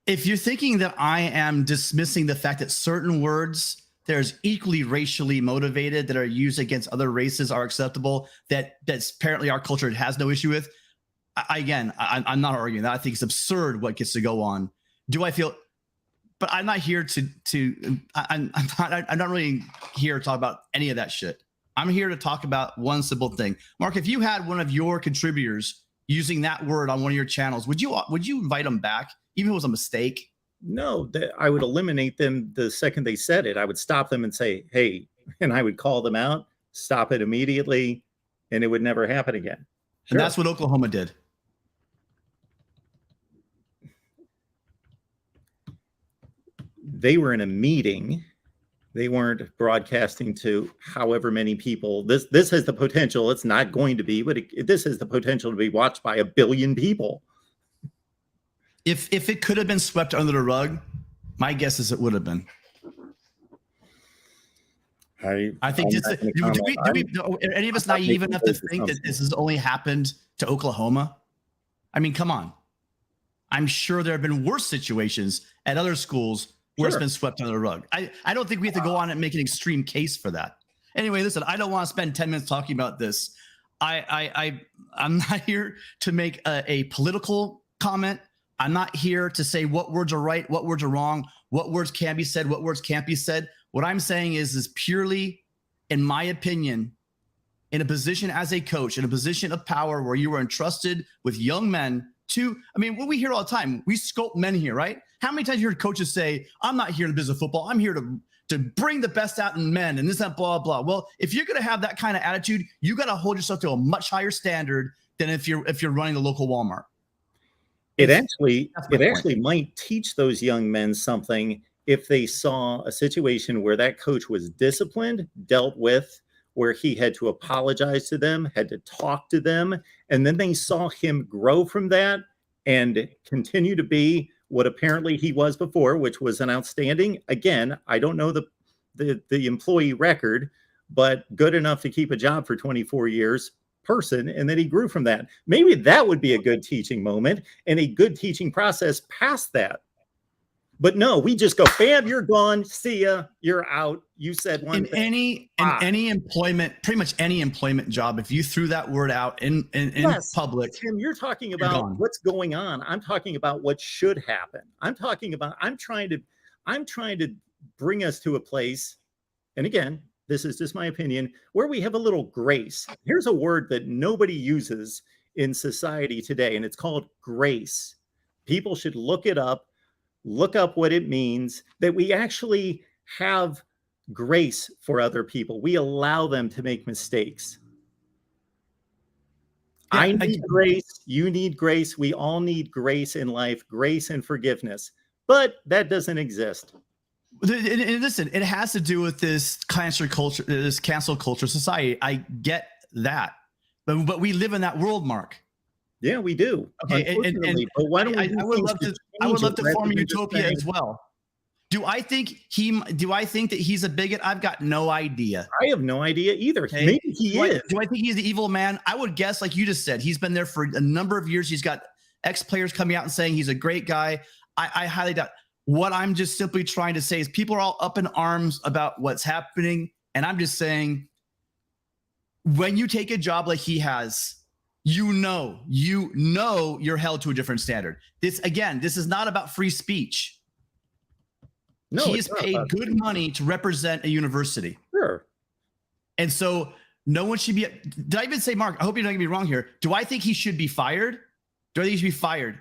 if you're thinking that I am dismissing the fact that certain words there's equally racially motivated that are used against other races are acceptable, that's apparently our culture has no issue with. I'm not arguing that. I think it's absurd what gets to go on. Do I feel? But I'm not here I'm not really here to talk about any of that shit. I'm here to talk about one simple thing. Mark, if you had one of your contributors using that word on one of your channels, would you invite them back, even if it was a mistake? No, I would eliminate them the second they said it. I would stop them and say, hey, and I would call them out, stop it immediately, and it would never happen again. Sure. And that's what Oklahoma did. They were in a meeting. They weren't broadcasting to however many people. This has the potential. It's not going to be, but this has the potential to be watched by 1 billion people. If it could have been swept under the rug, my guess is it would have been. I think are any of us naive enough to think that this has only happened to Oklahoma? I mean, come on. I'm sure there have been worse situations at other schools where it's been swept under the rug. I don't think we have to go on and make an extreme case for that. Anyway, listen, I don't want to spend 10 minutes talking about this. I'm not here to make a political comment. I'm not here to say what words are right, what words are wrong, what words can be said, what words can't be said. What I'm saying is purely, in my opinion, in a position as a coach, in a position of power where you are entrusted with young men what we hear all the time, we sculpt men here, right? How many times you heard coaches say, I'm not here in the business of football. I'm here to bring the best out in men and this, that, blah, blah. Well, if you're going to have that kind of attitude, you got to hold yourself to a much higher standard than if you're running the local Walmart. It actually might teach those young men something if they saw a situation where that coach was disciplined, dealt with, where he had to apologize to them, had to talk to them, and then they saw him grow from that and continue to be what apparently he was before, which was an outstanding, again, I don't know the employee record, but good enough to keep a job for 24 years person, and then he grew from that. Maybe that would be a good teaching moment and a good teaching process past that. But no, we just go, bam, you're gone. See ya. You're out. You said one thing. In any employment, pretty much any employment job, if you threw that word out in public. Tim, you're talking about what's going on. I'm talking about what should happen. I'm trying to bring us to a place, and again, this is just my opinion, where we have a little grace. Here's a word that nobody uses in society today, and it's called grace. People should look it up. Look up what it means, that we actually have grace for other people. We allow them to make mistakes. Yeah, I need grace. You need grace. We all need grace in life, grace and forgiveness. But that doesn't exist. And listen, it has to do with this cancel culture society. I get that. But we live in that world, Mark. Yeah, we do. Okay, but why don't we? I would love to form a utopia as well. Do I think that he's a bigot? I've got no idea. I have no idea either. Okay. Maybe he is. Do I think he's the evil man? I would guess, like you just said, he's been there for a number of years. He's got ex-players coming out and saying he's a great guy. I highly doubt. What I'm just simply trying to say is people are all up in arms about what's happening. And I'm just saying, when you take a job like he has, you know you're held to a different standard. This is not about free speech. No, he is paid good money to represent a university. Sure. And so No one should be. Did I even say, Mark? I hope you're not gonna be wrong here. Do I think he should be fired? Do I think he should be fired?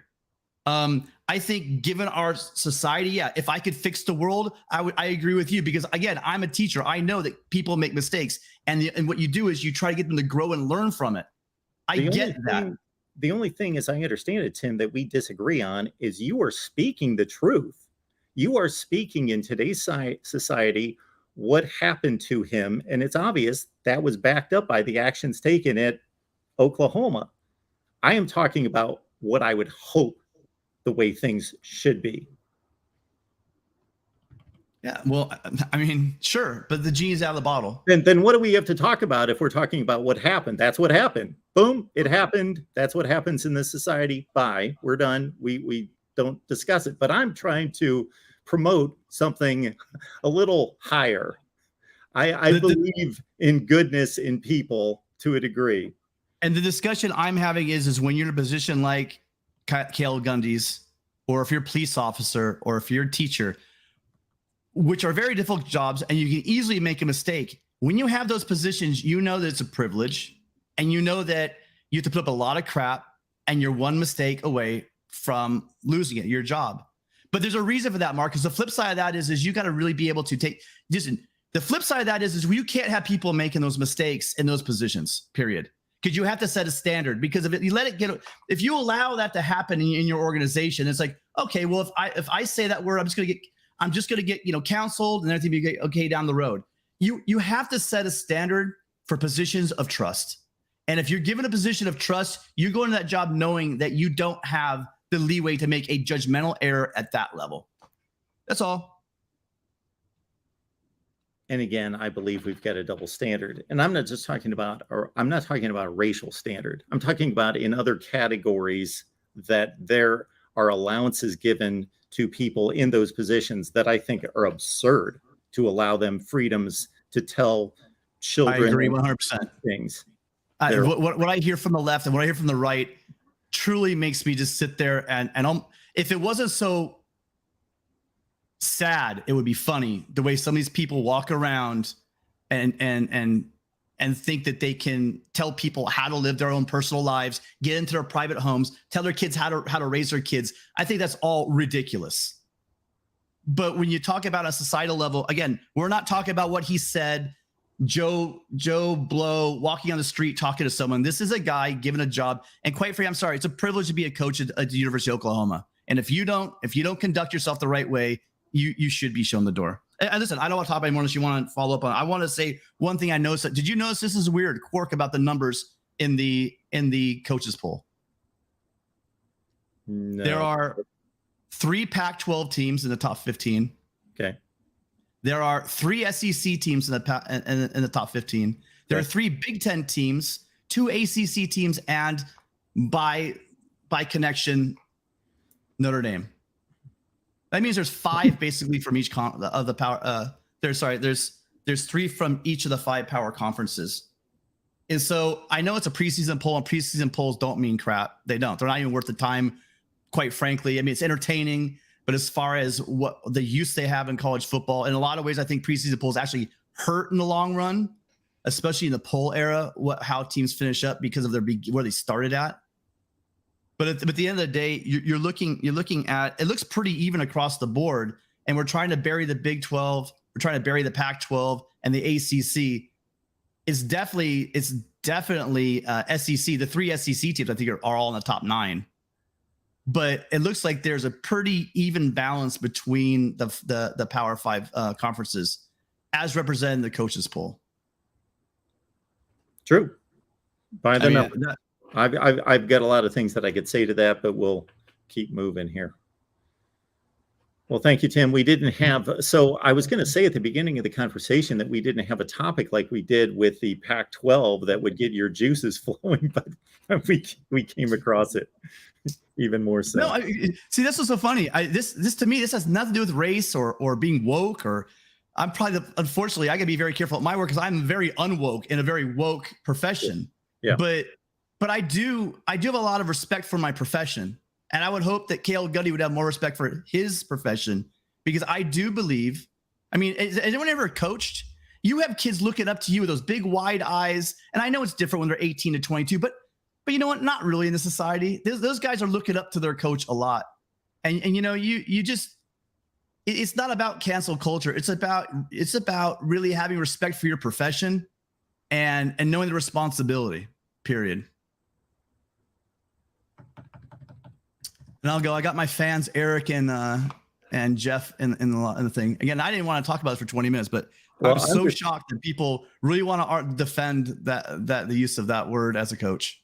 I think given our society, yeah, if I could fix the world, I agree with you, because again, I'm a teacher. I know that people make mistakes, and what you do is you try to get them to grow and learn from it. I get that. The only thing, as I understand it, Tim, that we disagree on is you are speaking the truth. You are speaking in today's society what happened to him, and it's obvious that was backed up by the actions taken at Oklahoma. I am talking about what I would hope the way things should be. Yeah, well, I mean, sure, but the genie's out of the bottle. Then what do we have to talk about if we're talking about what happened? That's what happened. Boom, it happened. That's what happens in this society. Bye, we're done. We don't discuss it. But I'm trying to promote something a little higher. I believe in goodness in people to a degree. And the discussion I'm having is when you're in a position like Cale Gundy's, or if you're a police officer, or if you're a teacher, which are very difficult jobs, and you can easily make a mistake. When you have those positions, you know that it's a privilege, and you know that you have to put up a lot of crap, and you're one mistake away from losing it, your job. But there's a reason for that, Mark, because the flip side of that is you got to really be able to take, listen, the flip side of that is you can't have people making those mistakes in those positions, period. Because you have to set a standard, because if you let it get, if you allow that to happen in your organization, it's like, okay, well, if I say that word, I'm just going to get, counseled, and everything be okay down the road. You have to set a standard for positions of trust. And if you're given a position of trust, you go into that job knowing that you don't have the leeway to make a judgmental error at that level. That's all. And again, I believe we've got a double standard. And I'm not just talking about, or I'm not talking about a racial standard. I'm talking about in other categories that there are allowances given to people in those positions that I think are absurd, to allow them freedoms to tell children. I agree 100%. Things. What I hear from the left and what I hear from the right truly makes me just sit there and if it wasn't so sad, it would be funny the way some of these people walk around and think that they can tell people how to live their own personal lives, get into their private homes, tell their kids how to raise their kids. I think that's all ridiculous. But when you talk about a societal level, again, we're not talking about what he said, Joe Blow walking on the street talking to someone. This is a guy given a job, and quite frankly, I'm sorry, it's a privilege to be a coach at the University of Oklahoma. And if you don't conduct yourself the right way, you should be shown the door. And listen, I don't want to talk about anymore unless you want to follow up on it. I want to say one thing I noticed. Did you notice this is a weird quirk about the numbers in the coaches poll? No. There are 3 Pac-12 teams in the top 15. Okay. There are 3 SEC teams in the top 15. There are 3 Big Ten teams, 2 ACC teams, and by connection, Notre Dame. That means there's 5 basically from each of the power. There's 3 from each of the 5 power conferences. And so I know it's a preseason poll, and preseason polls don't mean crap. They don't. They're not even worth the time, quite frankly. I mean, it's entertaining, but as far as what the use they have in college football, in a lot of ways, I think preseason polls actually hurt in the long run, especially in the poll era, how teams finish up because of where they started at. But at the end of the day, you're looking at, it looks pretty even across the board, and we're trying to bury the Big 12, we're trying to bury the Pac-12 and the ACC. It's definitely SEC. The 3 SEC teams I think are all in the top 9. But it looks like there's a pretty even balance between the Power 5 conferences, as represented in the coaches poll. True. I've got a lot of things that I could say to that, but we'll keep moving here. Well, thank you, Tim. We didn't have, so I was going to say at the beginning of the conversation that we didn't have a topic like we did with the Pac-12 that would get your juices flowing, but we came across it even more so. No, see, this was so funny. This to me, this has nothing to do with race or being woke, or I'm probably, unfortunately, I got to be very careful at my work because I'm very unwoke in a very woke profession. Yeah. But I do have a lot of respect for my profession. And I would hope that Cale Gundy would have more respect for his profession, because I do believe, I mean, has anyone ever coached? You have kids looking up to you with those big wide eyes. And I know it's different when they're 18 to 22, but you know what? Not really in the society. Those guys are looking up to their coach a lot. And you know, you just, it's not about cancel culture. It's about really having respect for your profession and knowing the responsibility, period. And I'll go. I got my fans, Eric and Jeff in the thing. Again, I didn't want to talk about it for 20 minutes, but I was so shocked that people really want to defend that the use of that word as a coach.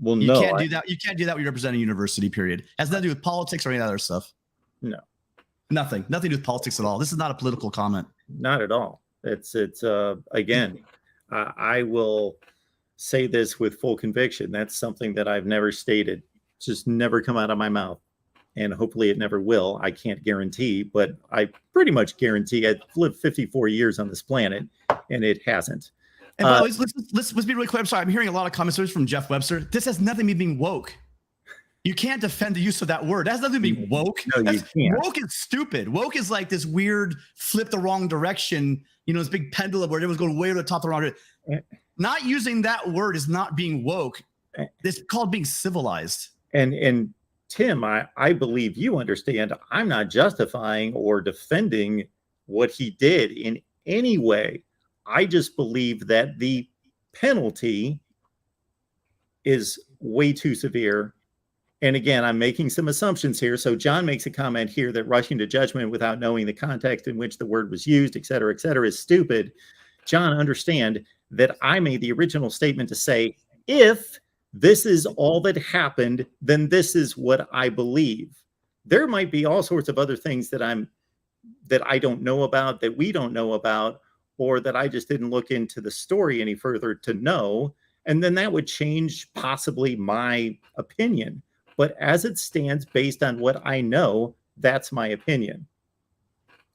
Well, you can't do that. You can't do that when you represent a university, period. It has nothing to do with politics or any other stuff. No. Nothing to do with politics at all. This is not a political comment. Not at all. It's again, I will say this with full conviction. That's something that I've never stated. It's just never come out of my mouth. And hopefully it never will. I can't guarantee, but I pretty much guarantee. I've lived 54 years on this planet, and it hasn't. And let's be really clear. I'm sorry. I'm hearing a lot of comments from Jeff Webster. This has nothing to do with being woke. You can't defend the use of that word. That has nothing to do with being woke. No, you can't. Woke is stupid. Woke is like this weird flip the wrong direction. You know, this big pendulum where everyone's going way to the top of the wrong direction. Not using that word is not being woke. It's called being civilized. And Tim, I believe you understand. I'm not justifying or defending what he did in any way. I just believe that the penalty is way too severe. And again, I'm making some assumptions here. So John makes a comment here that rushing to judgment without knowing the context in which the word was used, et cetera, is stupid. John, understand that I made the original statement to say, if this is all that happened, then this is what I believe. There might be all sorts of other things that I don't know about, that we don't know about, or that I just didn't look into the story any further to know. And then that would change possibly my opinion. But as it stands, based on what I know, that's my opinion.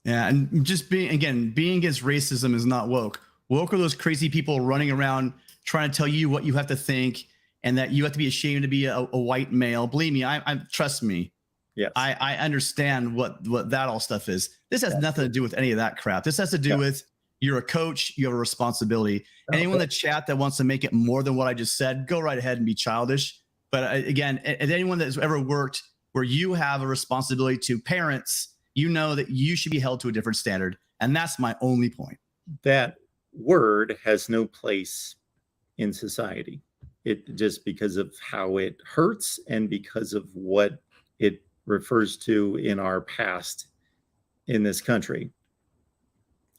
Yeah, and just being against racism is not woke. Woke are those crazy people running around trying to tell you what you have to think and that you have to be ashamed to be a white male. Believe me, I trust me. Yes. I understand what that all stuff is. This has nothing to do with any of that crap. This has to do with you're a coach, you have a responsibility. Anyone in the chat that wants to make it more than what I just said, go right ahead and be childish. But again, anyone that's ever worked where you have a responsibility to parents, you know that you should be held to a different standard. And that's my only point. That word has no place in society. It just because of how it hurts and because of what it refers to in our past in this country.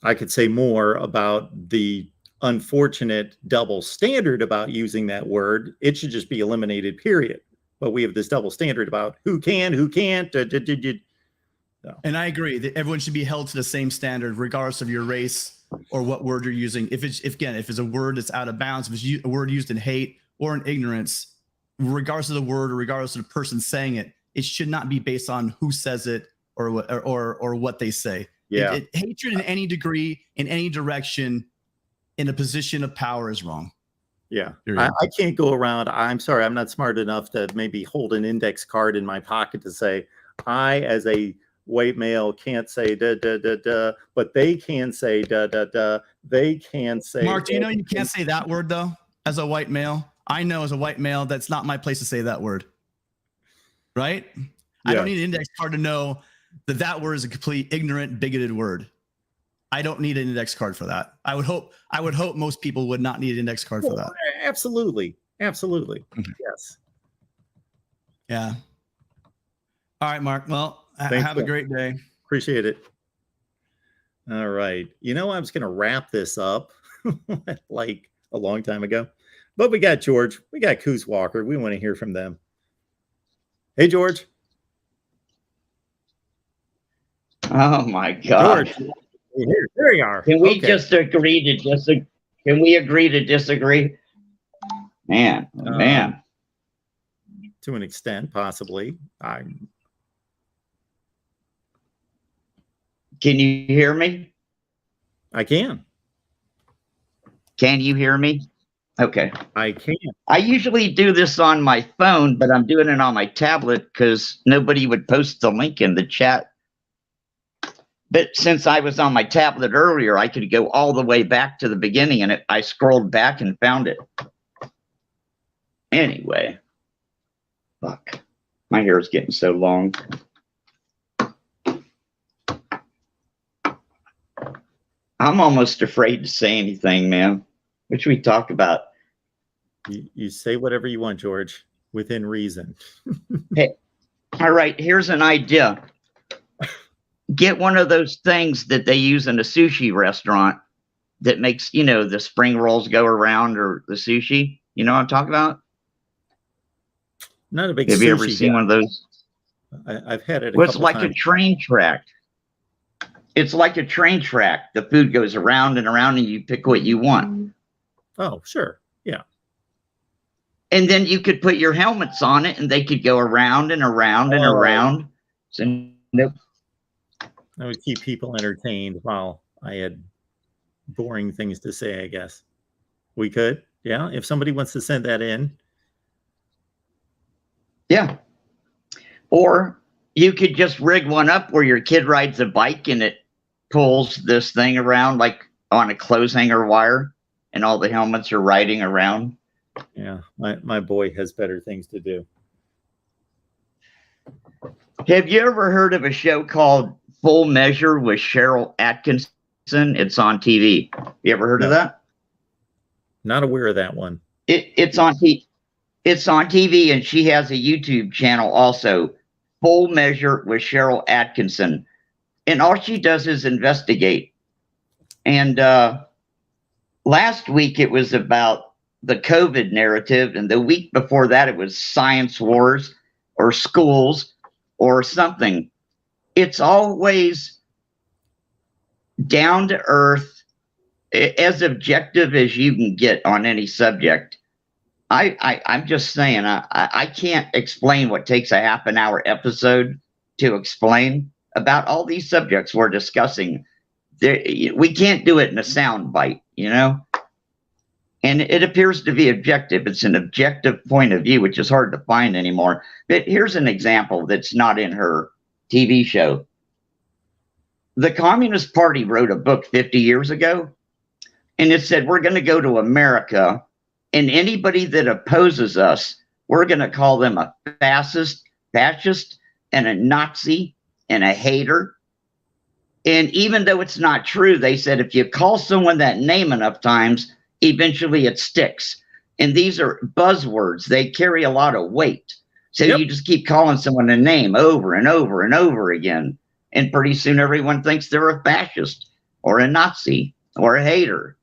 I could say more about the unfortunate double standard about using that word. It should just be eliminated, period. But we have this double standard about who can, who can't. And I agree that everyone should be held to the same standard, regardless of your race or what word you're using. If it's a word that's out of bounds, if it's a word used in hate or in ignorance, regardless of the word or regardless of the person saying it, it should not be based on who says it or what they say. Yeah. Hatred in any degree, in any direction, in a position of power is wrong. Yeah. I can't go around. I'm sorry. I'm not smart enough to maybe hold an index card in my pocket to say, I, as a white male, can't say da, da, da, da, but they can say da, da, da. They can say. Mark, do you know you can't say that word, though, as a white male? I know as a white male, that's not my place to say that word. Right? Yeah. I don't need an index card to know that word is a complete ignorant, bigoted word. I don't need an index card for that. I would hope most people would not need an index card for that. Absolutely. Mm-hmm. Yes. Yeah. All right, Mark. Well, have a great day. Appreciate it. All right. You know, I was going to wrap this up like a long time ago, but we got George. We got Coos Walker. We want to hear from them. Hey, George. Oh, my God. George. There you are. Can we just agree to disagree? Can we agree to disagree? Man, man. To an extent, possibly. Can you hear me? I can. Can you hear me? Okay. I can. I usually do this on my phone, but I'm doing it on my tablet because nobody would post the link in the chat. But since I was on my tablet earlier, I could go all the way back to the beginning, and I scrolled back and found it. Anyway, fuck, my hair is getting so long. I'm almost afraid to say anything, man. What should we talk about? You say whatever you want, George, within reason. Hey, all right, here's an idea. Get one of those things that they use in a sushi restaurant that makes, you know, the spring rolls go around, or the sushi. You know what I'm talking about? Not a big Have you ever sushi seen guy. one of those? I've had it a Well, it's couple like times. a train track. It's like a train track. The food goes around and around, and you pick what you want. Oh, sure. Yeah. And then you could put your helmets on it, and they could go around and around and around. So, nope. I would keep people entertained while I had boring things to say, I guess. We could. Yeah. If somebody wants to send that in. Yeah. Or you could just rig one up where your kid rides a bike and it pulls this thing around like on a clothes hanger wire, and all the helmets are riding around. Yeah. My boy has better things to do. Have you ever heard of a show called Full Measure with Cheryl Atkinson? It's on TV. You ever heard of that? Not aware of that one. It's on TV, and she has a YouTube channel also, Full Measure with Cheryl Atkinson. And all she does is investigate. And last week it was about the COVID narrative, and the week before that it was science wars or schools or something. It's always down to earth, as objective as you can get on any subject. I'm just saying, I can't explain what takes a half an hour episode to explain about all these subjects we're discussing. We can't do it in a sound bite, you know? And it appears to be objective. It's an objective point of view, which is hard to find anymore. But here's an example that's not in her TV show. The Communist Party wrote a book 50 years ago, and it said, we're going to go to America, and anybody that opposes us, we're going to call them a fascist, and a Nazi, and a hater. And even though it's not true, they said if you call someone that name enough times, eventually it sticks. And these are buzzwords. They carry a lot of weight. So you just keep calling someone a name over and over and over again. And pretty soon everyone thinks they're a fascist or a Nazi or a hater.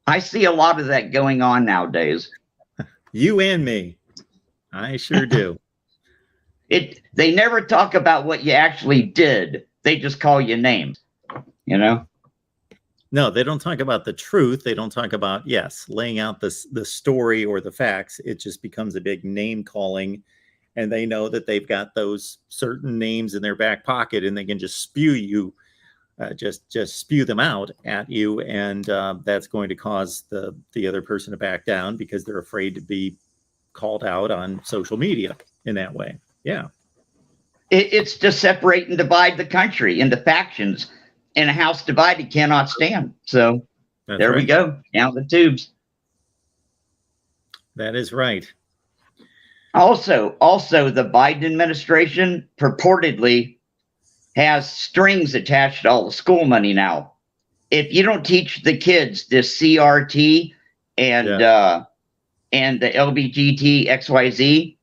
I see a lot of that going on nowadays. You and me. I sure do. They never talk about what you actually did. They just call you names, you know? No, they don't talk about the truth. They don't talk about, yes, laying out the story or the facts. It just becomes a big name calling, and they know that they've got those certain names in their back pocket, and they can just spew you, just spew them out at you, and that's going to cause the other person to back down because they're afraid to be called out on social media in that way. Yeah. It's to separate and divide the country into factions. And a house divided cannot stand. So there we go. Down the tubes. That is right. Also, the Biden administration purportedly has strings attached to all the school money now. If you don't teach the kids this CRT and the LBGT XYZ,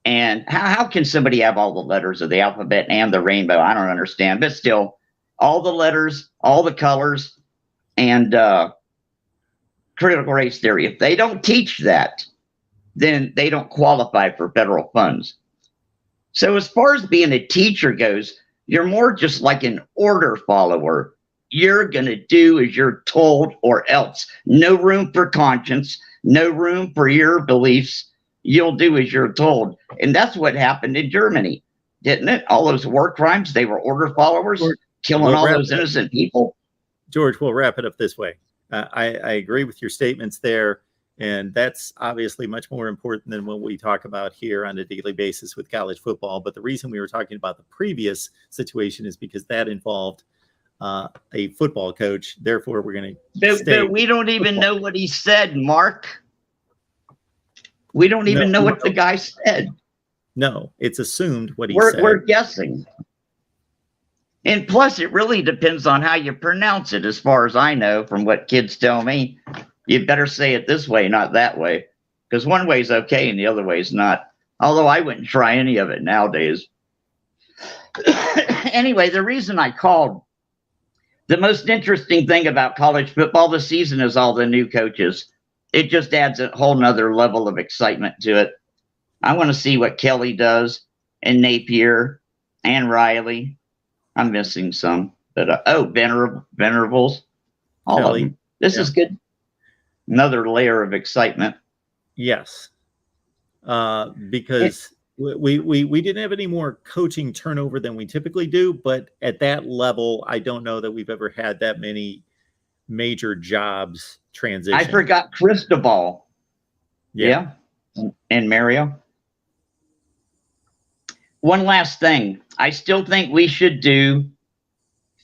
and how can somebody have all the letters of the alphabet and the rainbow? I don't understand. But still, all the letters, all the colors, and critical race theory. If they don't teach that, then they don't qualify for federal funds. So as far as being a teacher goes, you're more just like an order follower. You're going to do as you're told or else. No room for conscience, no room for your beliefs. You'll do as you're told. And that's what happened in Germany, didn't it? All those war crimes, they were order followers. Killing all those innocent people. George, we'll wrap it up this way. I agree with your statements there. And that's obviously much more important than what we talk about here on a daily basis with college football. But the reason we were talking about the previous situation is because that involved a football coach. Therefore, we're going to But we don't even know what he said, Mark. We don't even know what the guy said. No, it's assumed what he said. We're guessing. And plus, it really depends on how you pronounce it, as far as I know, from what kids tell me. You better say it this way, not that way. Because one way is okay and the other way is not. Although I wouldn't try any of it nowadays. Anyway, the reason I called, the most interesting thing about college football this season is all the new coaches. It just adds a whole nother level of excitement to it. I want to see what Kelly does, and Napier, and Riley. I'm missing some. But, Venerables. All Kelly, of them. This is good. Another layer of excitement. Yes. Because we didn't have any more coaching turnover than we typically do, but at that level, I don't know that we've ever had that many major jobs transition. I forgot Cristobal. Yeah. And Mario. One last thing. I still think we should do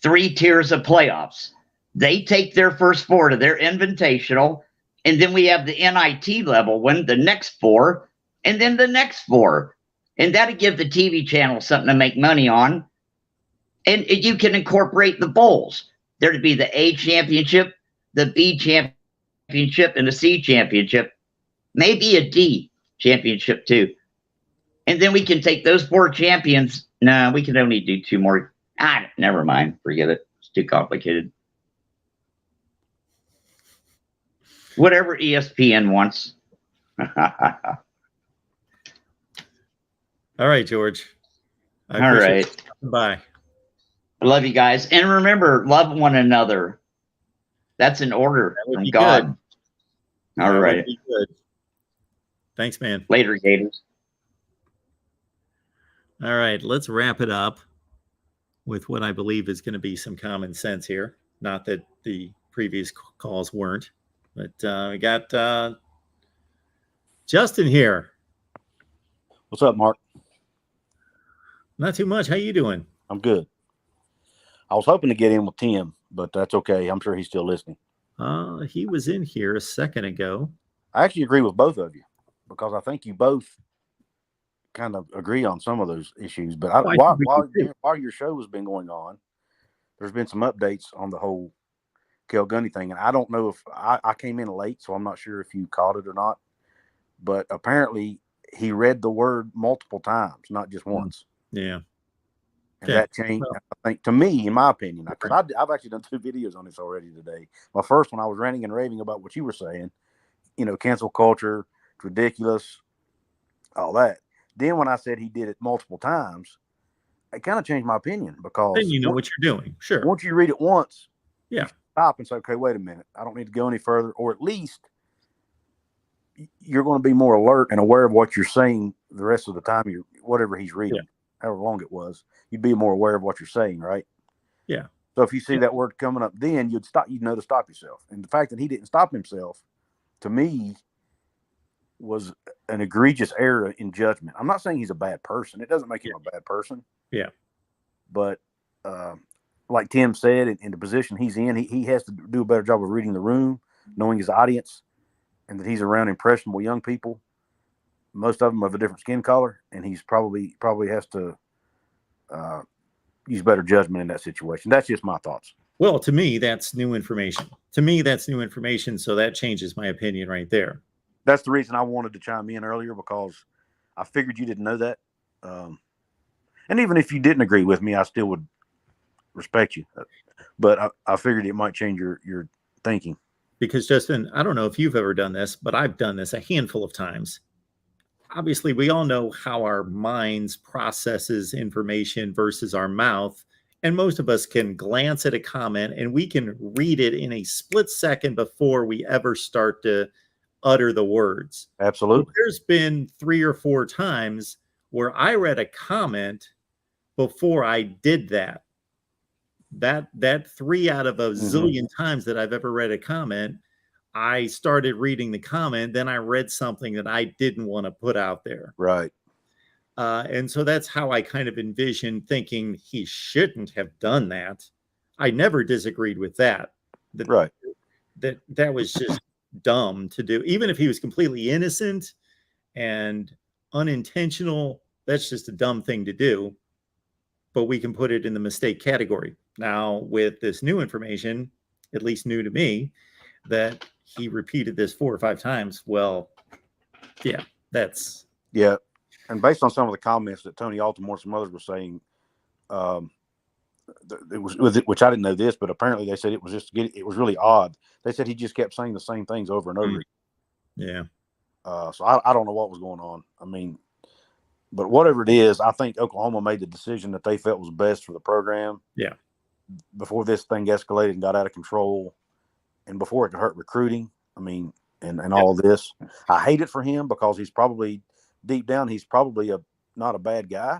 3 tiers of playoffs. They take their first 4 to their invitational, and then we have the NIT level one, the next 4, and then the next 4. And that'll give the TV channel something to make money on. And you can incorporate the bowls. There'd be the A championship, the B championship, and the C championship. Maybe a D championship too. And then we can take those 4 champions. No, we can only do 2 more. Never mind. Forget it. It's too complicated. Whatever ESPN wants. All right, George. All right. Bye. I love you guys. And remember, love one another. That's an order from God. Good. All right. Good. Thanks, man. Later, Gators. All right. Let's wrap it up with what I believe is going to be some common sense here. Not that the previous calls weren't, but we got Justin here. What's up, Mark? Not too much. How you doing? I'm good. I was hoping to get in with Tim, but that's okay. I'm sure he's still listening. He was in here a second ago. I actually agree with both of you because I think you both kind of agree on some of those issues. But while your show has been going on, there's been some updates on the whole Kel Gundy thing. And I don't know if I came in late, so I'm not sure if you caught it or not. But apparently he read the word multiple times, not just once. Yeah. And that changed, I think, to me, in my opinion, because I've actually done 2 videos on this already today. My first one, I was ranting and raving about what you were saying, cancel culture, it's ridiculous, all that. Then when I said he did it multiple times, it kind of changed my opinion because then you know what you're doing. Sure. Once you read it once, yeah, you stop and say, okay, wait a minute, I don't need to go any further, or at least you're going to be more alert and aware of what you're saying the rest of the time. Whatever he's reading. Yeah. However long it was, you'd be more aware of what you're saying, right? Yeah. So if you see that word coming up, then you'd know to stop yourself. And the fact that he didn't stop himself, to me, was an egregious error in judgment. I'm not saying he's a bad person. It doesn't make him a bad person. Yeah. But like Tim said, in the position he's in, he has to do a better job of reading the room, knowing his audience, and that he's around impressionable young people. Most of them of a different skin color, and he's probably has to use better judgment in that situation. That's just my thoughts. Well, to me, that's new information. So that changes my opinion right there. That's the reason I wanted to chime in earlier, because I figured you didn't know that. And even if you didn't agree with me, I still would respect you. But I figured it might change your thinking. Because, Justin, I don't know if you've ever done this, but I've done this a handful of times. Obviously, we all know how our minds processes information versus our mouth. And most of us can glance at a comment and we can read it in a split second before we ever start to utter the words. Absolutely. But there's been 3 or 4 times where I read a comment before I did that. That 3 out of a zillion times that I've ever read a comment, I started reading the comment, then I read something that I didn't want to put out there. Right. And so that's how I kind of envisioned thinking he shouldn't have done that. I never disagreed with that. Right. That was just dumb to do. Even if he was completely innocent and unintentional, that's just a dumb thing to do. But we can put it in the mistake category. Now, with this new information, at least new to me, that he repeated this 4 or 5 times, well, yeah, that's... Yeah. And based on some of the comments that Tony Altamore and some others were saying, it was with it, which I didn't know this, but apparently they said it was it was really odd. They said he just kept saying the same things over and over. Yeah. So I don't know what was going on. I mean, but whatever it is, I think Oklahoma made the decision that they felt was best for the program. Yeah. Before this thing escalated and got out of control, and before it could hurt recruiting. I mean, and all of this, I hate it for him because he's probably deep down, he's probably not a bad guy.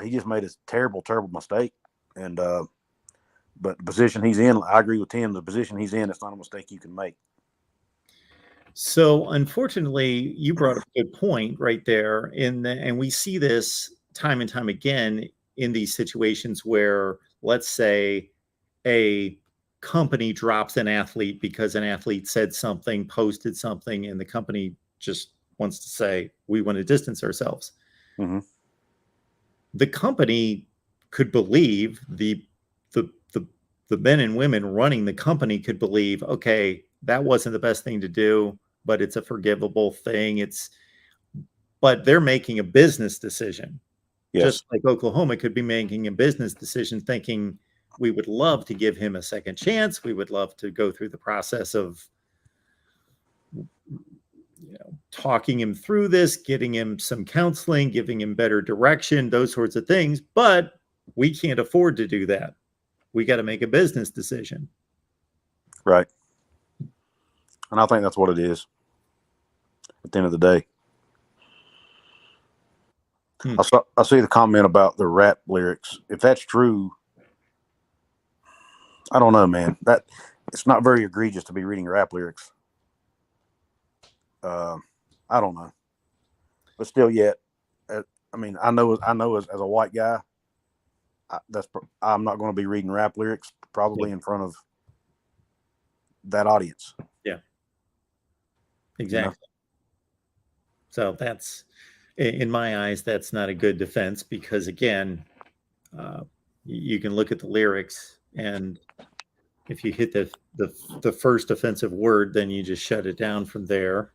He just made a terrible mistake. And, but the position he's in, I agree with Tim, the position he's in, it's not a mistake you can make. So unfortunately, you brought up a good point right there. And we see this time and time again in these situations where, let's say, a company drops an athlete because an athlete said something, posted something, and the company just wants to say, we want to distance ourselves. Mm-hmm. The company could believe, the men and women running the company could believe, okay, that wasn't the best thing to do, but it's a forgivable thing. But they're making a business decision. Yes. Just like Oklahoma could be making a business decision thinking, we would love to give him a second chance. We would love to go through the process of talking him through this, getting him some counseling, giving him better direction, those sorts of things. But we can't afford to do that. We got to make a business decision. Right. And I think that's what it is at the end of the day. I see the comment about the rap lyrics. If that's true, I don't know, man. That it's not very egregious to be reading rap lyrics. I don't know, but still, yet, I mean, I know as a white guy, I'm not going to be reading rap lyrics probably in front of that audience. Yeah, exactly. You know? So that's, in my eyes, that's not a good defense because, again, you can look at the lyrics, and if you hit the first offensive word, then you just shut it down from there.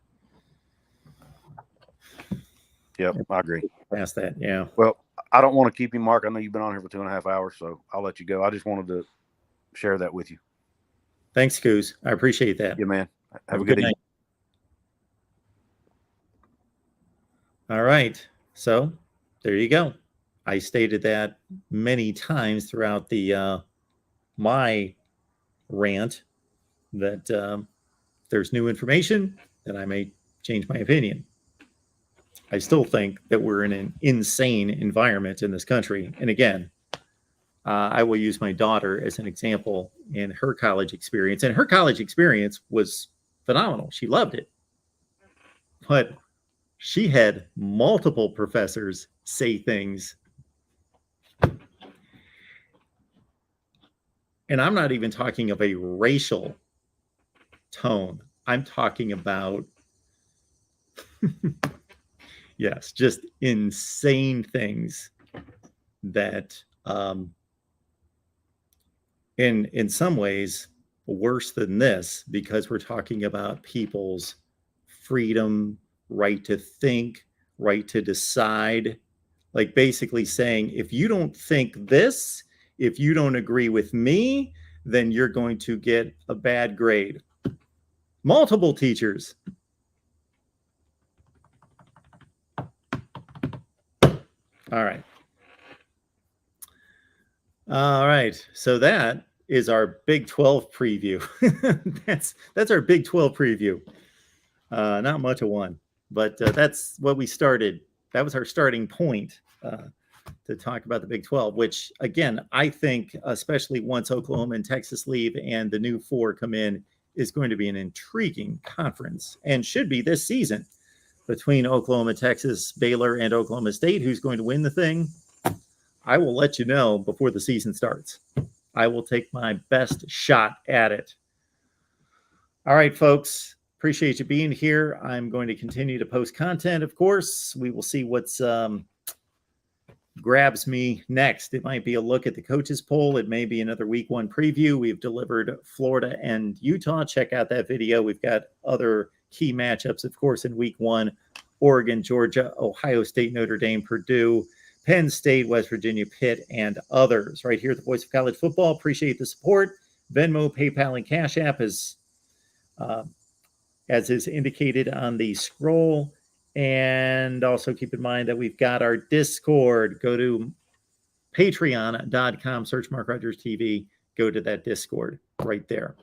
Yep, I agree. Past that, yeah. Well, I don't want to keep you, Mark. I know you've been on here for 2.5 hours, so I'll let you go. I just wanted to share that with you. Thanks, Coos. I appreciate that. Yeah, man. Have a good evening. All right. So there you go. I stated that many times throughout the my rant that there's new information, that I may change my opinion. I still think that we're in an insane environment in this country. And again, I will use my daughter as an example in her college experience. And her college experience was phenomenal. She loved it. But she had multiple professors say things. And I'm not even talking of a racial tone. I'm talking about yes, just insane things that in some ways worse than this, because we're talking about people's freedom, right to think, right to decide, like basically saying, if you don't think this, if you don't agree with me, then you're going to get a bad grade. Multiple teachers. All right. All right. So that is our Big 12 preview. that's our Big 12 preview. Not much of one, but that's what we started. That was our starting point to talk about the Big 12, which, again, I think, especially once Oklahoma and Texas leave and the new 4 come in, is going to be an intriguing conference and should be this season between Oklahoma, Texas, Baylor, and Oklahoma State. Who's going to win the thing? I will let you know before the season starts. I will take my best shot at it. All right, folks. Appreciate you being here. I'm going to continue to post content, of course. We will see what's grabs me next. It might be a look at the coaches poll. It may be another week one preview. We've delivered Florida and Utah. Check out that video. We've got other key matchups, of course, in week one: Oregon, Georgia, Ohio State, Notre Dame, Purdue, Penn State, West Virginia, Pitt, and others. Right here at the Voice of College Football. Appreciate the support. Venmo, PayPal, and Cash App is as is indicated on the scroll. And also keep in mind that we've got our Discord. Go to patreon.com, search Mark Rogers TV, go to that Discord right there.